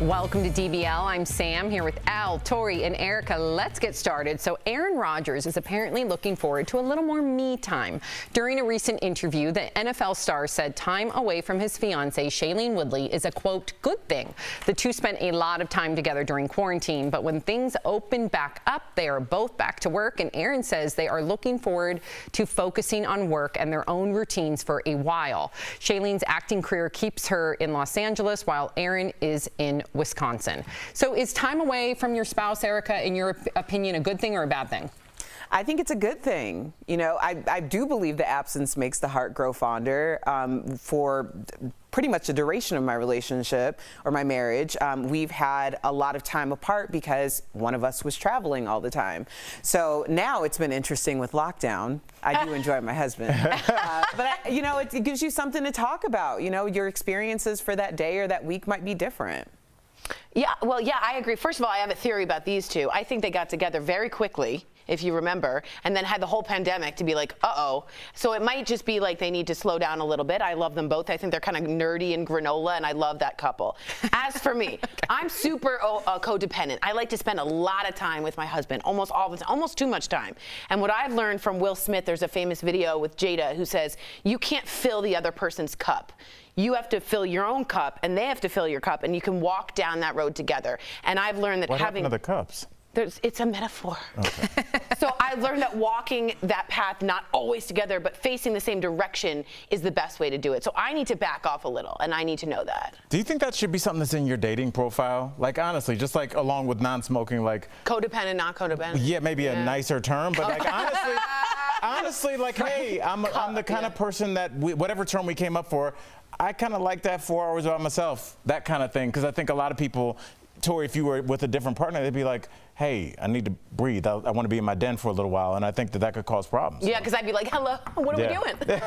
Welcome to DBL. I'm Sam here with Al, Tori, and Erica. Let's get started. So Aaron Rodgers is apparently looking forward to a little more me time. During a recent interview, the NFL star said time away from his fiancée, Shailene Woodley, is a, quote, good thing. The two spent a lot of time together during quarantine, but when things open back up, they are both back to work, and Aaron says they are looking forward to focusing on work and their own routines for a while. Shailene's acting career keeps her in Los Angeles, while Aaron is in Wisconsin. So is time away from your spouse, Erica, in your opinion, a good thing or a bad thing? I think it's a good thing. You know, I do believe the absence makes the heart grow fonder. For pretty much the duration of my relationship or my marriage, we've had a lot of time apart because one of us was traveling all the time. So now it's been interesting with lockdown. I do enjoy my husband. You know, it gives you something to talk about. You know, your experiences for that day or that week might be different. Yeah, well, yeah, I agree. First of all, I have a theory about these two. I think they got together very quickly, if you remember, and then had the whole pandemic to be like, uh-oh. So it might just be like they need to slow down a little bit. I love them both. I think they're kind of nerdy and granola, and I love that couple. As for me, I'm super codependent. I like to spend a lot of time with my husband, almost all the time, almost too much time. And what I've learned from Will Smith, there's a famous video with Jada who says, you can't fill the other person's cup. You have to fill your own cup, and they have to fill your cup, and you can walk down that road together. And I've learned that what having happened to the cups? It's a metaphor. Okay. So I've learned that walking that path, not always together, but facing the same direction is the best way to do it. So I need to back off a little, and I need to know that. Do you think that should be something that's in your dating profile? Like, honestly, just like along with non-smoking, like... Codependent, not codependent? Yeah, maybe a nicer term, but like, honestly, like, hey, I'm the kind of person that, whatever term we came up for, I kind of like that 4 hours by myself, that kind of thing, because I think a lot of people, Tori, if you were with a different partner, they'd be like, hey, I need to breathe. I want to be in my den for a little while, and I think that could cause problems. Yeah, because I'd be like, hello, what are we doing?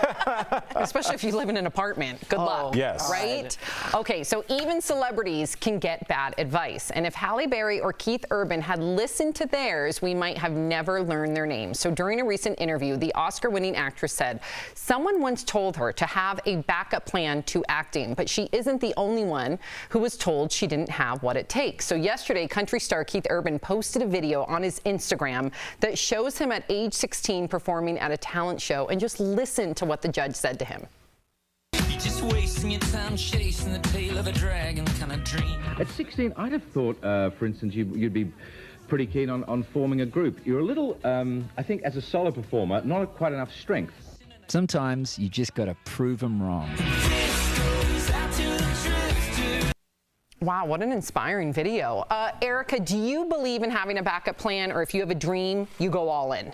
Especially if you live in an apartment. Good luck. Yes. Right? Okay, so even celebrities can get bad advice. And if Halle Berry or Keith Urban had listened to theirs, we might have never learned their names. So during a recent interview, the Oscar-winning actress said, someone once told her to have a backup plan to acting, but she isn't the only one who was told she didn't have what it takes. So yesterday, country star Keith Urban posted a video on his Instagram that shows him at age 16 performing at a talent show, and just listen to what the judge said to him. You're just wasting your time chasing the tail of a dragon kind of dream. At 16, I'd have thought, for instance, you'd be pretty keen on forming a group. You're a little, I think, as a solo performer, not quite enough strength. Sometimes you just got to prove them wrong. Wow, what an inspiring video. Erica, do you believe in having a backup plan, or if you have a dream, you go all in?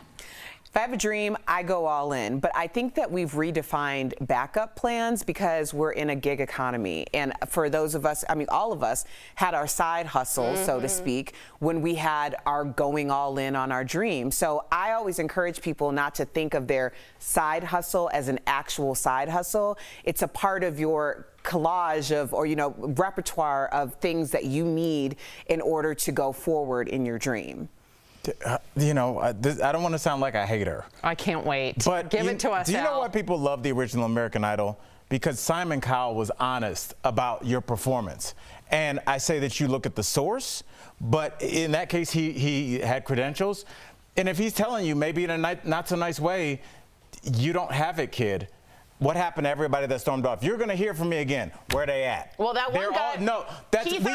If I have a dream, I go all in. But I think that we've redefined backup plans because we're in a gig economy. And for those of us, I mean, all of us had our side hustle, so to speak, when we had our going all in on our dream. So I always encourage people not to think of their side hustle as an actual side hustle. It's a part of your collage of, or, you know, repertoire of things that you need in order to go forward in your dream. You know, I don't want to sound like a hater. I can't wait. But give it to us, Do you know Al. why people love the original American Idol? Because Simon Cowell was honest about your performance. And I say that you look at the source, but in that case, he had credentials. And if he's telling you maybe in a not so nice way, you don't have it, kid. What happened to everybody that stormed off? You're going to hear from me again. Where they at? Well, that one guy. We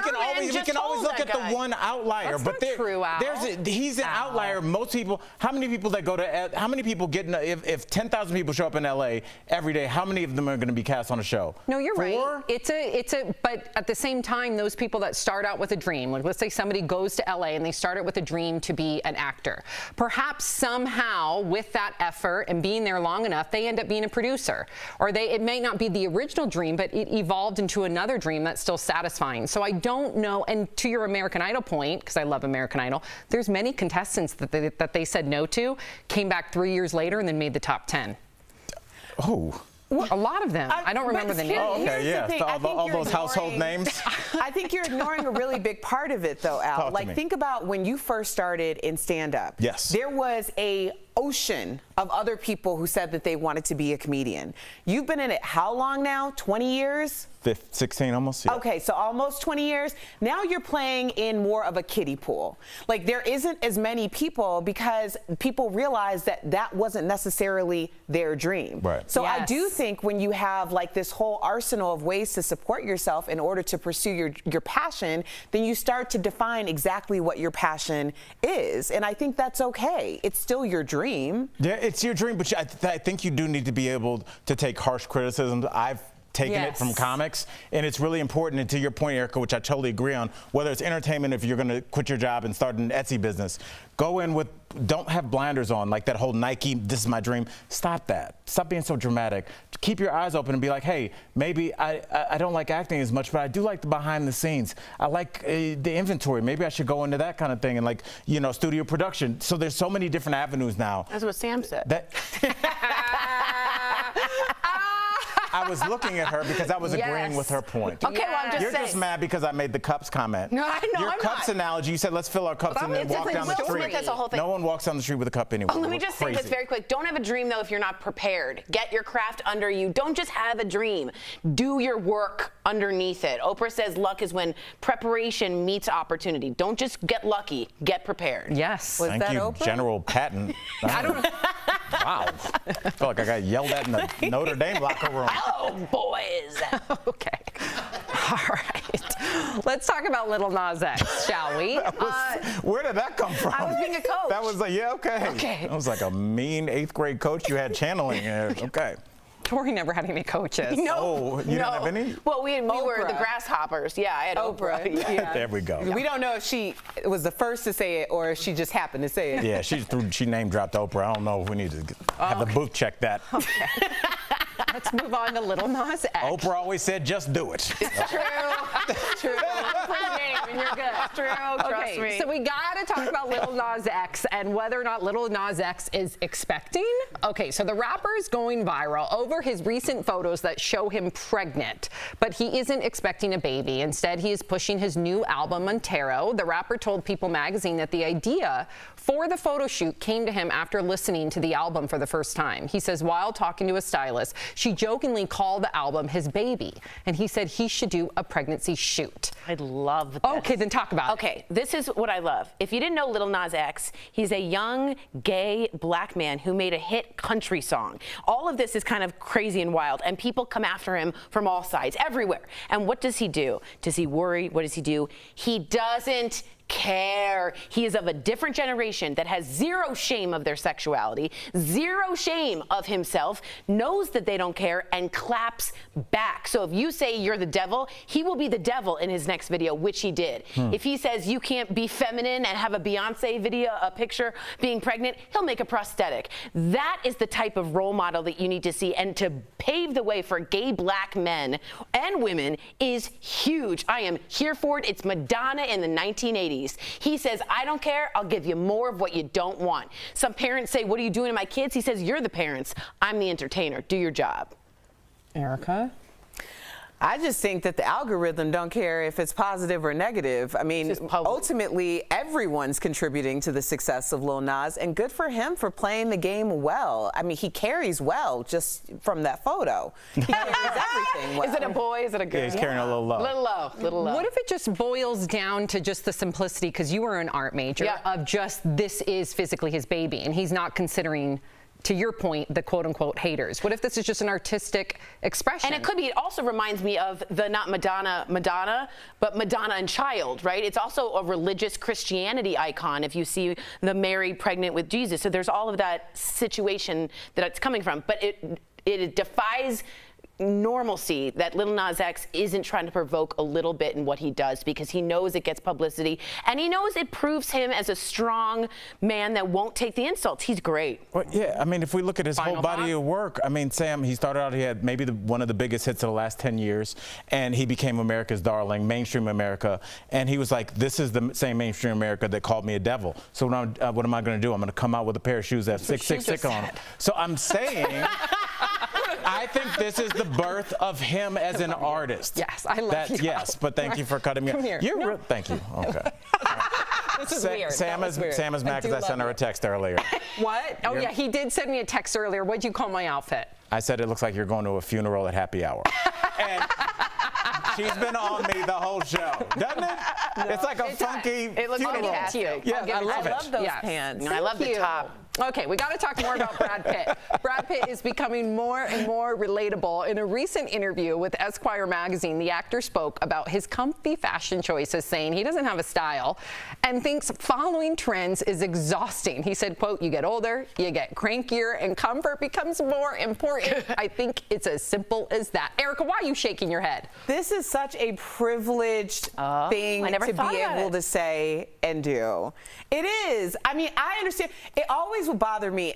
can always look at the one outlier. That's not true, Al. He's an outlier. Most people. How many people that go to? How many people get? If 10,000 people show up in LA every day, how many of them are going to be cast on a show? No, you're 4? right. But at the same time, those people that start out with a dream, like let's say somebody goes to LA and they start out with a dream to be an actor. Perhaps somehow with that effort and being there long enough, they end up being a producer. Or it may not be the original dream, but it evolved into another dream that's still satisfying. So I don't know. And to your American Idol point, because I love American Idol, there's many contestants that they said no to, came back 3 years later and then made the top 10. Oh. A lot of them. I don't remember the names. Oh, okay, yeah. All those household names. I think you're ignoring a really big part of it, though, Al. Talk to me. Think about when you first started in stand-up. Yes. There was a ocean of other people who said that they wanted to be a comedian. You've been in it how long now? 20 years? 16 almost. Yeah. Okay, so almost 20 years. Now you're playing in more of a kiddie pool. Like there isn't as many people because people realize that that wasn't necessarily their dream. Right. So I do think when you have like this whole arsenal of ways to support yourself in order to pursue your passion, then you start to define exactly what your passion is. And I think that's okay. It's still your dream. Yeah, it's your dream, but I think you do need to be able to take harsh criticisms. I've taken it from comics, and it's really important. And to your point, Erica, which I totally agree on, whether it's entertainment, if you're going to quit your job and start an Etsy business, go in with, don't have blinders on, like that whole Nike, this is my dream. Stop that. Stop being so dramatic. Keep your eyes open and be like, hey, maybe I don't like acting as much, but I do like the behind the scenes. I like the inventory. Maybe I should go into that kind of thing and like, you know, studio production. So there's so many different avenues now. That's what Sam said. I was looking at her because I was agreeing with her point. Okay, well, I'm just You're saying. just mad because I made the cups comment. No, I know, Your I'm cups not. analogy, you said let's fill our cups and then walk down the street. That's the whole thing. No one walks down the street with a cup anyway. Oh, let me just say this very quick. Don't have a dream, though, if you're not prepared. Get your craft under you. Don't just have a dream. Do your work underneath it. Oprah says luck is when preparation meets opportunity. Don't just get lucky. Get prepared. Yes. Thank you, Oprah? General Patton. I don't know. Wow. I feel like I got yelled at in the Notre Dame locker room. Hello, boys. Okay. All right. Let's talk about Little Nas X, shall we? Where did that come from? I was being a coach. That was like, yeah, okay. Okay. That was like a mean 8th grade coach you had channeling there. Okay. Tori never had any coaches. No. Oh, you don't have any? Well, we were the grasshoppers. Yeah, I had Oprah. Yeah. There we go. We don't know if she was the first to say it or if she just happened to say it. Yeah, she name dropped Oprah. I don't know if we need to have the booth check that. Okay. Let's move on to Little Nas X. Oprah always said, just do it. It's true. True. And you're good. True. Trust me. So we got to talk about Little Nas X and whether or not Little Nas X is expecting. Okay, so the rapper is going viral over his recent photos that show him pregnant, but he isn't expecting a baby. Instead, he is pushing his new album, Montero. The rapper told People magazine that the idea for the photo shoot came to him after listening to the album for the first time. He says while talking to a stylist, she jokingly called the album his baby, and he said he should do a pregnancy shoot. I love this. Okay, then talk about it. Okay, this is what I love. If you didn't know Little Nas X, he's a young, gay, black man who made a hit country song. All of this is kind of crazy and wild, and people come after him from all sides, everywhere. And what does he do? Does he worry? What does he do? He doesn't care. He is of a different generation that has zero shame of their sexuality, zero shame of himself, knows that they don't care, and claps back. So if you say you're the devil, he will be the devil in his next video, which he did. If he says you can't be feminine and have a Beyonce video, a picture being pregnant, he'll make a prosthetic. That is the type of role model that you need to see, and to pave the way for gay black men and women is huge. I am here for it. It's Madonna in the 1980s. He says, I don't care, I'll give you more of what you don't want. Some parents say, what are you doing to my kids? He says, you're the parents, I'm the entertainer, do your job. Erica? I just think that the algorithm don't care if it's positive or negative. I mean, ultimately, everyone's contributing to the success of Lil Nas, and good for him for playing the game well. I mean, he carries well just from that photo. He carries everything well. Is it a boy? Is it a girl? Yeah, he's carrying a little low. Little low. What if it just boils down to just the simplicity, because you were an art major, of just this is physically his baby, and he's not considering, to your point, the quote-unquote haters? What if this is just an artistic expression? And it could be. It also reminds me of the not Madonna, but Madonna and Child, right? It's also a religious Christianity icon if you see the Mary pregnant with Jesus. So there's all of that situation that it's coming from. But it defies normalcy that Lil Nas X isn't trying to provoke a little bit in what he does, because he knows it gets publicity, and he knows it proves him as a strong man that won't take the insults. He's great. Well, yeah, I mean, if we look at his whole body of work, I mean, Sam, he started out, he had maybe one of the biggest hits of the last 10 years, and he became America's darling, mainstream America, and he was like, this is the same mainstream America that called me a devil. So what am I going to do? I'm going to come out with a pair of shoes that have 666 on them. So I'm saying, I think this is the birth of him as an artist. Yes, I love you. Yes, but thank you for cutting me off. Come here. You're thank you. Okay. This is weird. Sam is mad because I sent her a text earlier. What? Oh, yeah, he did send me a text earlier. What'd you call my outfit? I said it looks like you're going to a funeral at happy hour. And she's been on me the whole show, doesn't it? No, it's like a funky funeral. Yeah, I love those pants. I love the top. Okay, we got to talk more about Brad Pitt. Brad Pitt is becoming more and more relatable. In a recent interview with Esquire magazine, the actor spoke about his comfy fashion choices, saying he doesn't have a style and thinks following trends is exhausting. He said, quote, you get older, you get crankier, and comfort becomes more important. I think it's as simple as that. Erica, why are you shaking your head? This is such a privileged thing to be able to say and do. It is. I mean, I understand. It always will bother me,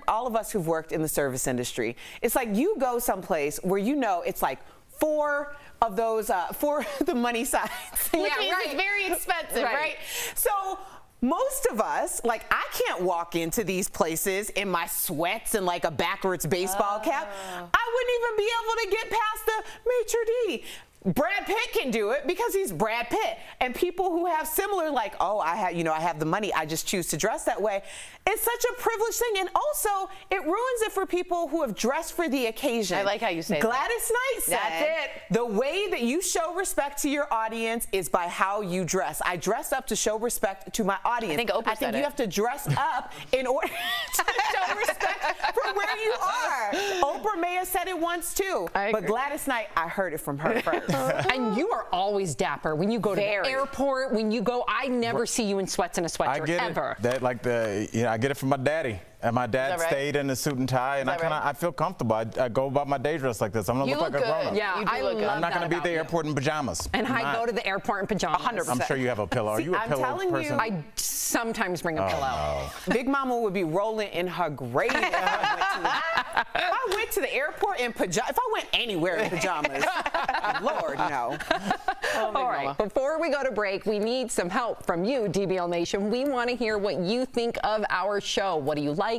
all of us who've worked in the service industry. It's like you go someplace where you know it's like 4 of those, 4 the money signs. Which means it's very expensive, right? So most of us, like, I can't walk into these places in my sweats and like a backwards baseball cap. I wouldn't even be able to get past the maitre d'. Brad Pitt can do it because he's Brad Pitt. And people who have similar, like, oh, I have the money, I just choose to dress that way. It's such a privileged thing. And also, it ruins it for people who have dressed for the occasion. I like how you say that. Gladys Knight said, that's it. The way that you show respect to your audience is by how you dress. I dress up to show respect to my audience. I think Oprah said you have to dress up in order to show respect for where you are. Oprah may have said it once too. But Gladys Knight, I heard it from her first. And you are always dapper when you go to the airport. When you go, I never see you in sweats and a sweatshirt ever. That I get it from my daddy. And my dad stayed in a suit and tie, and I feel comfortable. I go about my day dressed like this. I'm gonna look like a grown-up. Yeah, I'm not gonna be at the airport in pajamas. And I go to the airport in pajamas. 100%. I'm sure you have a pillow. Are you a pillow person? I sometimes bring a pillow. No. Big Mama would be rolling in her grave if I went to the airport in pajamas. If I went anywhere in pajamas, Lord, no. All right, before we go to break, we need some help from you, DBL Nation. We want to hear what you think of our show. What do you like?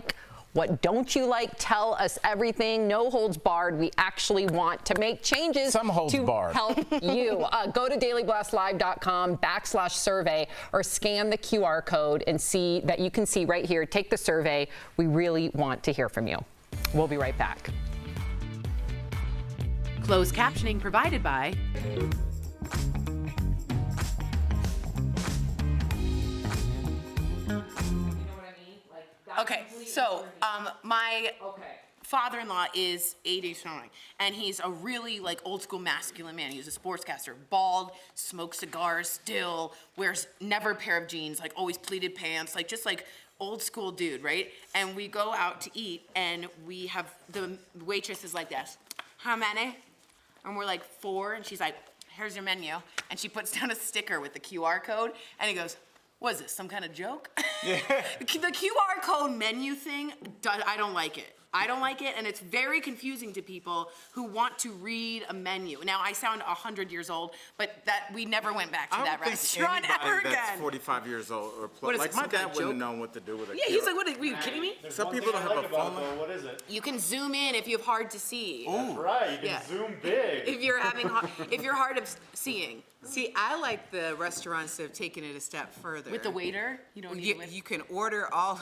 What don't you like? Tell us everything. No holds barred. We actually want to make changes to help you. Go to dailyblastlive.com/survey or scan the QR code and see that you can see right here. Take the survey. We really want to hear from you. We'll be right back. Closed captioning provided by Okay, so my father-in-law is 80 something, and he's a really like old school masculine man. He's a sportscaster, bald, smokes cigars still, wears never a pair of jeans, like always pleated pants, like just like old school dude, right? And we go out to eat, and we have the waitress is like this, how many? And we're like 4, and she's like, here's your menu, and she puts down a sticker with the QR code, and he goes, what is this, some kind of joke? Yeah. The QR code menu thing, I don't like it. I don't like it, and it's very confusing to people who want to read a menu. Now, I sound 100 years old, but that we never went back to that restaurant ever again. That's 45 years old or plus. What is Like it, my some dad kind of wouldn't joke? know what to do with it. Yeah, he's like, what are you kidding me? Some people don't have a phone. What is it? You can zoom in if you have hard to see. That's right. You can zoom big. If you're hard of seeing. See, I like the restaurants that have taken it a step further. With the waiter, you don't need you can order all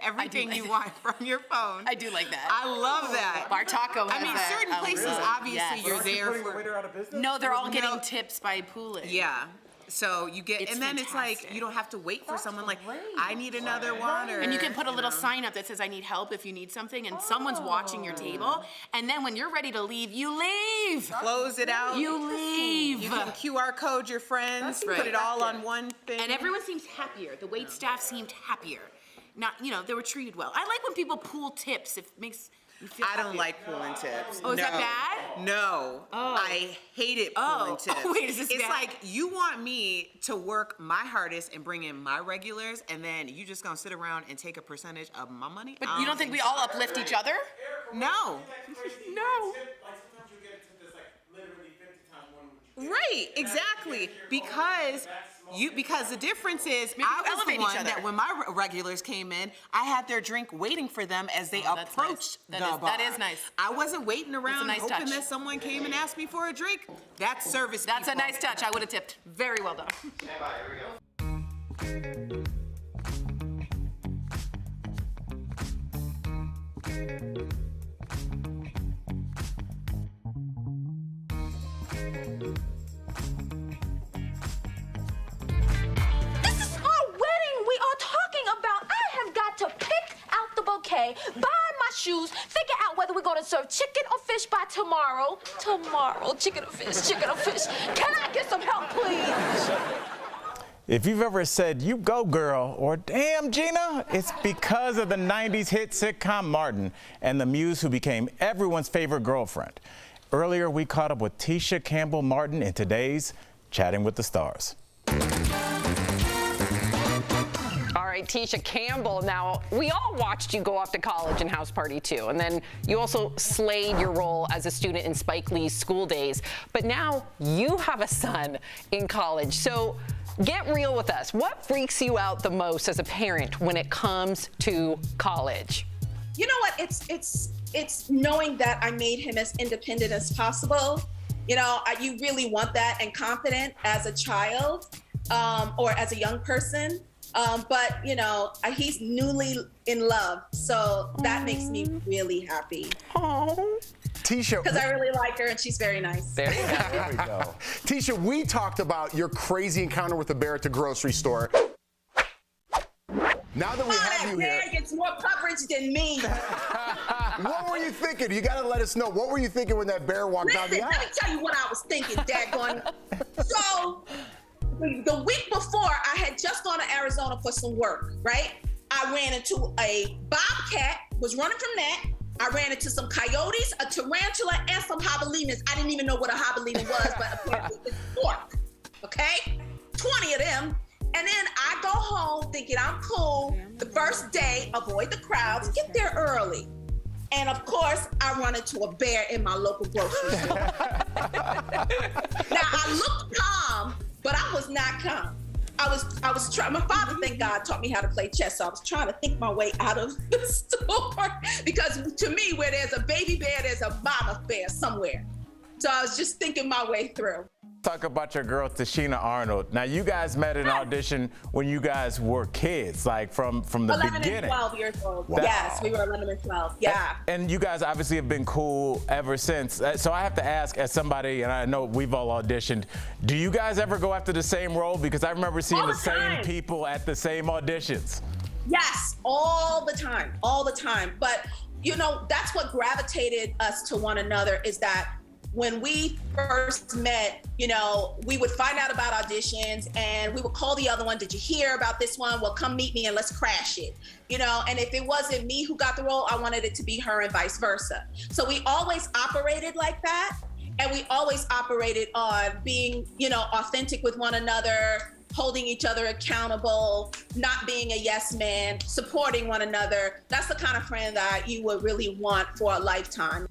everything you want from your phone. I do like that. I love that. Bar Taco has I mean, that. certain places, Really? obviously, Yes. you're there Putting for. the waiter out of business? No, they're all getting tips by pooling. Yeah. So you get, It's and then it's like fantastic. you don't have to wait for someone like I need another one, or And you can put a little know. sign up that says I need help if you need something, and someone's watching your table. And then when you're ready to leave, you leave. Close it out. You leave. You can QR code your friends. That's right. Put it all on one thing. And everyone seems happier. The wait staff seemed happier. Not, they were treated well. I like when people pool tips. It makes you feel I don't happier. like pulling tips. Oh, is that No. bad? No. Oh. I hate it pulling tips. Oh, wait, is this It's bad? like you want me to work my hardest and bring in my regulars, and then you just gonna sit around and take a percentage of my money? But you don't think we all uplift each other? No. No. Right, exactly. Because the difference is I was elevate the each one other. that when my regulars came in, I had their drink waiting for them as they that's approached nice. the bar. That is nice. I wasn't waiting around nice hoping touch. that someone came and asked me for a drink. That's service. That's a people. nice touch. I would have tipped. Very well done. This is our wedding we are talking about. I have got to pick out the bouquet, buy my shoes, figure out whether we're going to serve chicken or fish by tomorrow. Tomorrow, chicken or fish, chicken or fish. Can I get some help, please? If you've ever said, "You go, girl," or "Damn, Gina," it's because of the 90s hit sitcom Martin and the muse who became everyone's favorite girlfriend. Earlier, we caught up with Tisha Campbell Martin in today's Chatting with the Stars. All right, Tisha Campbell. Now, we all watched you go off to college and House Party 2, and then you also slayed your role as a student in Spike Lee's School Days. But now you have a son in college. So get real with us. What freaks you out the most as a parent when it comes to college? You know what? It's knowing that I made him as independent as possible. You really want that and confident as a child or as a young person. But he's newly in love, so that makes me really happy. Tisha, because I really like her and she's very nice. There we go. Tisha, we talked about your crazy encounter with the bear at the grocery store. Now that we have you here, Bear gets more coverage than me. what were you thinking? You got to let us know. What were you thinking when that bear walked down the Listen, aisle? let me tell you what I was thinking, daggone. So, the week before, I had just gone to Arizona for some work, right? I ran into a bobcat, was running from that. I ran into some coyotes, a tarantula, and some jabalinas. I didn't even know what a jabalina was, but apparently it's pork, okay? 20 of them. And then I go home thinking I'm cool. The first day, avoid the crowds, get there early. And of course, I run into a bear in my local grocery store. Now, I looked calm, but I was not calm. I was trying, my father, thank God, taught me how to play chess, so I was trying to think my way out of the store. Because to me, where there's a baby bear, there's a mama bear somewhere. So I was just thinking my way through. Talk about your girl, Tashina Arnold. Now, you guys met in audition when you guys were kids, like from the 11 beginning. and 12 years old. Wow. Yes, we were 11 and 12. Yeah. And you guys obviously have been cool ever since. So I have to ask, as somebody, and I know we've all auditioned, do you guys ever go after the same role? Because I remember seeing the same people at the same auditions. Yes, all the time. But you know, that's what gravitated us to one another, is that when we first met, you know, we would find out about auditions and we would call the other one. Did you hear about this one? Well, come meet me and let's crash it. You know, and if it wasn't me who got the role, I wanted it to be her and vice versa. So we always operated like that. And we always operated on being, you know, authentic with one another, holding each other accountable, not being a yes man, supporting one another. That's the kind of friend that you would really want for a lifetime.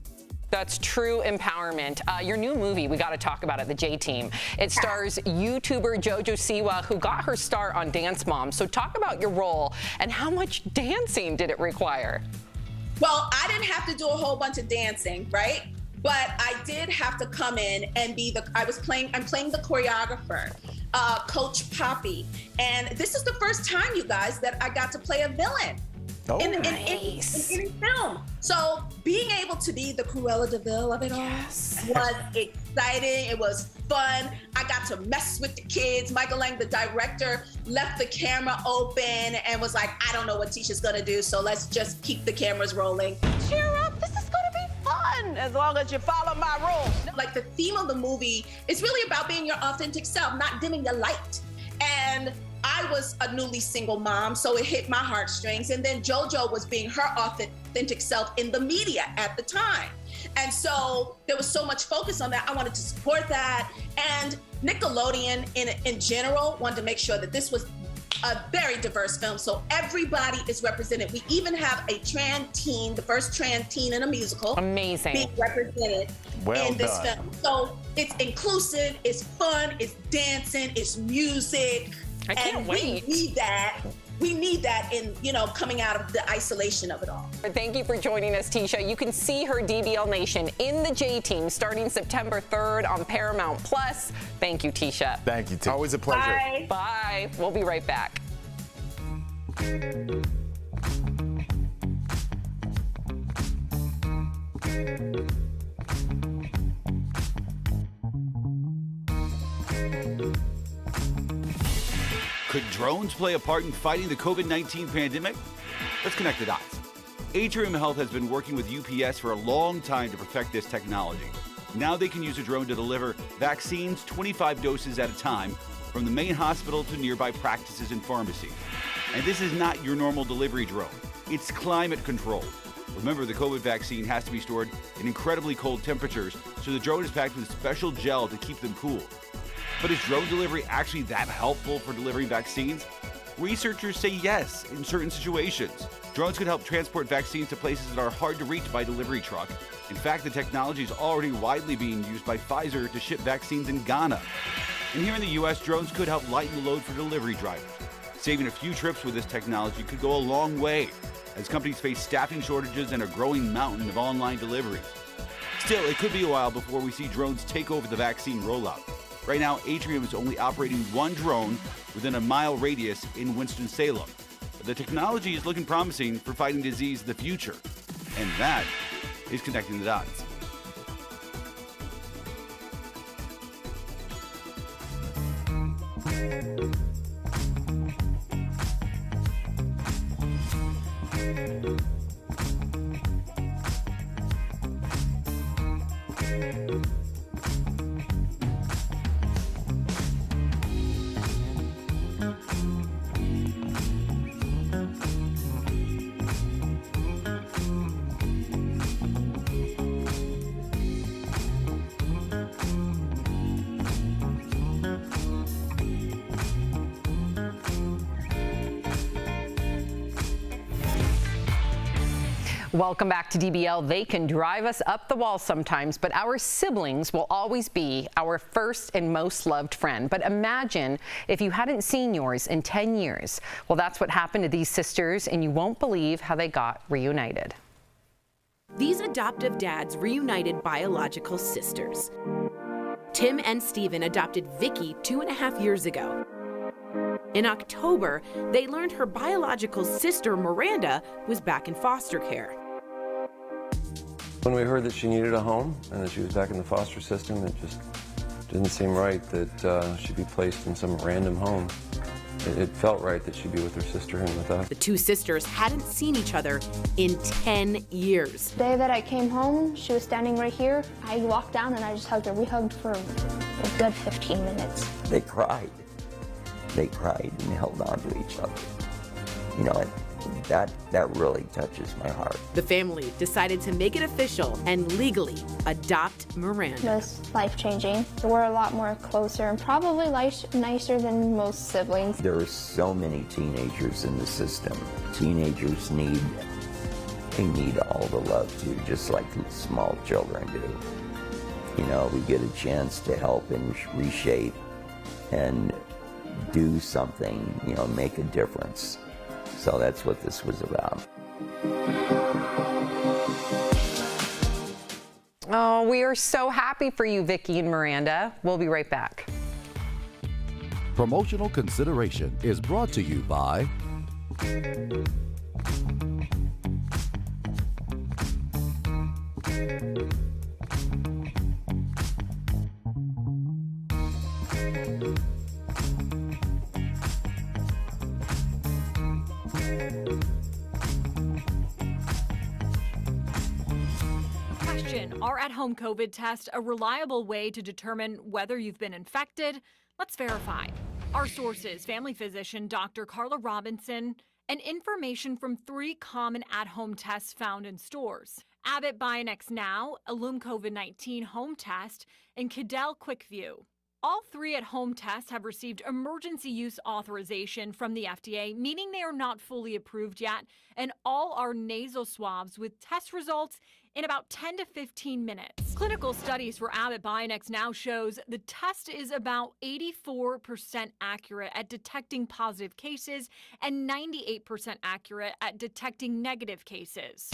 That's true empowerment. Your new movie, we got to talk about it, The J Team. It stars YouTuber JoJo Siwa, who got her start on Dance Mom. So talk about your role and how much dancing did it require? Well, I didn't have to do a whole bunch of dancing, right? But I did have to come in and be I'm playing the choreographer, Coach Poppy. And this is the first time, you guys, that I got to play a villain. Oh, in nice. any film. So being able to be the Cruella de Vil of it all was exciting. It was fun. I got to mess with the kids. Michael Lang, the director, left the camera open and was like, I don't know what Tisha's gonna do, so let's just keep the cameras rolling. Cheer up, this is gonna be fun as long as you follow my rules. Like, the theme of the movie is really about being your authentic self, not dimming your light. And I was a newly single mom, so it hit my heartstrings. And then JoJo was being her authentic self in the media at the time. And so there was so much focus on that. I wanted to support that. And Nickelodeon in general wanted to make sure that this was a very diverse film, so everybody is represented. We even have a trans teen, the first trans teen in a musical. Amazing. Being represented in this film. So it's inclusive, it's fun, it's dancing, it's music. I can't wait. We need that. We need that in, you know, coming out of the isolation of it all. Thank you for joining us, Tisha. You can see her DBL Nation in the J Team starting September 3rd on Paramount Plus. Thank you, Tisha. Thank you, Tisha. Always a pleasure. Bye. Bye. We'll be right back. Could drones play a part in fighting the COVID-19 pandemic? Let's connect the dots. Atrium Health has been working with UPS for a long time to perfect this technology. Now they can use a drone to deliver vaccines 25 doses at a time from the main hospital to nearby practices and pharmacies. And this is not your normal delivery drone. It's climate controlled. Remember, the COVID vaccine has to be stored in incredibly cold temperatures, so the drone is packed with special gel to keep them cool. But is drone delivery actually that helpful for delivering vaccines? Researchers say yes in certain situations. Drones could help transport vaccines to places that are hard to reach by delivery truck. In fact, the technology is already widely being used by Pfizer to ship vaccines in Ghana. And here in the U.S., drones could help lighten the load for delivery drivers. Saving a few trips with this technology could go a long way, as companies face staffing shortages and a growing mountain of online deliveries. Still, it could be a while before we see drones take over the vaccine rollout. Right now, Atrium is only operating one drone within a mile radius in Winston-Salem. But the technology is looking promising for fighting disease in the future. And that is connecting the dots. Welcome back to DBL. They can drive us up the wall sometimes, but our siblings will always be our first and most loved friend. But imagine if you hadn't seen yours in 10 years. Well, that's what happened to these sisters, and you won't believe how they got reunited. These adoptive dads reunited biological sisters. Tim and Steven adopted Vicky 2.5 years ago. In October, they learned her biological sister, Miranda, was back in foster care. When we heard that she needed a home and that she was back in the foster system, it just didn't seem right that she'd be placed in some random home. It felt right that she'd be with her sister and with us. The two sisters hadn't seen each other in 10 years. The day that I came home, she was standing right here. I walked down and I just hugged her. We hugged for a good 15 minutes. They cried. They cried and held on to each other. You know, that really touches my heart. The family decided to make it official and legally adopt Miranda. It's life-changing. We're a lot more closer and probably nicer than most siblings. There are so many teenagers in the system. Teenagers need all the love too, just like small children do. You know, we get a chance to help and reshape and do something, you know, make a difference. So that's what this was about. Oh, we are so happy for you, Vicki and Miranda. We'll be right back. Promotional consideration is brought to you by Are at-home COVID tests a reliable way to determine whether you've been infected? Let's verify. Our sources, family physician Dr. Carla Robinson, and information from 3 common at-home tests found in stores. Abbott Bionex Now, Illum COVID-19 home test, and Cadell QuickView. All 3 at-home tests have received emergency use authorization from the FDA, meaning they are not fully approved yet, and all are nasal swabs with test results in about 10 to 15 minutes. Clinical studies for Abbott Bionex Now shows the test is about 84% accurate at detecting positive cases and 98% accurate at detecting negative cases.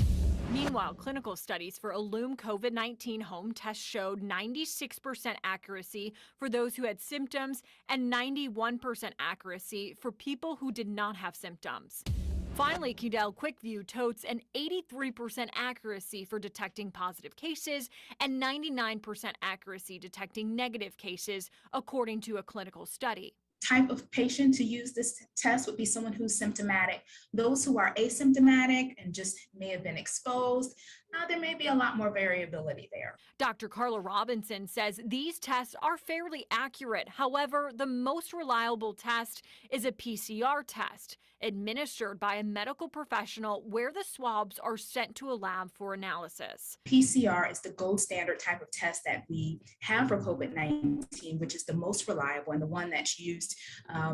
Meanwhile, clinical studies for Illum COVID-19 home test showed 96% accuracy for those who had symptoms and 91% accuracy for people who did not have symptoms. Finally, Cadell QuickView totes an 83% accuracy for detecting positive cases and 99% accuracy detecting negative cases, according to a clinical study. Type of patient to use this test would be someone who's symptomatic. Those who are asymptomatic and just may have been exposed, there may be a lot more variability there. Dr. Carla Robinson says these tests are fairly accurate. However, the most reliable test is a PCR test administered by a medical professional where the swabs are sent to a lab for analysis. PCR is the gold standard type of test that we have for COVID-19, which is the most reliable and the one that's used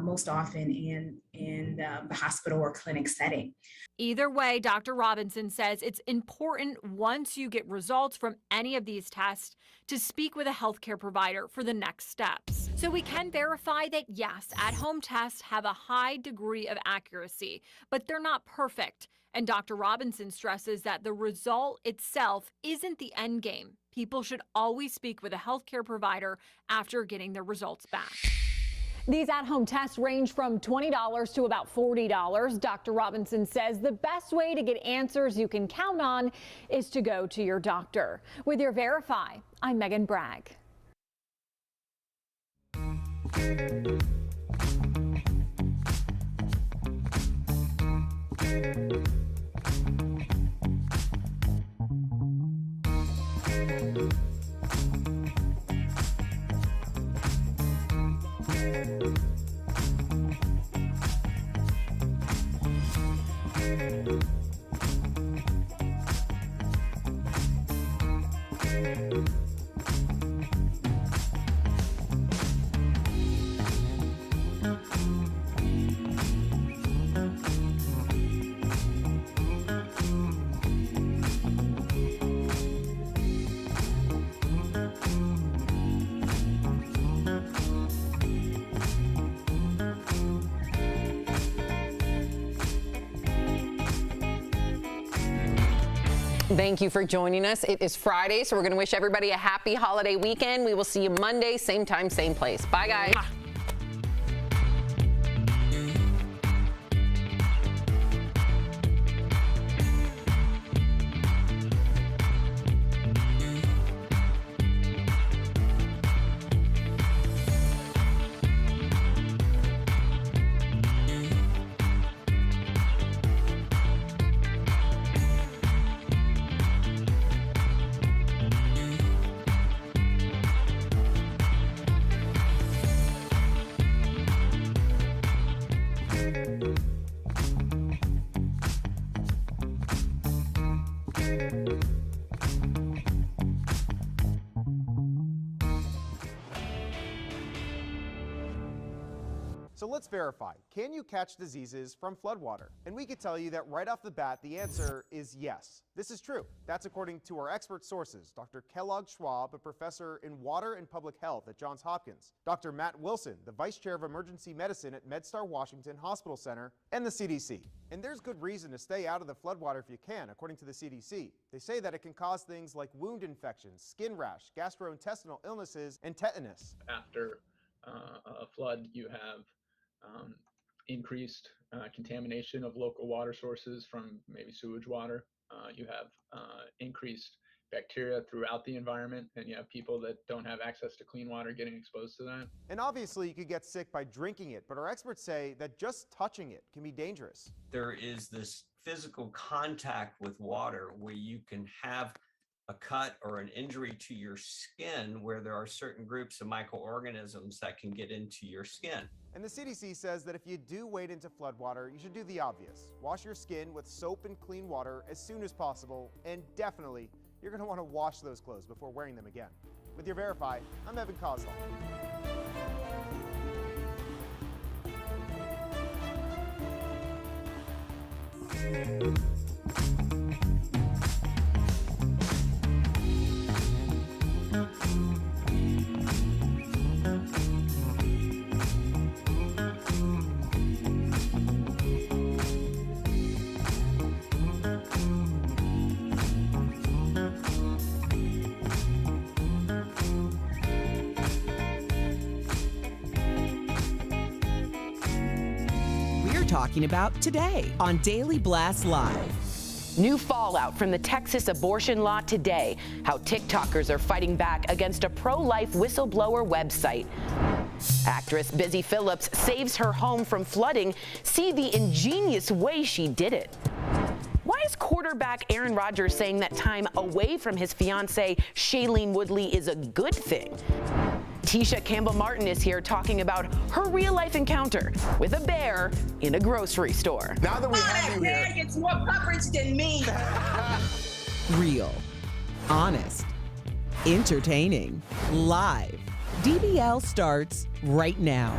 most often in the hospital or clinic setting. Either way, Dr. Robinson says it's important once you get results from any of these tests to speak with a healthcare provider for the next steps. So we can verify that yes, at-home tests have a high degree of accuracy, but they're not perfect. And Dr. Robinson stresses that the result itself isn't the end game. People should always speak with a healthcare provider after getting their results back. These at-home tests range from $20 to about $40. Dr. Robinson says the best way to get answers you can count on is to go to your doctor. With your Verify, I'm Megan Bragg. Thank you for joining us. It is Friday, so we're going to wish everybody a happy holiday weekend. We will see you Monday, same time, same place. Bye, guys. So let's verify, can you catch diseases from floodwater? And we could tell you that right off the bat, the answer is yes. This is true. That's according to our expert sources, Dr. Kellogg Schwab, a professor in water and public health at Johns Hopkins, Dr. Matt Wilson, the vice chair of emergency medicine at MedStar Washington Hospital Center, and the CDC. And there's good reason to stay out of the floodwater if you can, according to the CDC. They say that it can cause things like wound infections, skin rash, gastrointestinal illnesses, and tetanus. After a flood, you have increased contamination of local water sources from maybe sewage water. You have increased bacteria throughout the environment, and you have people that don't have access to clean water getting exposed to that. And obviously you could get sick by drinking it, but our experts say that just touching it can be dangerous. There is this physical contact with water where you can have a cut or an injury to your skin where there are certain groups of microorganisms that can get into your skin. And the CDC says that if you do wade into floodwater, you should do the obvious. Wash your skin with soap and clean water as soon as possible, and definitely you're going to want to wash those clothes before wearing them again. With your Verify, I'm Evan Kozlov. Talking about today on Daily Blast Live. New fallout from the Texas abortion law today. How TikTokers are fighting back against a pro-life whistleblower website. Actress Busy Phillips saves her home from flooding. See the ingenious way she did it. Why is quarterback Aaron Rodgers saying that time away from his fiancée Shailene Woodley is a good thing? Tisha Campbell-Martin is here talking about her real-life encounter with a bear in a grocery store. Now that we have you bear here, gets more coverage than me. Real, honest, entertaining, live. DBL starts right now.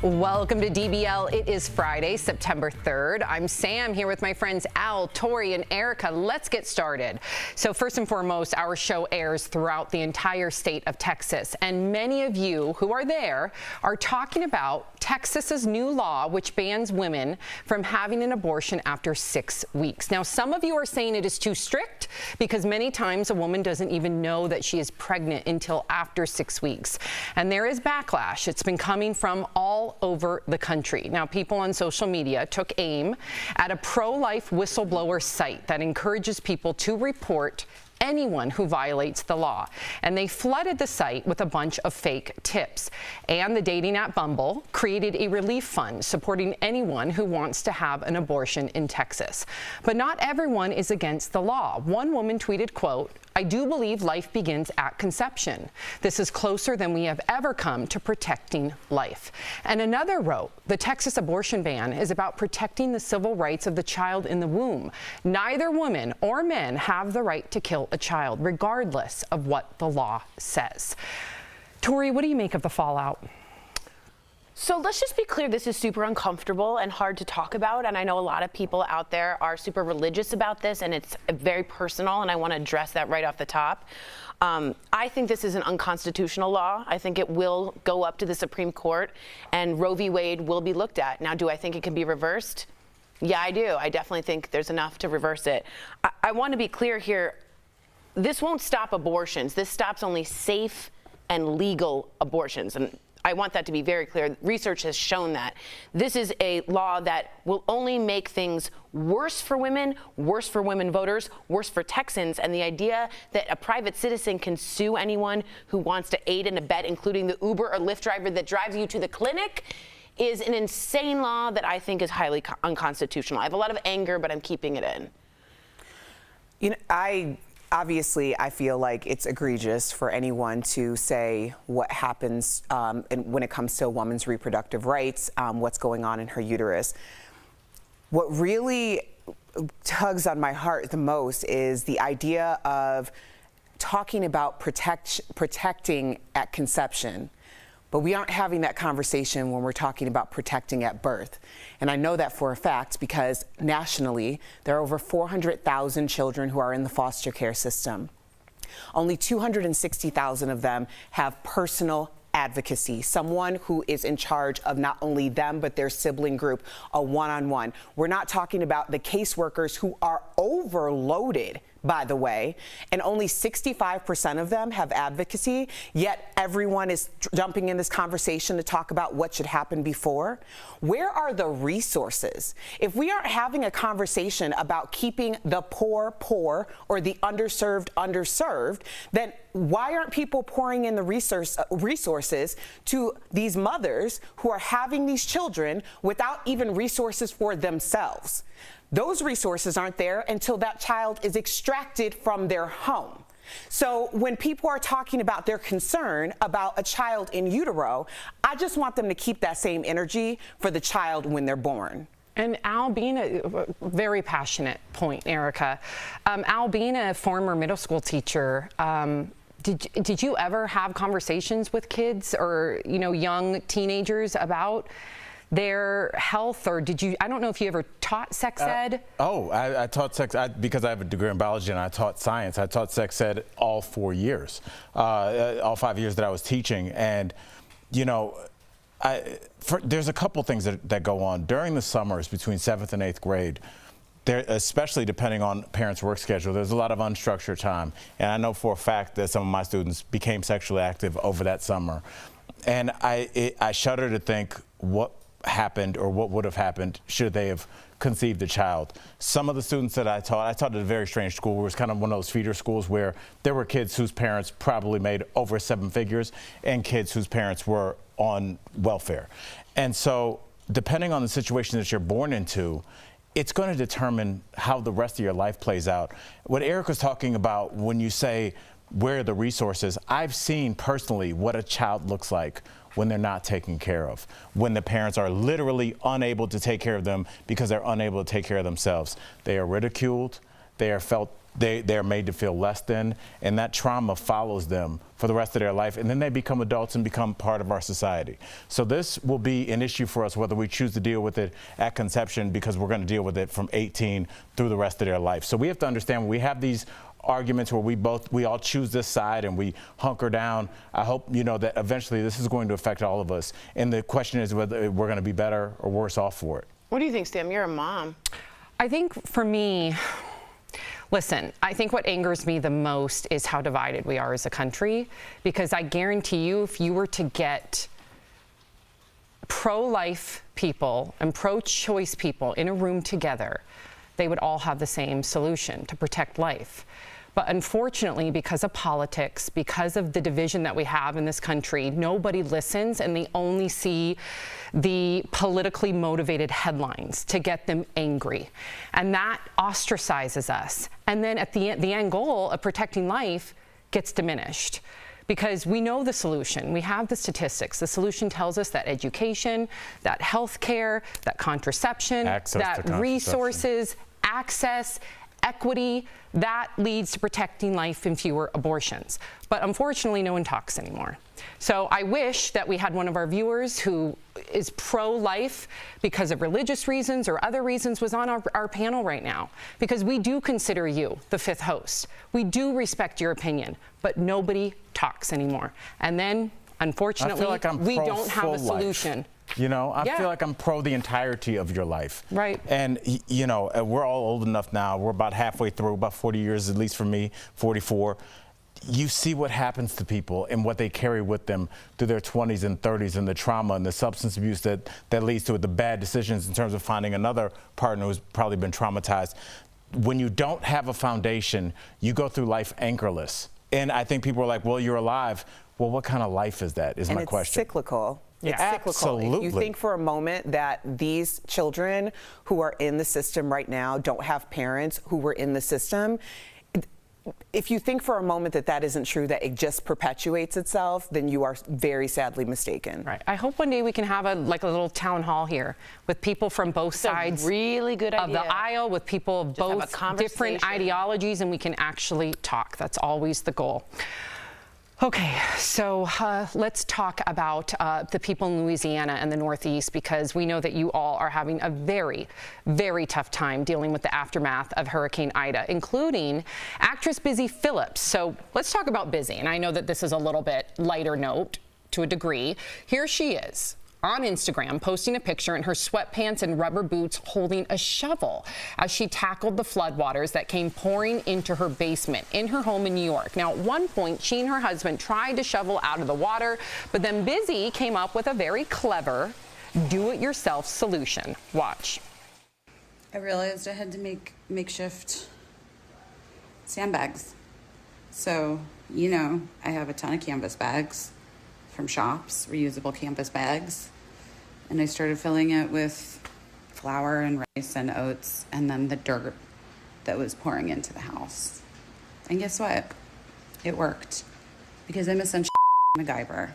Welcome to DBL. It is Friday, September 3rd. I'm Sam here with my friends Al, Tori, and Erica. Let's get started. So first and foremost, our show airs throughout the entire state of Texas. And many of you who are there are talking about Texas's new law, which bans women from having an abortion after 6 weeks. Now, some of you are saying it is too strict because many times a woman doesn't even know that she is pregnant until after 6 weeks. And there is backlash. It's been coming from all over the country. Now, people on social media took aim at a pro-life whistleblower site that encourages people to report anyone who violates the law. And they flooded the site with a bunch of fake tips. And the dating app Bumble created a relief fund supporting anyone who wants to have an abortion in Texas. But not everyone is against the law. One woman tweeted, quote, "I do believe life begins at conception. This is closer than we have ever come to protecting life." And another wrote, "The Texas abortion ban is about protecting the civil rights of the child in the womb. Neither women or men have the right to kill a child, regardless of what the law says." Tori, what do you make of the fallout? So let's just be clear, this is super uncomfortable and hard to talk about, and I know a lot of people out there are super religious about this, and it's very personal, and I want to address that right off the top. I think this is an unconstitutional law. I think it will go up to the Supreme Court, and Roe v. Wade will be looked at. Now, do I think it can be reversed? Yeah, I do. I definitely think there's enough to reverse it. I want to be clear here. This won't stop abortions. This stops only safe and legal abortions. And I want that to be very clear. Research has shown that. This is a law that will only make things worse for women voters, worse for Texans. And the idea that a private citizen can sue anyone who wants to aid and abet, including the Uber or Lyft driver that drives you to the clinic, is an insane law that I think is highly unconstitutional. I have a lot of anger, but I'm keeping it in. You know, Obviously, I feel like it's egregious for anyone to say what happens when it comes to a woman's reproductive rights, what's going on in her uterus. What really tugs on my heart the most is the idea of talking about protecting at conception, But we aren't having that conversation when we're talking about protecting at birth. And I know that for a fact because nationally, there are over 400,000 children who are in the foster care system. Only 260,000 of them have personal advocacy, someone who is in charge of not only them, but their sibling group, a one-on-one. We're not talking about the caseworkers who are overloaded, by the way, and only 65% of them have advocacy, yet everyone is jumping in this conversation to talk about what should happen before. Where are the resources? If we aren't having a conversation about keeping the poor poor or the underserved underserved, then why aren't people pouring in the resources to these mothers who are having these children without even resources for themselves? Those resources aren't there until that child is extracted from their home. So when people are talking about their concern about a child in utero, I just want them to keep that same energy for the child when they're born. And Al, being a very passionate point, Erica. Al, being a former middle school teacher, did you ever have conversations with kids or, you know, young teenagers about their health, or did you, I don't know if you ever taught sex ed? I taught sex ed because I have a degree in biology and I taught science. I taught sex ed all 4 years, all 5 years that I was teaching. And, you know, there's a couple things that go on during the summers between 7th and 8th grade. There, especially depending on parents' work schedule, there's a lot of unstructured time. And I know for a fact that some of my students became sexually active over that summer. And I shudder to think what happened or what would have happened should they have conceived a child. Some of the students that I taught at a very strange school. It was kind of one of those feeder schools where there were kids whose parents probably made over 7 figures and kids whose parents were on welfare. And so depending on the situation that you're born into, it's going to determine how the rest of your life plays out. What Eric was talking about when you say, where are the resources? I've seen personally what a child looks like when they're not taken care of, when the parents are literally unable to take care of them because they're unable to take care of themselves. They are ridiculed, they are made to feel less than, and that trauma follows them for the rest of their life, and then they become adults and become part of our society. So this will be an issue for us whether we choose to deal with it at conception, because we're going to deal with it from 18 through the rest of their life. So we have to understand when we have these arguments where we all choose this side and we hunker down, I hope you know that eventually this is going to affect all of us. And the question is whether we're going to be better or worse off for it. What do you think, Sam? You're a mom. I think for me, listen, I think what angers me the most is how divided we are as a country, because I guarantee you if you were to get pro-life people and pro-choice people in a room together, they would all have the same solution to protect life. But unfortunately, because of politics, because of the division that we have in this country, nobody listens and they only see the politically motivated headlines to get them angry. And that ostracizes us. And then at the end goal of protecting life gets diminished. Because we know the solution. We have the statistics. The solution tells us that education, that health care, that contraception, that resources, access, equity, that leads to protecting life and fewer abortions. But unfortunately, no one talks anymore. So I wish that we had one of our viewers who is pro-life because of religious reasons or other reasons was on our panel right now. Because we do consider you the fifth host. We do respect your opinion, but nobody talks anymore. And then, unfortunately, we don't have a solution. You know, I feel like I'm pro the entirety of your life. Right. And, you know, we're all old enough now. We're about halfway through, about 40 years, at least for me, 44. You see what happens to people and what they carry with them through their 20s and 30s, and the trauma and the substance abuse that leads to it, the bad decisions in terms of finding another partner who's probably been traumatized. When you don't have a foundation, you go through life anchorless. And I think people are like, well, you're alive. Well, what kind of life is that, is my question. It's cyclical. Yeah. It's cyclical. Absolutely. If you think for a moment that these children who are in the system right now don't have parents who were in the system, if you think for a moment that that isn't true, that it just perpetuates itself, then you are very sadly mistaken. Right. I hope one day we can have a little town hall here with people from both sides really good of the aisle, with people of both different ideologies, and we can actually talk. That's always the goal. Okay, so let's talk about the people in Louisiana and the Northeast, because we know that you all are having a very, very tough time dealing with the aftermath of Hurricane Ida, including actress Phillips. So let's talk about Busy. And I know that this is a little bit lighter note to a degree. Here she is on Instagram posting a picture in her sweatpants and rubber boots holding a shovel as she tackled the floodwaters that came pouring into her basement in her home in New York. Now, at one point, she and her husband tried to shovel out of the water, but then Busy came up with a very clever do-it-yourself solution. Watch. I realized I had to make makeshift sandbags. So, you know, I have a ton of canvas bags from shops, reusable canvas bags. And I started filling it with flour and rice and oats and then the dirt that was pouring into the house. And guess what? It worked because I'm essentially MacGyver.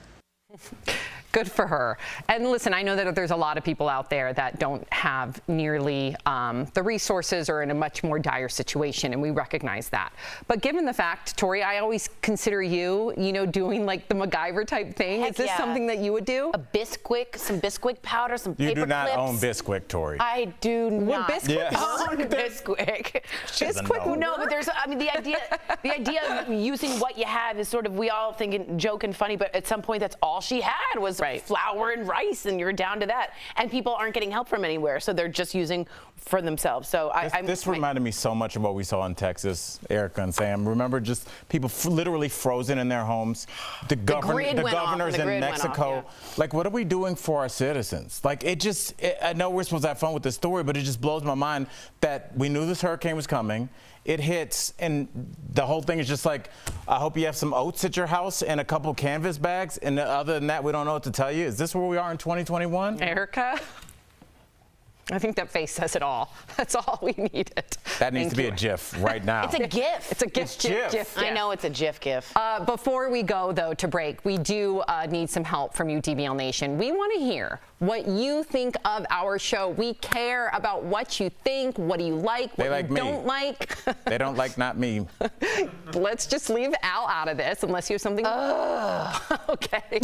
Good for her. And listen, I know that there's a lot of people out there that don't have nearly the resources or in a much more dire situation, and we recognize that. But given the fact, Tori, I always consider you, doing like the MacGyver type thing. Heck Is this yeah. something that you would do? A Bisquick, some Bisquick powder, some paper clips. You do not own Bisquick, Tori. I do not Bisquick own Bisquick. Bisquick, no, but there's, the idea of using what you have is sort of, we all think and joke and funny, but at some point that's all she had was flour and rice, and you're down to that. And people aren't getting help from anywhere, so they're just using for themselves. So this reminded me so much of what we saw in Texas, Erica and Sam. Remember just people literally frozen in their homes. The governors in Mexico. Like, what are we doing for our citizens? Like, I know we're supposed to have fun with this story, but it just blows my mind that we knew this hurricane was coming. It hits, and the whole thing is just like, I hope you have some oats at your house and a couple canvas bags, and other than that, we don't know what to tell you. Is this where we are in 2021? Erica? I think that face says it all. That's all we needed. That needs to be a GIF right now. It's a GIF. It's a GIF. I know it's a GIF. Before we go, though, to break, we do need some help from you, DBL Nation. We want to hear what you think of our show. We care about what you think, what do you like, what you don't like. They don't like not me. Let's just leave Al out of this unless you have something. Okay.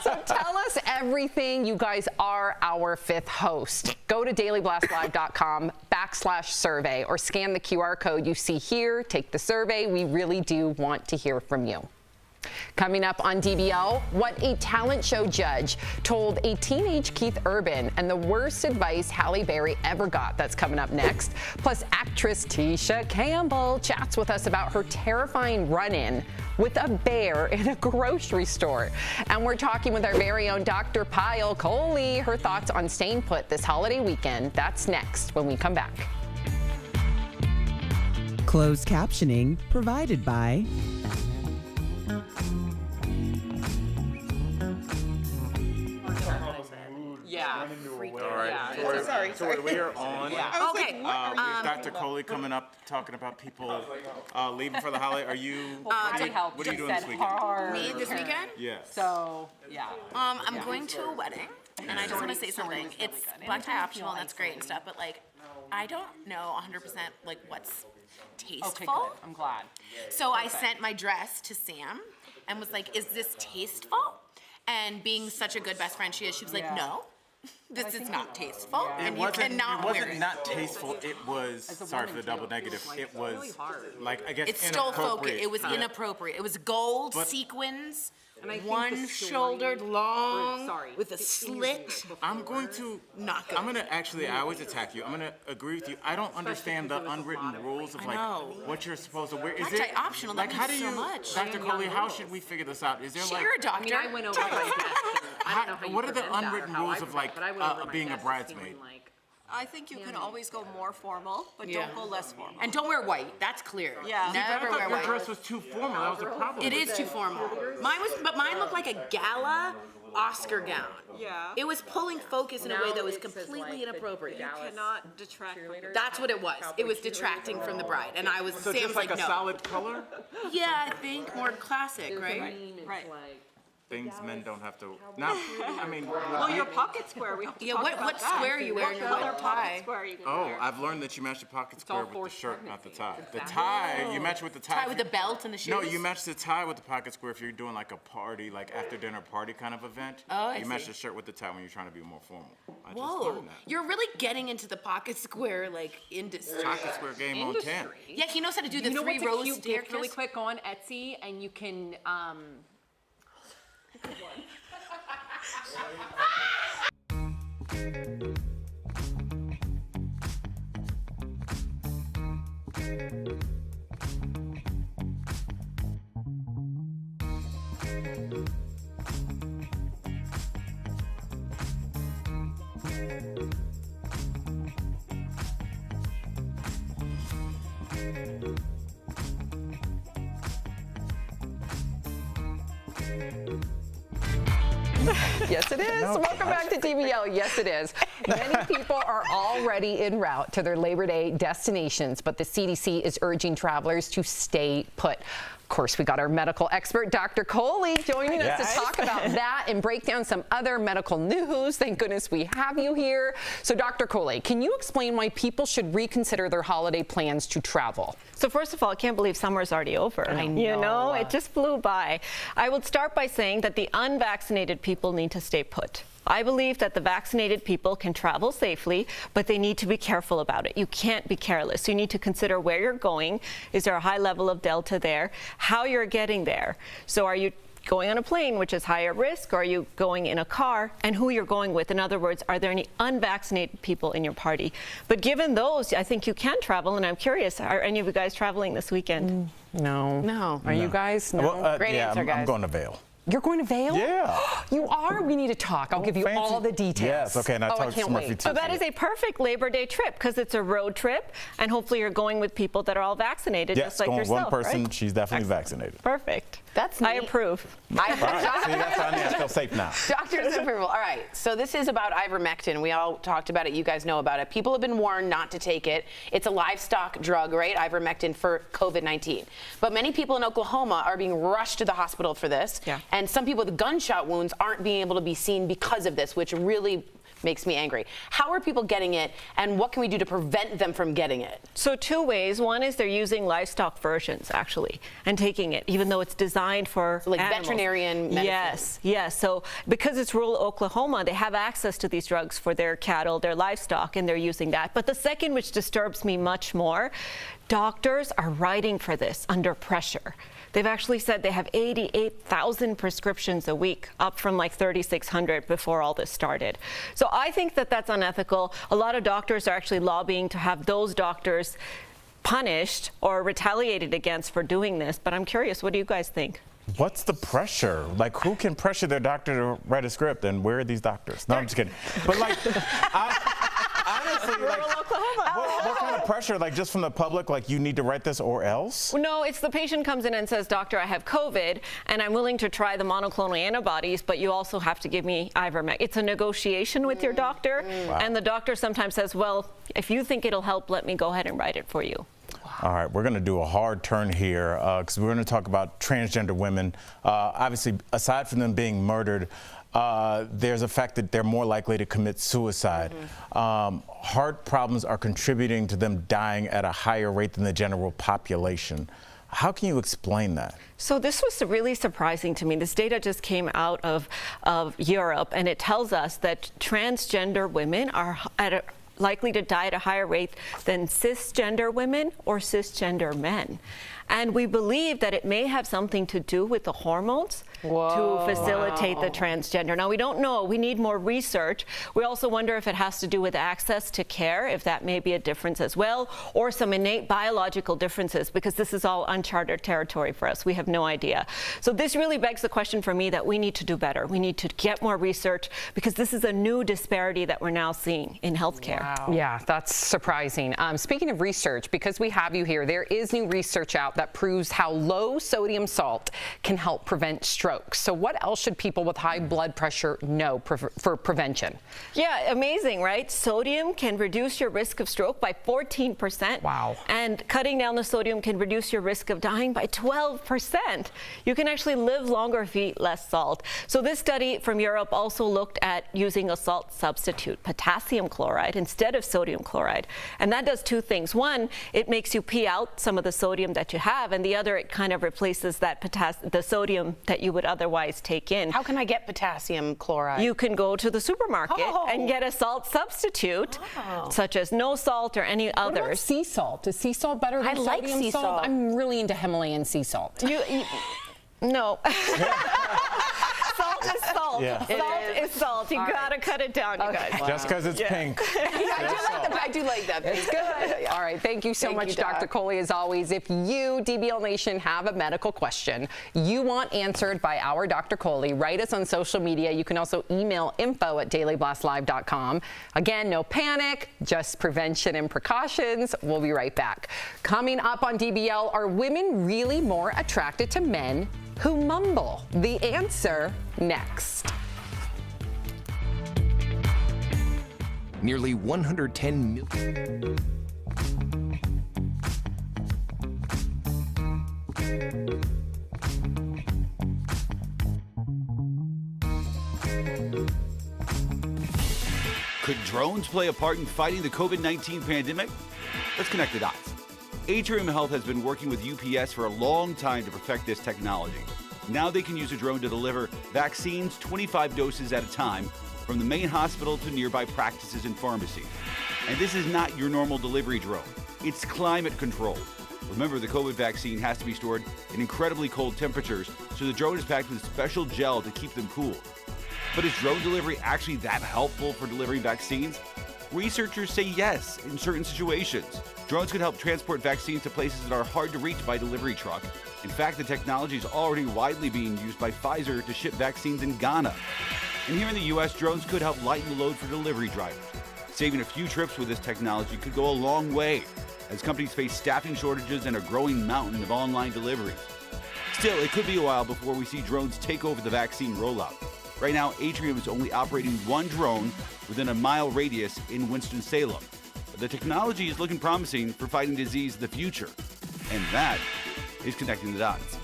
So tell us everything. You guys are our fifth host. Go to dailyblastlive.com/survey or scan the QR code you see here. Take the survey. We really do want to hear from you. Coming up on DBL, what a talent show judge told a teenage Keith Urban and the worst advice Halle Berry ever got. That's coming up next. Plus, actress Tisha Campbell chats with us about her terrifying run-in with a bear in a grocery store. And we're talking with our very own Dr. Pyle Coley, her thoughts on staying put this holiday weekend. That's next when we come back. Closed captioning provided by All right. Sorry. We are on. Okay. We have Dr. Coley coming up talking about people leaving for the holiday. Are you? What are you doing this weekend? Me this weekend? Yes. So, yeah. I'm going to a wedding, and I just want to say something. It's black tie optional, and that's great and stuff, but I don't know 100% what's tasteful. Okay, good. I'm glad. So I sent my dress to Sam and was like, "Is this tasteful?" And being such a good best friend she is, she was like, "No. This is not tasteful, and you cannot wear it." It wasn't not tasteful. It was, sorry for the double negative, it was, I guess, it stole focus. It was inappropriate. It was gold sequins, one-shouldered, long, with a slit. I'm going to, I always attack you. I'm going to agree with you. I don't understand the unwritten rules of, what you're supposed to wear. Is it optional? That how means do you, so much. Dr. Coley, how should we figure this out? Is there You're a doctor. I went over my desk. What are the unwritten rules of being a bridesmaid? I think you can always go more formal, but don't go less formal. And don't wear white. That's clear. Yeah. Never wear white. Your dress was too formal. That was a problem. It is too formal. Mine looked like a gala Oscar gown. Yeah. It was pulling focus in a way that was completely inappropriate. You cannot detract from your That's what it was. It was detracting from the bride, and I was. So Sam's just like a no. solid color? Yeah, I think more classic, right? Right. things men don't have to. Not, I mean. Well, your pocket square. We have to talk about what that. square are you wearing? What color pocket square are you gonna wear? I've learned that you match the pocket square with the shirt, not the tie. The tie, you match with the tie. Tie with the belt and the shoes? No, you match the tie with the pocket square if you're doing like a party, like after dinner party kind of event. Oh, I You match see. the shirt with the tie when you're trying to be more formal. I just Whoa, learned that. you're really getting into the pocket square like industry. Pocket square game on 10. Yeah, he knows how to do the You know three what's a rows cute gift staircase. really quick? Go on Etsy and you can. Yes, it is. Welcome back to DBL. Yes, it is. Many people are already en route to their Labor Day destinations, but the CDC is urging travelers to stay put. Of course, we got our medical expert, Dr. Coley, joining us to talk about that and break down some other medical news. Thank goodness we have you here. So, Dr. Coley, can you explain why people should reconsider their holiday plans to travel? So first of all, I can't believe summer's already over. I know. You know, it just flew by. I would start by saying that the unvaccinated people need to stay put. I believe that the vaccinated people can travel safely, but they need to be careful about it. You can't be careless. You need to consider where you're going. Is there a high level of Delta there? How you're getting there. So are you going on a plane, which is higher risk, or are you going in a car, and who you're going with? In other words, are there any unvaccinated people in your party? But given those, I think you can travel, and I'm curious, are any of you guys traveling this weekend? No. No. Are you guys? No. Well, Great answer, guys. I'm going to Vail. You're going to Vail? Yeah. You are? We need to talk. I'll give you all the details. Yes, okay, and I'll talk to can't Smurfy wait. too. So that is a perfect Labor Day trip because it's a road trip, and hopefully you're going with people that are all vaccinated, Yes, just like going with yourself, one person, right? she's definitely vaccinated. Perfect. That's I neat. approve. All right, see, that's on there. I feel safe now. Doctor's approval. All right, so this is about ivermectin. We all talked about it. You guys know about it. People have been warned not to take it. It's a livestock drug, right? Ivermectin for COVID-19. But many people in Oklahoma are being rushed to the hospital for this. Yeah. And some people with gunshot wounds aren't being able to be seen because of this, which really makes me angry. How are people getting it, and what can we do to prevent them from getting it? So two ways. One is they're using livestock versions, actually, and taking it, even though it's designed for So like animals. veterinarian medicine? Yes, yes. So because it's rural Oklahoma, they have access to these drugs for their cattle, their livestock, and they're using that. But the second, which disturbs me much more, doctors are writing for this under pressure. They've actually said they have 88,000 prescriptions a week, up from like 3,600 before all this started. So I think that that's unethical. A lot of doctors are actually lobbying to have those doctors punished or retaliated against for doing this. But I'm curious, what do you guys think? What's the pressure? Like, who can pressure their doctor to write a script, and where are these doctors? No, I'm just kidding. But like, honestly, like, what kind of pressure? Like, just from the public, like, you need to write this or else? Well, no, it's the patient comes in and says, doctor, I have COVID, and I'm willing to try the monoclonal antibodies, but you also have to give me ivermectin. It's a negotiation with your doctor, and the doctor sometimes says, well, if you think it'll help, let me go ahead and write it for you. All right, we're going to do a hard turn here because we're going to talk about transgender women. Obviously, aside from them being murdered, there's a fact that they're more likely to commit suicide. Heart problems are contributing to them dying at a higher rate than the general population. How can you explain that? So this was really surprising to me. This data just came out of Europe, and it tells us that transgender women are likely to die at a higher rate than cisgender women or cisgender men. And we believe that it may have something to do with the hormones to facilitate the transgender. Now, we don't know. We need more research. We also wonder if it has to do with access to care, if that may be a difference as well, or some innate biological differences, because this is all uncharted territory for us. We have no idea. So this really begs the question for me that we need to do better. We need to get more research, because this is a new disparity that we're now seeing in healthcare. Wow. Yeah, that's surprising. Speaking of research, because we have you here, there is new research out out that proves how low sodium salt can help prevent strokes. So what else should people with high blood pressure know for prevention? Yeah, amazing, right? Sodium can reduce your risk of stroke by 14%. Wow. And cutting down the sodium can reduce your risk of dying by 12%. You can actually live longer if you eat less salt. So this study from Europe also looked at using a salt substitute, potassium chloride, instead of sodium chloride. And that does two things. One, it makes you pee out some of the sodium that you have, and the other, it kind of replaces that the sodium that you would otherwise take in. How can I get potassium chloride? You can go to the supermarket and get a salt substitute, such as no salt or any others. What about sea salt? Is sea salt better than sodium like sea salt. I'm really into Himalayan sea salt. No. Salt is salt. Yeah. Salt is salt. You gotta cut it down, you guys. Just because it's pink. I do like that. It's good. All right. Thank you so much, Dr. Coley, as always. If you, DBL Nation, have a medical question you want answered by our Dr. Coley, write us on social media. You can also email info@dailyblastlive.com. Again, no panic, just prevention and precautions. We'll be right back. Coming up on DBL, are women really more attracted to men who mumble? The answer next. Nearly 110 million. Could drones play a part in fighting the COVID-19 pandemic? Let's connect the dots. Atrium Health has been working with UPS for a long time to perfect this technology. Now they can use a drone to deliver vaccines 25 doses at a time from the main hospital to nearby practices and pharmacies. And this is not your normal delivery drone. It's climate controlled. Remember, the COVID vaccine has to be stored in incredibly cold temperatures, so the drone is packed with special gel to keep them cool. But is drone delivery actually that helpful for delivering vaccines? Researchers say yes in certain situations. Drones could help transport vaccines to places that are hard to reach by delivery truck. In fact, the technology is already widely being used by Pfizer to ship vaccines in Ghana. And here in the U.S., drones could help lighten the load for delivery drivers. Saving a few trips with this technology could go a long way, as companies face staffing shortages and a growing mountain of online deliveries. Still, it could be a while before we see drones take over the vaccine rollout. Right now, Atrium is only operating one drone within a mile radius in Winston-Salem. But the technology is looking promising for fighting disease in the future. And that is connecting the dots.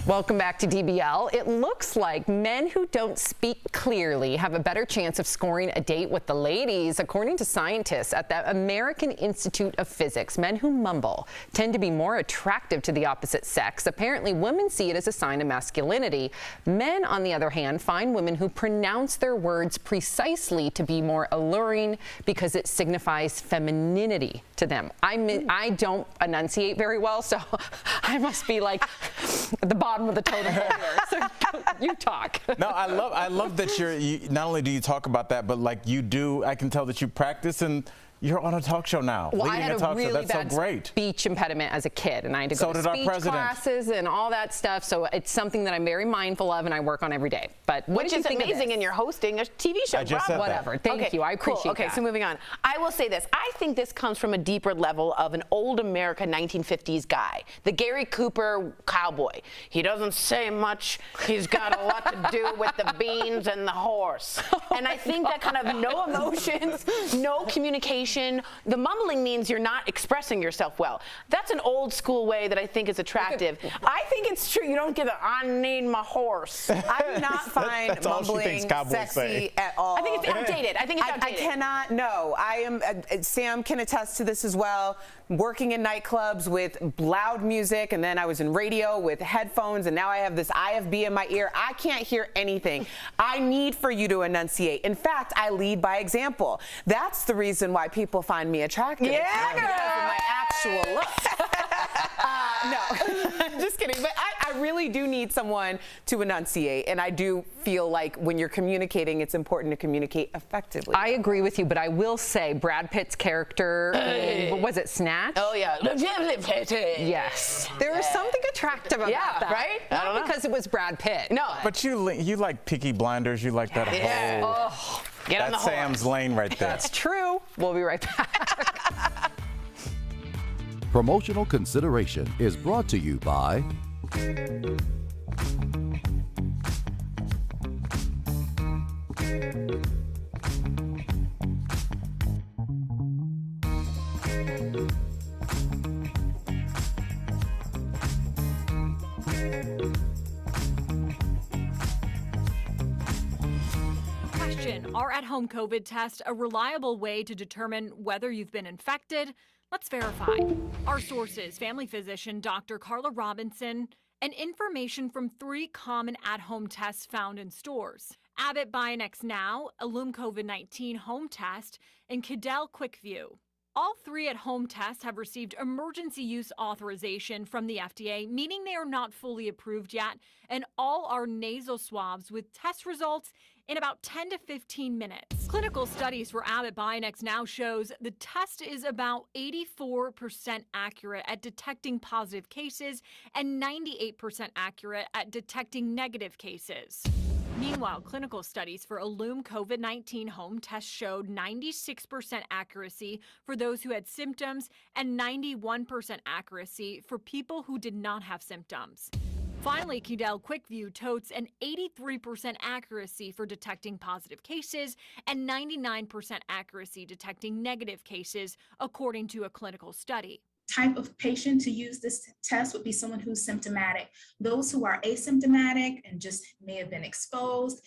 Welcome back to DBL. It looks like men who don't speak clearly have a better chance of scoring a date with the ladies. According to scientists at the American Institute of Physics, men who mumble tend to be more attractive to the opposite sex. Apparently, women see it as a sign of masculinity. Men, on the other hand, find women who pronounce their words precisely to be more alluring because it signifies femininity to them. I don't enunciate very well, so I must be like at the bottom of the totem pole here. So you talk. No, I love that you not only do you talk about that, but like you do, I can tell that you practice and you're on a talk show now. Well, I leading had a talk really show. That's bad so great. speech impediment as a kid, and I had to So go to did our speech president. classes and all that stuff. So it's something that I'm very mindful of and I work on every day. But what Which did you is think of amazing, this? and you're hosting a TV show. I just said that. Whatever. Thank you. I appreciate cool. Okay, that. so moving on. I will say this. I think this comes from a deeper level of an old American 1950s guy, the Gary Cooper cowboy. He doesn't say much. He's got a lot to do with the beans and the horse. And I think that kind of no emotions, no communication. The mumbling means you're not expressing yourself well. That's an old school way that I think is attractive. I think it's true. You don't get a, I need my horse. I do not find That's all she mumbling thinks cowboys sexy say. at all. I think it's outdated. I think it's outdated. I cannot, no. I am, Sam can attest to this as well. working in nightclubs with loud music, and then I was in radio with headphones, and now I have this IFB in my ear. I can't hear anything. I need for you to enunciate. In fact, I lead by example. That's the reason why people find me attractive. Yeah, because of my actual look. No, I'm just kidding. But I really do need someone to enunciate, and I do feel like when you're communicating, it's important to communicate effectively. I agree with you, but I will say Brad Pitt's character in, what was it, Snatch? Oh, yeah. Yes. There was something attractive about that. Right? I don't know. Because it was Brad Pitt. No. But you like Peaky Blinders. You like that whole. Oh, get on the That's Sam's lane right there. that's true. We'll be right back. Promotional consideration is brought to you by Question: are at-home COVID tests a reliable way to determine whether you've been infected? Let's verify. Our sources: family physician Dr. Carla Robinson, and information from 3 common at-home tests found in stores: Abbott Bionex Now, Illum COVID-19 Home Test, and Cadell QuickView. All 3 at-home tests have received emergency use authorization from the FDA, meaning they are not fully approved yet, and all are nasal swabs with test results in about 10 to 15 minutes. Clinical studies for Abbott Bionex Now shows the test is about 84% accurate at detecting positive cases and 98% accurate at detecting negative cases. Meanwhile, clinical studies for Illum COVID-19 Home Test showed 96% accuracy for those who had symptoms and 91% accuracy for people who did not have symptoms. Finally, Cadell QuickView totes an 83% accuracy for detecting positive cases and 99% accuracy detecting negative cases, according to a clinical study. Type of patient to use this test would be someone who's symptomatic. Those who are asymptomatic and just may have been exposed,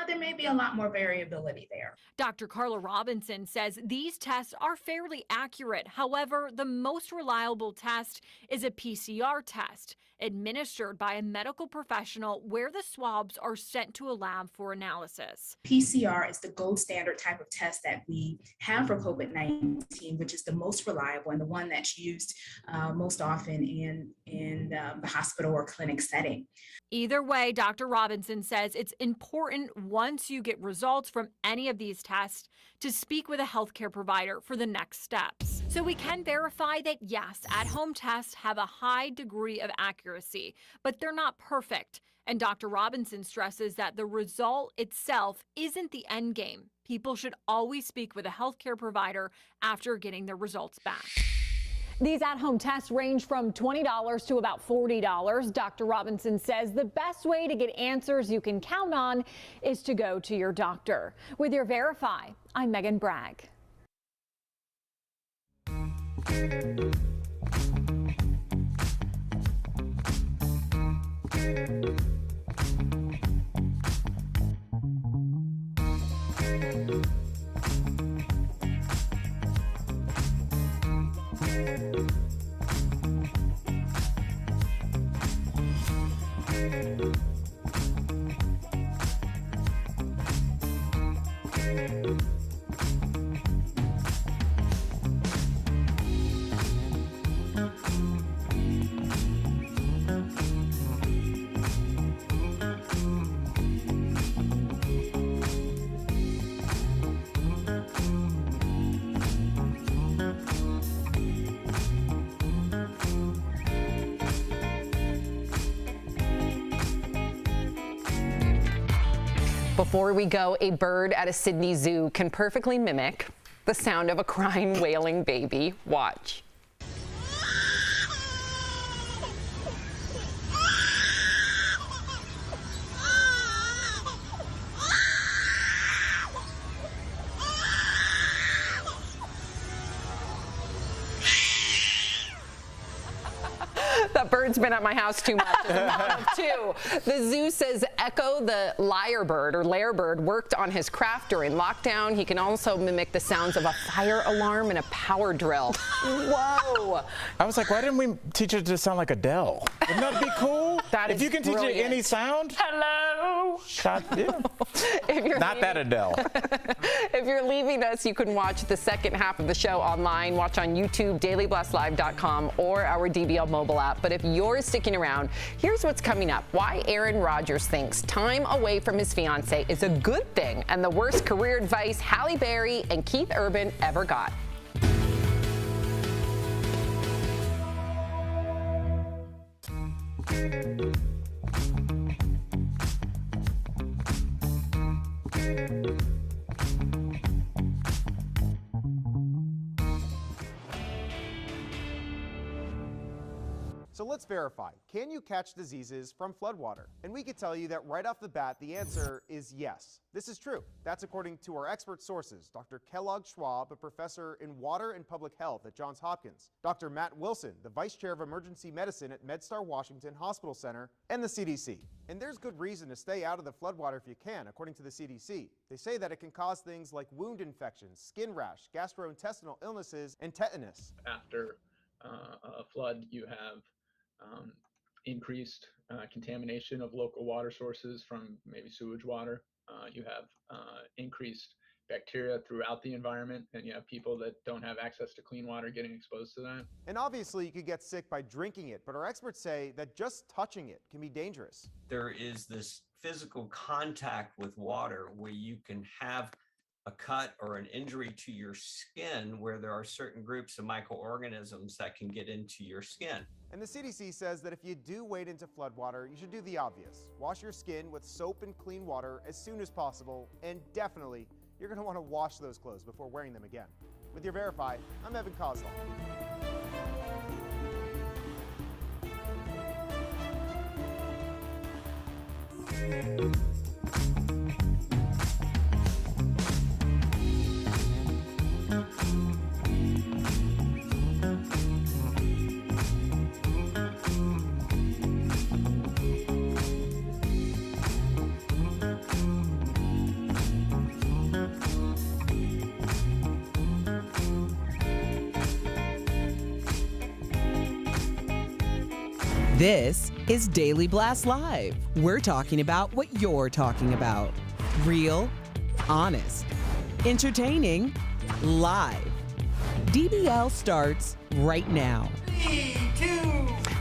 there may be a lot more variability there. Dr. Carla Robinson says these tests are fairly accurate. However, the most reliable test is a PCR test, administered by a medical professional, where the swabs are sent to a lab for analysis. PCR is the gold standard type of test that we have for COVID-19, which is the most reliable and the one that's used most often in the hospital or clinic setting. Either way, Dr. Robinson says it's important once you get results from any of these tests to speak with a healthcare provider for the next steps. So we can verify that yes, at-home tests have a high degree of accuracy, but they're not perfect. And Dr. Robinson stresses that the result itself isn't the end game. People should always speak with a healthcare provider after getting their results back. These at-home tests range from $20 to about $40. Dr. Robinson says the best way to get answers you can count on is to go to your doctor. With your Verify, I'm Megan Bragg. Before we go, a bird at a Sydney zoo can perfectly mimic the sound of a crying, wailing baby. Watch. That bird Lyrebirds been at my house too much. As a mom of two. The zoo says Echo the lyrebird worked on his craft during lockdown. He can also mimic the sounds of a fire alarm and a power drill. Whoa. I was like, why didn't we teach it to sound like Adele? Wouldn't that be cool? That if is you can teach it brilliant. any sound. Hello. Not that Adele. If you're leaving us, you can watch the second half of the show online. Watch on YouTube, dailyblastlive.com, or our DBL mobile app. But if you're sticking around, here's what's coming up. Why Aaron Rodgers thinks time away from his fiancée is a good thing, and the worst career advice Halle Berry and Keith Urban ever got. So let's verify, can you catch diseases from floodwater? And we could tell you that right off the bat, the answer is yes. This is true. That's according to our expert sources, Dr. Kellogg Schwab, a professor in water and public health at Johns Hopkins, Dr. Matt Wilson, the vice chair of emergency medicine at MedStar Washington Hospital Center, and the CDC. And there's good reason to stay out of the floodwater if you can, according to the CDC. They say that it can cause things like wound infections, skin rash, gastrointestinal illnesses, and tetanus. After a flood, you have increased contamination of local water sources from maybe sewage water. You have increased bacteria throughout the environment, and you have people that don't have access to clean water getting exposed to that. And obviously you could get sick by drinking it, but our experts say that just touching it can be dangerous. There is this physical contact with water where you can have a cut or an injury to your skin where there are certain groups of microorganisms that can get into your skin. And the CDC says that if you do wade into floodwater, you should do the obvious. Wash your skin with soap and clean water as soon as possible, and definitely, you're going to want to wash those clothes before wearing them again. With your Verify, I'm Evan Kozlov. This is Daily Blast Live. We're talking about what you're talking about. Real, honest, entertaining, live. DBL starts right now.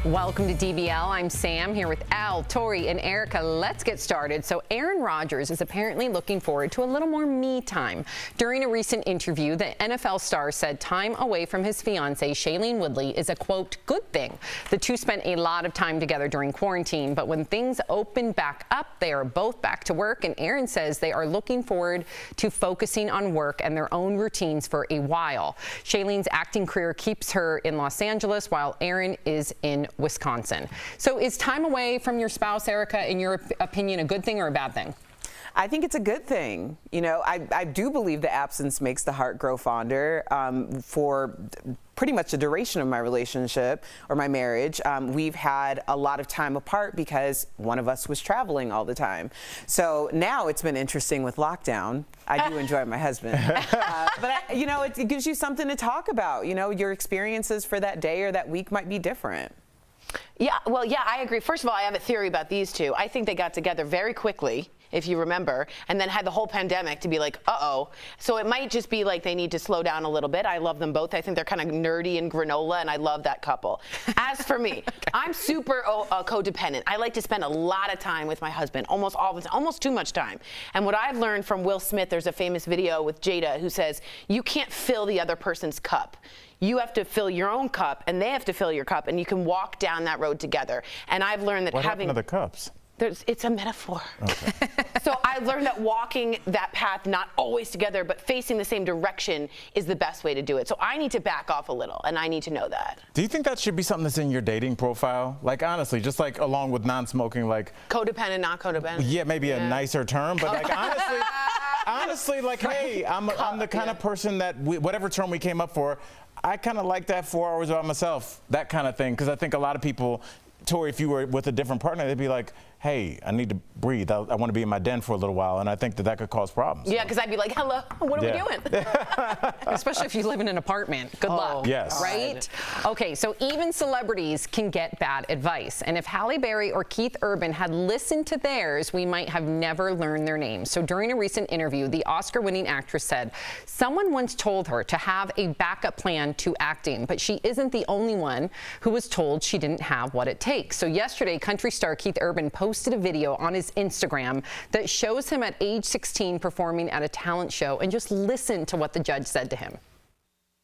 Welcome to DBL. I'm Sam here with Al, Tori, and Erica. Let's get started. So Aaron Rodgers is apparently looking forward to a little more me time. During a recent interview, the NFL star said time away from his fiancée, Shailene Woodley, is a, quote, good thing. The two spent a lot of time together during quarantine, but when things open back up, they are both back to work, and Aaron says they are looking forward to focusing on work and their own routines for a while. Shailene's acting career keeps her in Los Angeles, while Aaron is in Wisconsin. So is time away from your spouse, Erica, in your opinion, a good thing or a bad thing? I think it's a good thing. You know, I do believe the absence makes the heart grow fonder. For pretty much the duration of my relationship or my marriage, we've had a lot of time apart because one of us was traveling all the time. So now it's been interesting with lockdown. I do enjoy my husband. You know, it gives you something to talk about. You know, your experiences for that day or that week might be different. Yeah, well, yeah, I agree. First of all, I have a theory about these two. I think they got together very quickly, if you remember, and then had the whole pandemic to be like, uh-oh. So it might just be like they need to slow down a little bit. I love them both. I think they're kind of nerdy and granola, and I love that couple. As for me, I'm super codependent. I like to spend a lot of time with my husband, almost all the time, almost too much time. And what I've learned from Will Smith, there's a famous video with Jada who says, you can't fill the other person's cup. You have to fill your own cup, and they have to fill your cup, and you can walk down that road together. And I've learned that What having happened to the cups? It's a metaphor. Okay. So I learned that walking that path, not always together, but facing the same direction is the best way to do it. So I need to back off a little, and I need to know that. Do you think that should be something that's in your dating profile? Like, honestly, just like along with non-smoking, like... Codependent, not codependent. Yeah, maybe a nicer term, but like, honestly, like, hey, I'm the kind of person that, whatever term we came up for, I kind of like that 4 hours by myself, that kind of thing, because I think a lot of people Tori, if you were with a different partner, they'd be like, hey, I need to breathe. I want to be in my den for a little while. And I think that could cause problems. Yeah, because I'd be like, hello, what are we doing? Especially if you live in an apartment. Good luck. Yes. Right? Okay, so even celebrities can get bad advice. And if Halle Berry or Keith Urban had listened to theirs, we might have never learned their names. So during a recent interview, the Oscar-winning actress said, someone once told her to have a backup plan to acting, but she isn't the only one who was told she didn't have what it takes. So yesterday, country star Keith Urban posted a video on his Instagram that shows him at age 16 performing at a talent show, and just listen to what the judge said to him.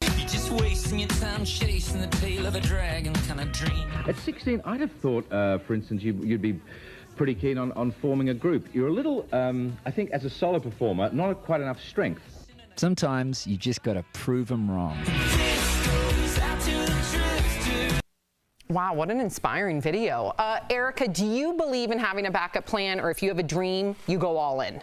You're just wasting your time chasing the tail of a dragon kind of dream. At 16, I'd have thought, for instance, you'd be pretty keen on forming a group. You're a little, I think, as a solo performer, not quite enough strength. Sometimes you just got to prove them wrong. Wow, what an inspiring video. Erica, do you believe in having a backup plan, or if you have a dream, you go all in?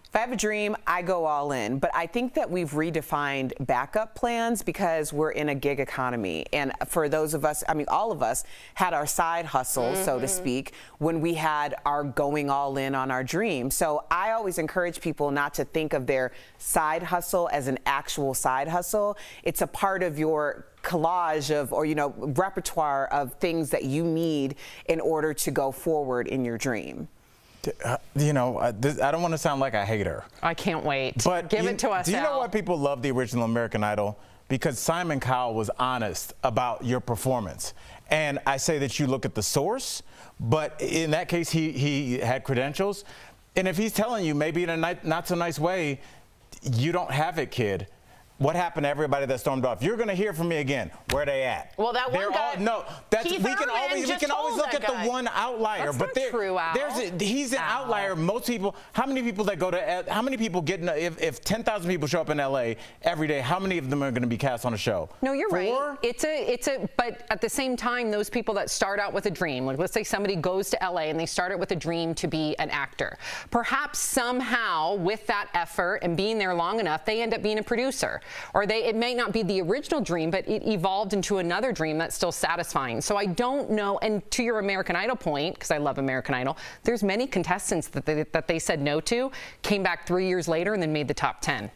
If I have a dream, I go all in. But I think that we've redefined backup plans because we're in a gig economy. And for those of us, I mean, all of us had our side hustle, so to speak, when we had our going all in on our dream. So I always encourage people not to think of their side hustle as an actual side hustle. It's a part of your collage of, or, you know, repertoire of things that you need in order to go forward in your dream. You know, I don't want to sound like a hater. I can't wait. But give it to us, Do you know Al. why people love the original American Idol? Because Simon Cowell was honest about your performance. And I say that you look at the source, but in that case, he had credentials. And if he's telling you, maybe in a not so nice way, you don't have it, kid. What happened to everybody that stormed off? You're going to hear from me again. Where they at? Well, that one guy. We can always look at the one outlier. That's but not true, Al. He's an outlier. Most people. How many people that go to? How many people get? If 10,000 people show up in LA every day, how many of them are going to be cast on a show? No, you're right. But at the same time, those people that start out with a dream, like let's say somebody goes to LA and they started with a dream to be an actor. Perhaps somehow, with that effort and being there long enough, they end up being a producer. Or it may not be the original dream, but it evolved into another dream that's still satisfying. So I don't know. And to your American Idol point, because I love American Idol, there's many contestants that they said no to, came back 3 years later and then made the top 10.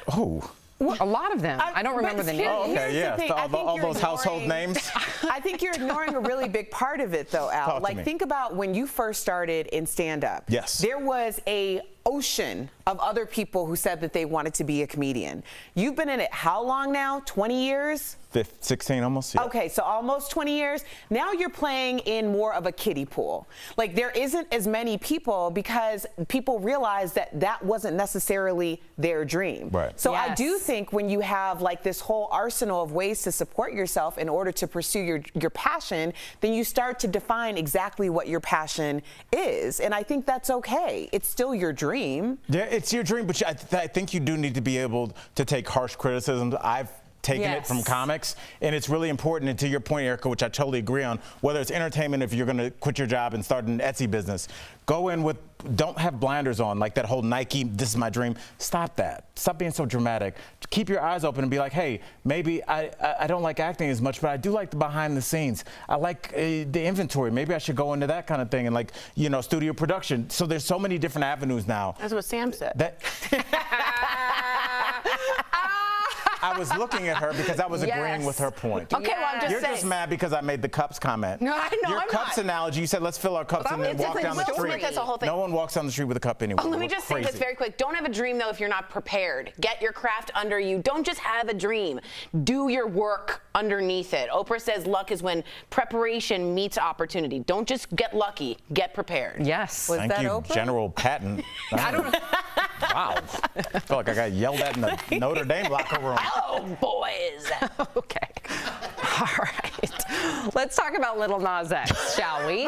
Oh. A lot of them. I don't remember the names. Oh, okay, yeah. All those household names. I think you're ignoring a really big part of it, though, Al. Talk to me. Think about when you first started in stand-up. Yes. There was a ocean of other people who said that they wanted to be a comedian. You've been in it how long now? 20 years? 16 almost. Yeah. Okay, so almost 20 years. Now you're playing in more of a kiddie pool. Like, there isn't as many people because people realize that that wasn't necessarily their dream. Right. So I do think when you have like this whole arsenal of ways to support yourself in order to pursue your passion, then you start to define exactly what your passion is. And I think that's okay. It's still your dream. Yeah, it's your dream, but I think you do need to be able to take harsh criticisms. I've taken it from comics, and it's really important. And to your point, Erica, which I totally agree on, whether it's entertainment, if you're going to quit your job and start an Etsy business, go in with, don't have blinders on, like that whole Nike, this is my dream. Stop that. Stop being so dramatic. Keep your eyes open and be like, hey, maybe I don't like acting as much, but I do like the behind the scenes. I like the inventory. Maybe I should go into that kind of thing, and like, you know, studio production. So there's so many different avenues now. That's what Sam said. I was looking at her because I was agreeing with her point. Okay, well, I'm just You're saying. just mad because I made the cups comment. No, I know, Your I'm cups not. analogy, you said let's fill our cups and then walk down the street. That's the whole thing. No one walks down the street with a cup anyway. Oh, let me just say this very quick. Don't have a dream, though, if you're not prepared. Get your craft under you. Don't just have a dream. Do your work underneath it. Oprah says luck is when preparation meets opportunity. Don't just get lucky. Get prepared. Yes. Thank you, Oprah? General Patton. I don't know. Wow. I feel like I got yelled at in the Notre Dame locker room. Oh, boys. Okay. All right. Let's talk about Little Nas X, shall we?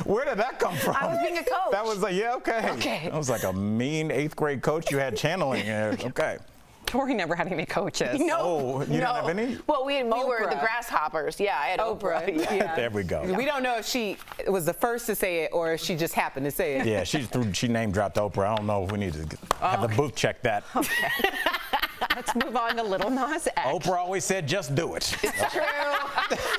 Where did that come from? I was being a coach. That was like, yeah, okay. Okay. That was like a mean 8th grade coach you had channeling there. Okay. Tori never had any coaches. No. Oh, you didn't have any? Well, we were the grasshoppers. Yeah, I had Oprah. Yeah. There we go. We don't know if she was the first to say it or if she just happened to say it. Yeah, she name dropped Oprah. I don't know if we need to have the booth check that. Okay. Let's move on to Little Nas X. Oprah always said, just do it. It's true.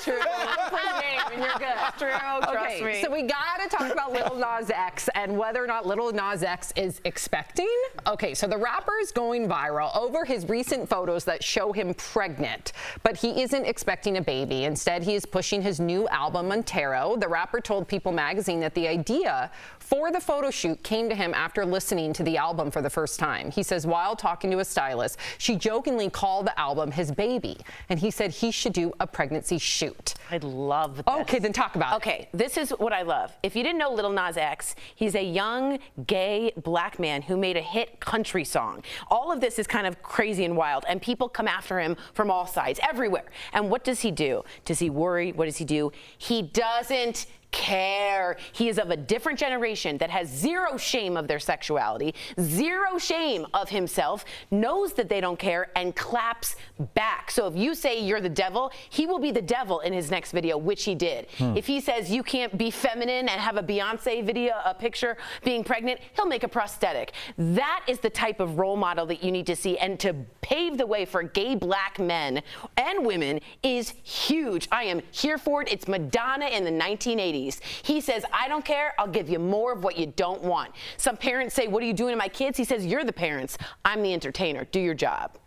True. Play the game and you're good. True. Trust me. So we got to talk about Little Nas X and whether or not Little Nas X is expecting. Okay, so the rapper is going viral over his recent photos that show him pregnant, but he isn't expecting a baby. Instead, he is pushing his new album, Montero. The rapper told People magazine that the idea for the photo shoot came to him after listening to the album for the first time. He says while talking to a stylist, she jokingly called the album his baby, and he said he should do a pregnancy shoot. I love this. Okay, then talk about it. Okay, this is what I love. If you didn't know Little Nas X, he's a young, gay, black man who made a hit country song. All of this is kind of crazy and wild, and people come after him from all sides, everywhere. And what does he do? Does he worry? What does he do? He doesn't care. He is of a different generation that has zero shame of their sexuality, zero shame of himself, knows that they don't care, and claps back. So if you say you're the devil, he will be the devil in his next video, which he did. If he says you can't be feminine and have a Beyonce video, a picture being pregnant, he'll make a prosthetic. That is the type of role model that you need to see, and to pave the way for gay black men and women is huge. I am here for it. It's Madonna in the 1980s. He says, I don't care, I'll give you more of what you don't want. Some parents say, what are you doing to my kids? He says, you're the parents, I'm the entertainer, do your job.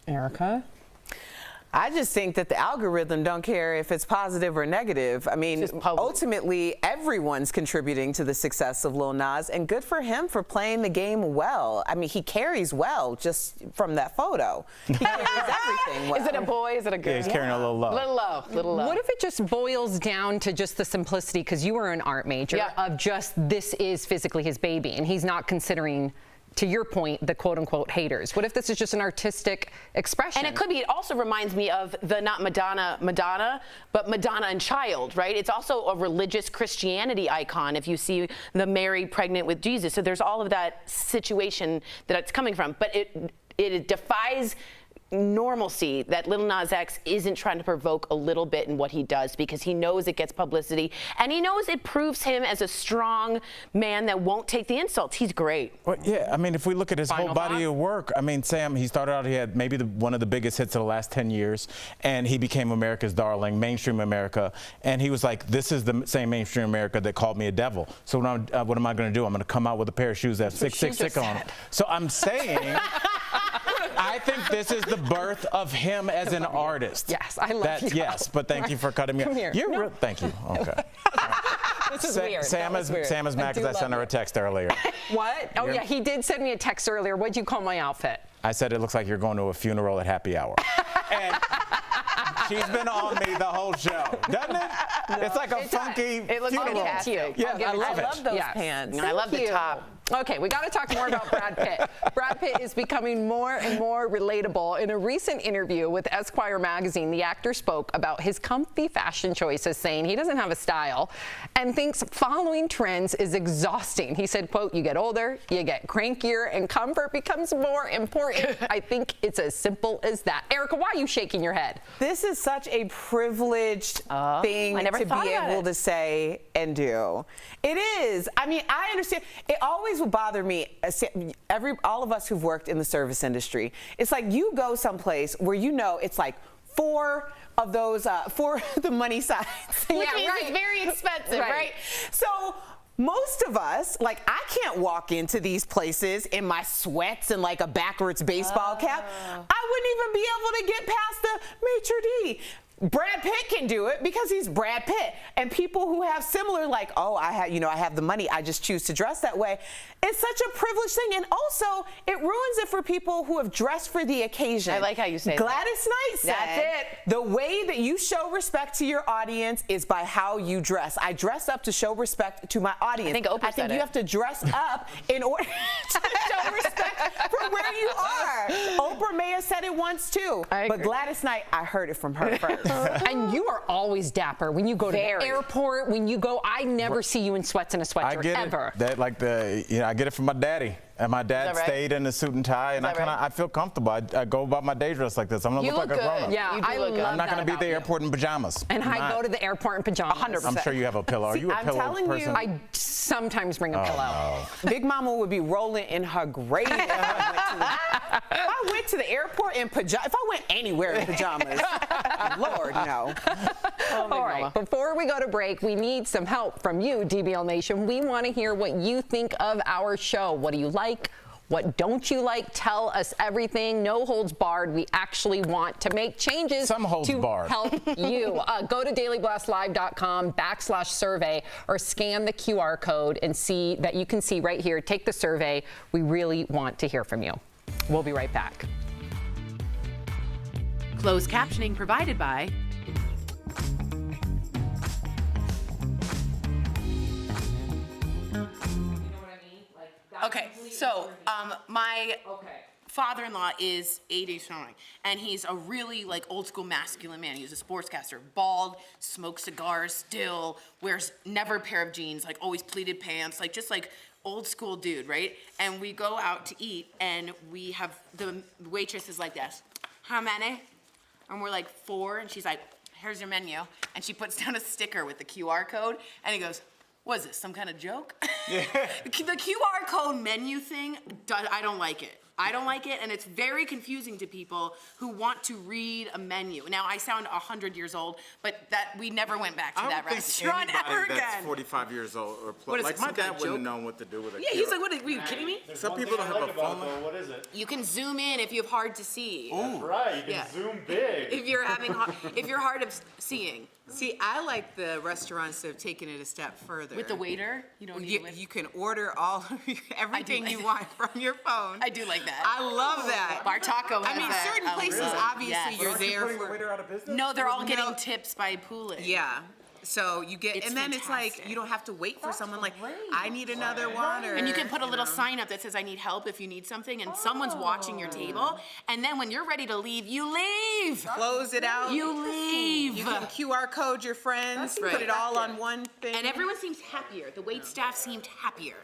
Erica? I just think that the algorithm don't care if it's positive or negative. I mean, ultimately, everyone's contributing to the success of Lil Nas, and good for him for playing the game well. I mean, he carries well just from that photo. He carries everything well. Is it a boy? Is it a girl? Yeah, he's carrying a little low. Little low, little low. What if it just boils down to just the simplicity, because you were an art major, of just this is physically his baby, and he's not considering, to your point, the quote-unquote haters? What if this is just an artistic expression? And it could be. It also reminds me of the not Madonna, but Madonna and Child, right? It's also a religious Christianity icon if you see the Mary pregnant with Jesus. So there's all of that situation that it's coming from. But it defies normalcy that Little Nas X isn't trying to provoke a little bit in what he does, because he knows it gets publicity, and he knows it proves him as a strong man that won't take the insults. He's great. Well, yeah, I mean, if we look at his whole body of work, I mean, Sam, he started out, he had maybe one of the biggest hits of the last 10 years, and he became America's darling, mainstream America, and he was like, this is the same mainstream America that called me a devil. So what am I going to do? I'm going to come out with a pair of shoes that have 666 on them. So I'm saying, I think this is the birth of him as an artist. Yes, I love you. Yes, but thank you for cutting me off. Come here. You're thank you. Okay. This is weird. Sam is mad because I sent her a text earlier. What? Oh, yeah, he did send me a text earlier. What'd you call my outfit? I said it looks like you're going to a funeral at happy hour. And she's been on me the whole show, doesn't it? No, it's like a funky funeral. I'll give it to you. Yeah, I love it. I love those pants. I love the top. Okay, we got to talk more about Brad Pitt. Brad Pitt is becoming more and more relatable. In a recent interview with Esquire magazine, the actor spoke about his comfy fashion choices, saying he doesn't have a style and thinks following trends is exhausting. He said, quote, you get older, you get crankier, and comfort becomes more important. I think it's as simple as that. Erica, why are you shaking your head? This is such a privileged thing to be able to say and do. It is. I mean, I understand. It always will bother me, all of us who've worked in the service industry. It's like you go someplace where you know it's like 4 of those, 4 the money signs. Which means it's very expensive, right? So most of us, like, I can't walk into these places in my sweats and like a backwards baseball cap. I wouldn't even be able to get past the maitre d'. Brad Pitt can do it because he's Brad Pitt. And people who have similar, like, oh, I have the money, I just choose to dress that way. It's such a privileged thing. And also, it ruins it for people who have dressed for the occasion. I like how you say that. Gladys Knight said, that's it. The way that you show respect to your audience is by how you dress. I dress up to show respect to my audience. I think Oprah said you have to dress up in order to show respect for where you are. Oprah may have said it once too. But Gladys Knight, I heard it from her first. And you are always dapper when you go to the airport. When you go, I never see you in sweats and a sweatshirt ever. That I get it from my daddy. And my dad stayed in a suit and tie, and I feel comfortable. I go about my day dressed like this. I'm gonna look like a grown-up. Yeah, I love that. I'm not gonna be at the airport in pajamas. And I go to the airport in pajamas. 100%. I'm sure you have a pillow. Are you a pillow person? I sometimes bring a pillow. No. Big Mama would be rolling in her grave. I went to the airport in pajamas, if I went anywhere in pajamas, Lord, no. All right, before we go to break, we need some help from you, DBL Nation. We want to hear what you think of our show. What do you like? What don't you like? Tell us everything. No holds barred. We actually want to make changes Some holds to barred. help you. Go to dailyblastlive.com/survey or scan the QR code and see that you can see right here. Take the survey. We really want to hear from you. We'll be right back. Closed captioning provided by Okay, so my father-in-law is 80 something, and he's a really like old school masculine man. He's a sportscaster, bald, smokes cigars still, wears never a pair of jeans, like always pleated pants, like just like old school dude, right? And we go out to eat, and we have the waitress is like this, how many? And we're like 4, and she's like, here's your menu, and she puts down a sticker with the QR code, and he goes, what is this, some kind of joke? Yeah. The QR code menu thing, I don't like it. I don't like it, and it's very confusing to people who want to read a menu. Now, I sound 100 years old, but that we never went back to that restaurant ever again. That's 45 years old or plus. What is like it, my some dad kind of wouldn't joke? know what to do with it. Yeah, he's like, what are you kidding me? Some people don't have a phone. What is it? You can zoom in if you have hard to see. That's right, you can zoom big. If you're hard of seeing. See, I like the restaurants that have taken it a step further. With the waiter, you don't need you can order everything you want from your phone. I do like that. I love that. Bar Taco has I mean, that. certain places, Really? obviously, Yes. you're there Putting the for. waiter out of business? No, they're all getting tips by pooling. Yeah. So you get, It's and then it's fantastic. like you don't have to wait for someone. Like, I need another water. And you can put a little sign up that says, I need help if you need something, and someone's watching your table. And then when you're ready to leave, you leave. Close it out. You leave. You can QR code your friends. That's right. Put it all on one thing. And everyone seems happier. The wait staff seemed happier.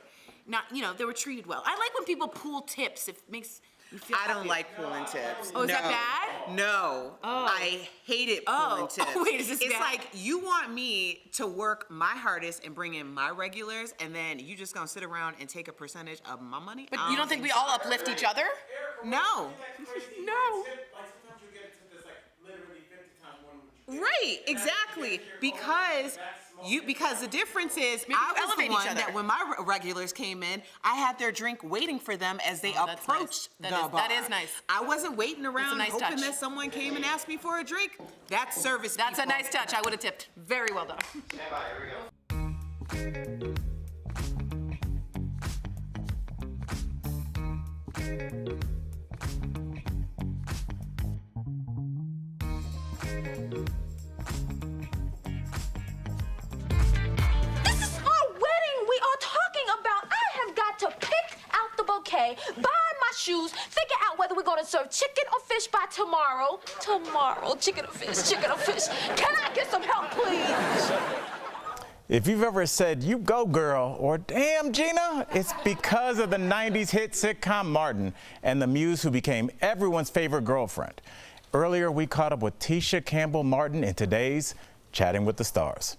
Not, they were treated well. I like when people pool tips. It makes me feel I don't happier. like pulling tips. Oh, is that No. bad? No. Oh. I hate it pulling tips. Oh, wait, is this It's bad? like you want me to work my hardest and bring in my regulars, and then you just gonna sit around and take a percentage of my money? But you don't think we all uplift each other? No. No. Right, exactly. Because the difference is I was elevate the each one other. that when my regulars came in, I had their drink waiting for them as they Oh, that's approached nice. the bar. That is nice. I wasn't waiting around nice hoping touch. that someone came and asked me for a drink. That's service. That's a people. nice touch. I would have tipped. Very well done. This is our wedding we are talking about. I have got to pick out the bouquet, buy my shoes, figure out whether we're going to serve chicken or fish by tomorrow. Tomorrow, chicken or fish, chicken or fish. Can I get some help, please? If you've ever said, "You go, girl," or "Damn, Gina," it's because of the 90s hit sitcom Martin and the muse who became everyone's favorite girlfriend. Earlier, we caught up with Tisha Campbell Martin in today's Chatting with the Stars.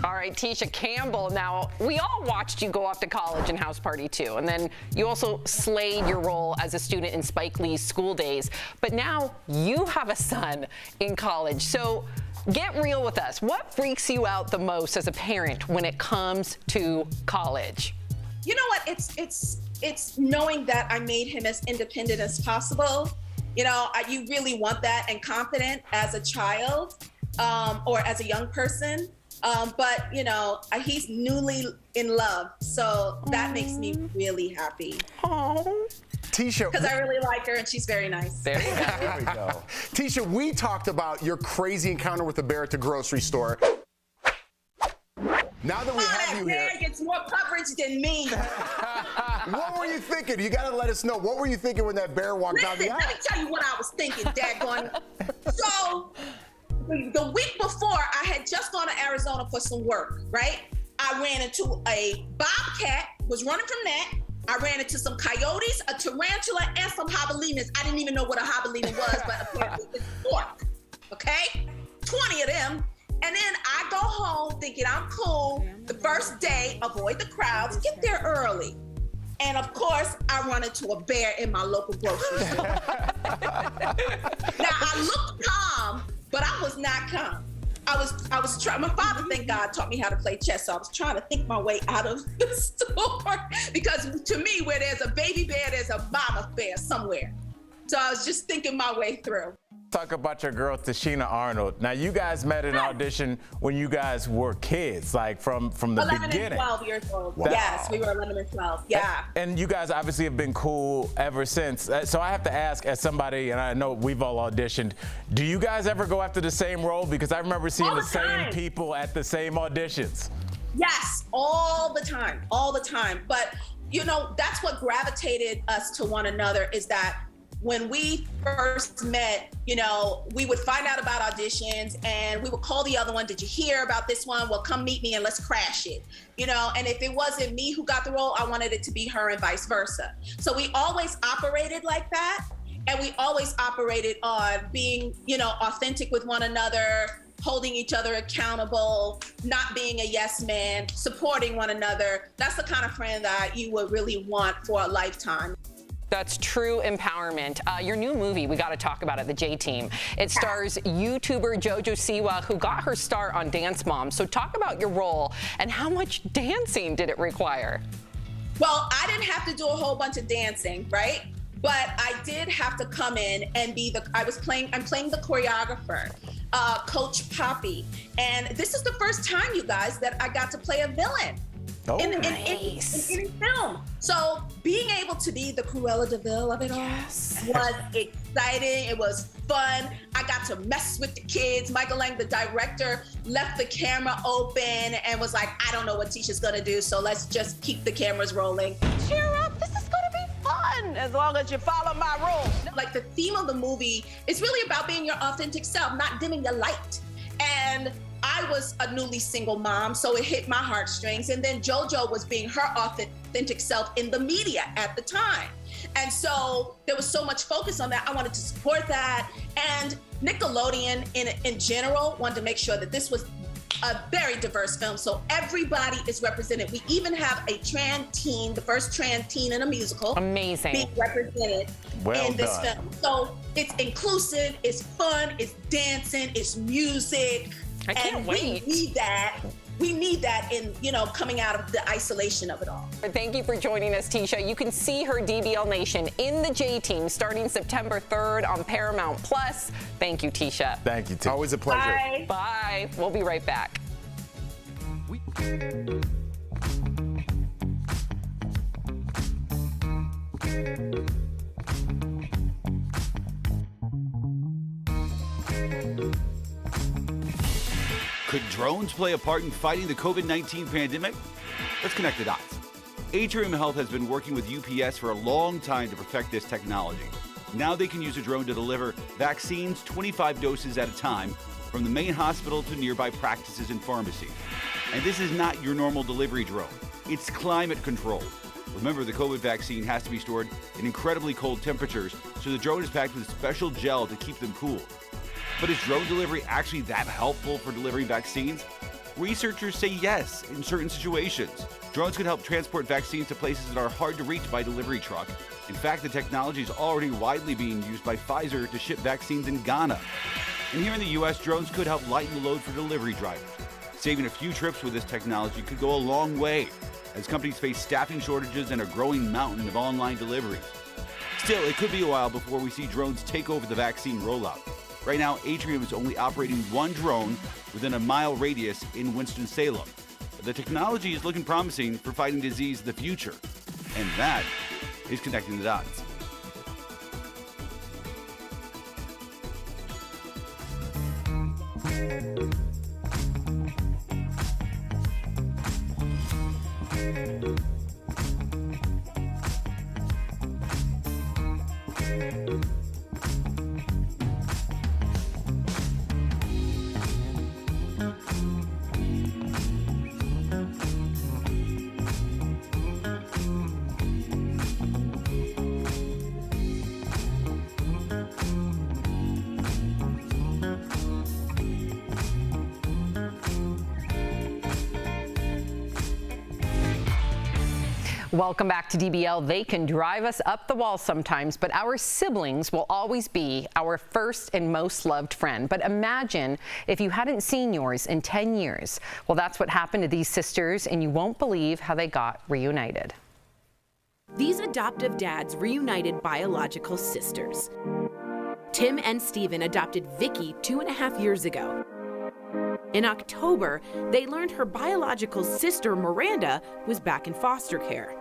All right, Tisha Campbell. Now, we all watched you go off to college and House Party 2, and then you also slayed your role as a student in Spike Lee's School Days. But now you have a son in college. So get real with us. What freaks you out the most as a parent when it comes to college? You know what? It's knowing that I made him as independent as possible. You really want that and confident as a child or as a young person. But he's newly in love, so that makes me really happy. Tisha, because I really like her and she's very nice. There you go. There we go. Tisha, we talked about your crazy encounter with the bear at the grocery store. Now that we have you here, bear gets more coverage than me. what were you thinking? You got to let us know. What were you thinking when that bear walked down the aisle? Let me tell you what I was thinking, daggone. So, the week before, I had just gone to Arizona for some work, right? I ran into a bobcat, was running from that. I ran into some coyotes, a tarantula, and some jabalinas. I didn't even know what a jabalina was, but apparently it's pork, okay? 20 of them. And then I go home thinking I'm cool. The first day, avoid the crowds, get there early. And of course, I run into a bear in my local grocery store. Now, I looked calm, but I was not calm. I was trying, my father, thank God, taught me how to play chess, so I was trying to think my way out of the store, because to me, where there's a baby bear, there's a mama bear somewhere. So I was just thinking my way through. Talk about your girl, Tashina Arnold. Now, you guys met in audition when you guys were kids, like from the 11 beginning. and 12 years old. Wow. Yes, we were 11 and 12. Yeah. And you guys obviously have been cool ever since. So I have to ask, as somebody, and I know we've all auditioned, do you guys ever go after the same role? Because I remember seeing the same people at the same auditions. Yes, all the time. But, you know, that's what gravitated us to one another, is that when we first met, you know, we would find out about auditions and we would call the other one, did you hear about this one? Well, come meet me and let's crash it. You know, and if it wasn't me who got the role, I wanted it to be her and vice versa. So we always operated like that. And we always operated on being, you know, authentic with one another, holding each other accountable, not being a yes man, supporting one another. That's the kind of friend that you would really want for a lifetime. That's true empowerment. Your new movie, we got to talk about it, The J-Team. It stars YouTuber JoJo Siwa, who got her start on Dance Mom. So talk about your role and how much dancing did it require? Well, I didn't have to do a whole bunch of dancing, right? But I did have to come in and be I'm playing the choreographer, Coach Poppy. And this is the first time, you guys, that I got to play a villain. Oh, in film. So being able to be the Cruella de Vil of it all was exciting. It was fun. I got to mess with the kids. Michael Lang, the director, left the camera open and was like, I don't know what Tisha's gonna do, so let's just keep the cameras rolling. Cheer up, this is gonna be fun as long as you follow my rules. Like, the theme of the movie is really about being your authentic self, not dimming your light. And I was a newly single mom, so it hit my heartstrings. And then JoJo was being her authentic self in the media at the time. And so there was so much focus on that. I wanted to support that. And Nickelodeon in general wanted to make sure that this was a very diverse film, so everybody is represented. We even have a trans teen, the first trans teen in a musical. Amazing. Being represented in this film. So it's inclusive, it's fun, it's dancing, it's music. I can't wait. We need that in, you know, coming out of the isolation of it all. Thank you for joining us, Tisha. You can see her DBL Nation in the J-Team starting September 3rd on Paramount+. Thank you, Tisha. Thank you, Tisha. Always a pleasure. Bye. Bye. We'll be right back. Could drones play a part in fighting the COVID-19 pandemic? Let's connect the dots. Atrium Health has been working with UPS for a long time to perfect this technology. Now they can use a drone to deliver vaccines 25 doses at a time from the main hospital to nearby practices and pharmacies. And this is not your normal delivery drone. It's climate controlled. Remember, the COVID vaccine has to be stored in incredibly cold temperatures, so the drone is packed with special gel to keep them cool. But is drone delivery actually that helpful for delivering vaccines? Researchers say yes in certain situations. Drones could help transport vaccines to places that are hard to reach by delivery truck. In fact, the technology is already widely being used by Pfizer to ship vaccines in Ghana. And here in the U.S., drones could help lighten the load for delivery drivers. Saving a few trips with this technology could go a long way, as companies face staffing shortages and a growing mountain of online deliveries. Still, it could be a while before we see drones take over the vaccine rollout. Right now, Atrium is only operating one drone within a mile radius in Winston-Salem. But the technology is looking promising for fighting disease in the future. And that is connecting the dots. Welcome back to DBL. They can drive us up the wall sometimes, but our siblings will always be our first and most loved friend. But imagine if you hadn't seen yours in 10 years. Well, that's what happened to these sisters, and you won't believe how they got reunited. These adoptive dads reunited biological sisters. Tim and Stephen adopted Vicky 2.5 years ago. In October, they learned her biological sister, Miranda, was back in foster care.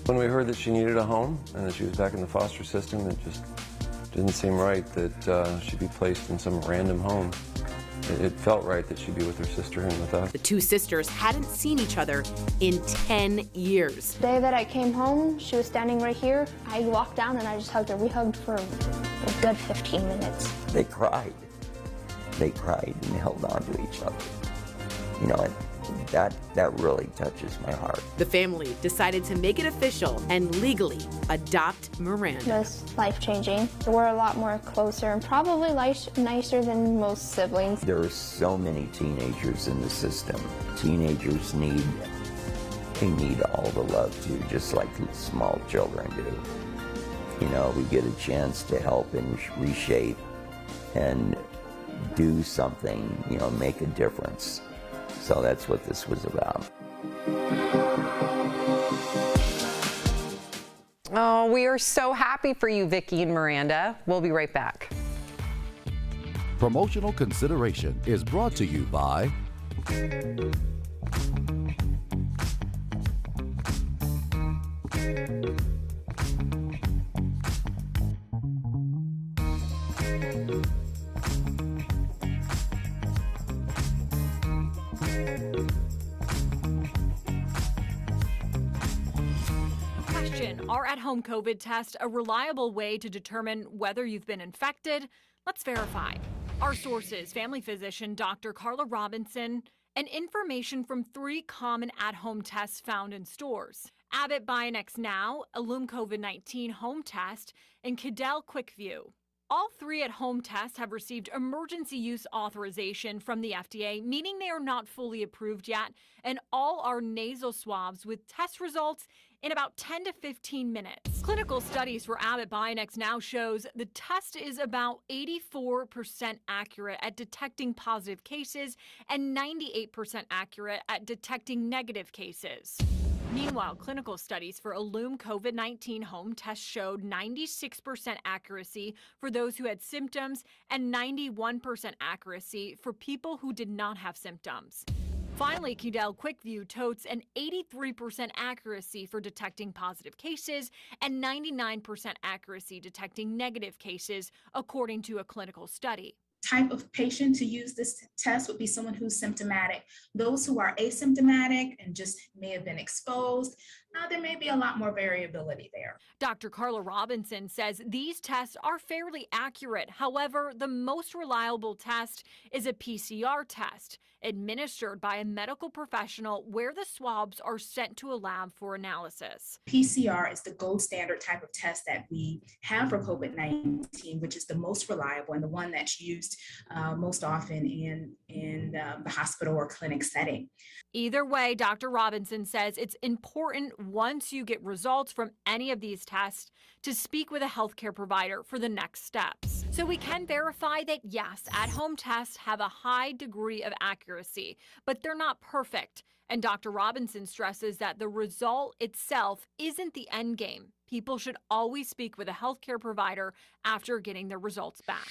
When we heard that she needed a home and that she was back in the foster system, it just didn't seem right that she'd be placed in some random home. It felt right that she'd be with her sister and with us. The two sisters hadn't seen each other in 10 years. The day that I came home, she was standing right here. I walked down and I just hugged her. We hugged for a good 15 minutes. They cried. They cried and held on to each other. You know, that really touches my heart. The family decided to make it official and legally adopt Miranda. That's life-changing. We're a lot more closer and probably nicer than most siblings. There are so many teenagers in the system. Teenagers need all the love too, just like small children do. You know, we get a chance to help and reshape and do something, you know, make a difference. So that's what this was about. Oh, we are so happy for you, Vicky and Miranda. We'll be right back. Promotional consideration is brought to you by Are at-home COVID tests a reliable way to determine whether you've been infected? Let's verify. Our sources, family physician Dr. Carla Robinson, and information from 3 common at-home tests found in stores. Abbott Bionex Now, Illume COVID-19 home test, and Cadell QuickView. All 3 at-home tests have received emergency use authorization from the FDA, meaning they are not fully approved yet, and all are nasal swabs with test results in about 10 to 15 minutes. Clinical studies for Abbott Bionex Now shows the test is about 84% accurate at detecting positive cases and 98% accurate at detecting negative cases. Meanwhile, clinical studies for Illume COVID-19 home test showed 96% accuracy for those who had symptoms and 91% accuracy for people who did not have symptoms. Finally, Cadell QuickView totes an 83% accuracy for detecting positive cases and 99% accuracy detecting negative cases, according to a clinical study. Type of patient to use this test would be someone who's symptomatic. Those who are asymptomatic and just may have been exposed, there may be a lot more variability there. Dr. Carla Robinson says these tests are fairly accurate. However, the most reliable test is a PCR test administered by a medical professional where the swabs are sent to a lab for analysis. PCR is the gold standard type of test that we have for COVID-19, which is the most reliable and the one that's used most often in the hospital or clinic setting. Either way, Dr. Robinson says it's important once you get results from any of these tests to speak with a healthcare provider for the next steps. So we can verify that yes, at-home tests have a high degree of accuracy, but they're not perfect. And Dr. Robinson stresses that the result itself isn't the end game. People should always speak with a healthcare provider after getting their results back.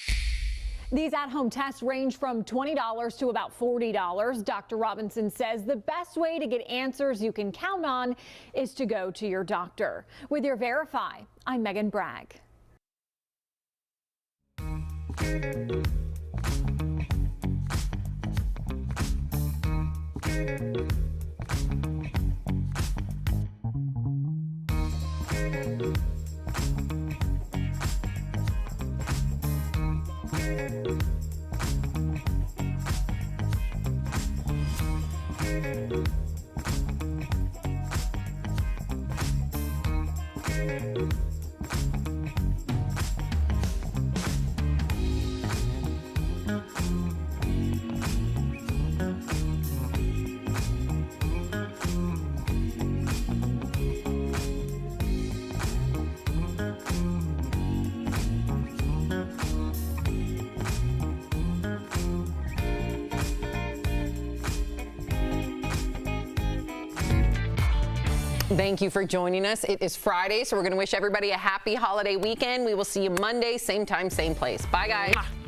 These at-home tests range from $20 to about $40. Dr. Robinson says the best way to get answers you can count on is to go to your doctor. With your Verify, I'm Megan Bragg. Thank you for joining us. It is Friday, so we're going to wish everybody a happy holiday weekend. We will see you Monday, same time, same place. Bye, guys.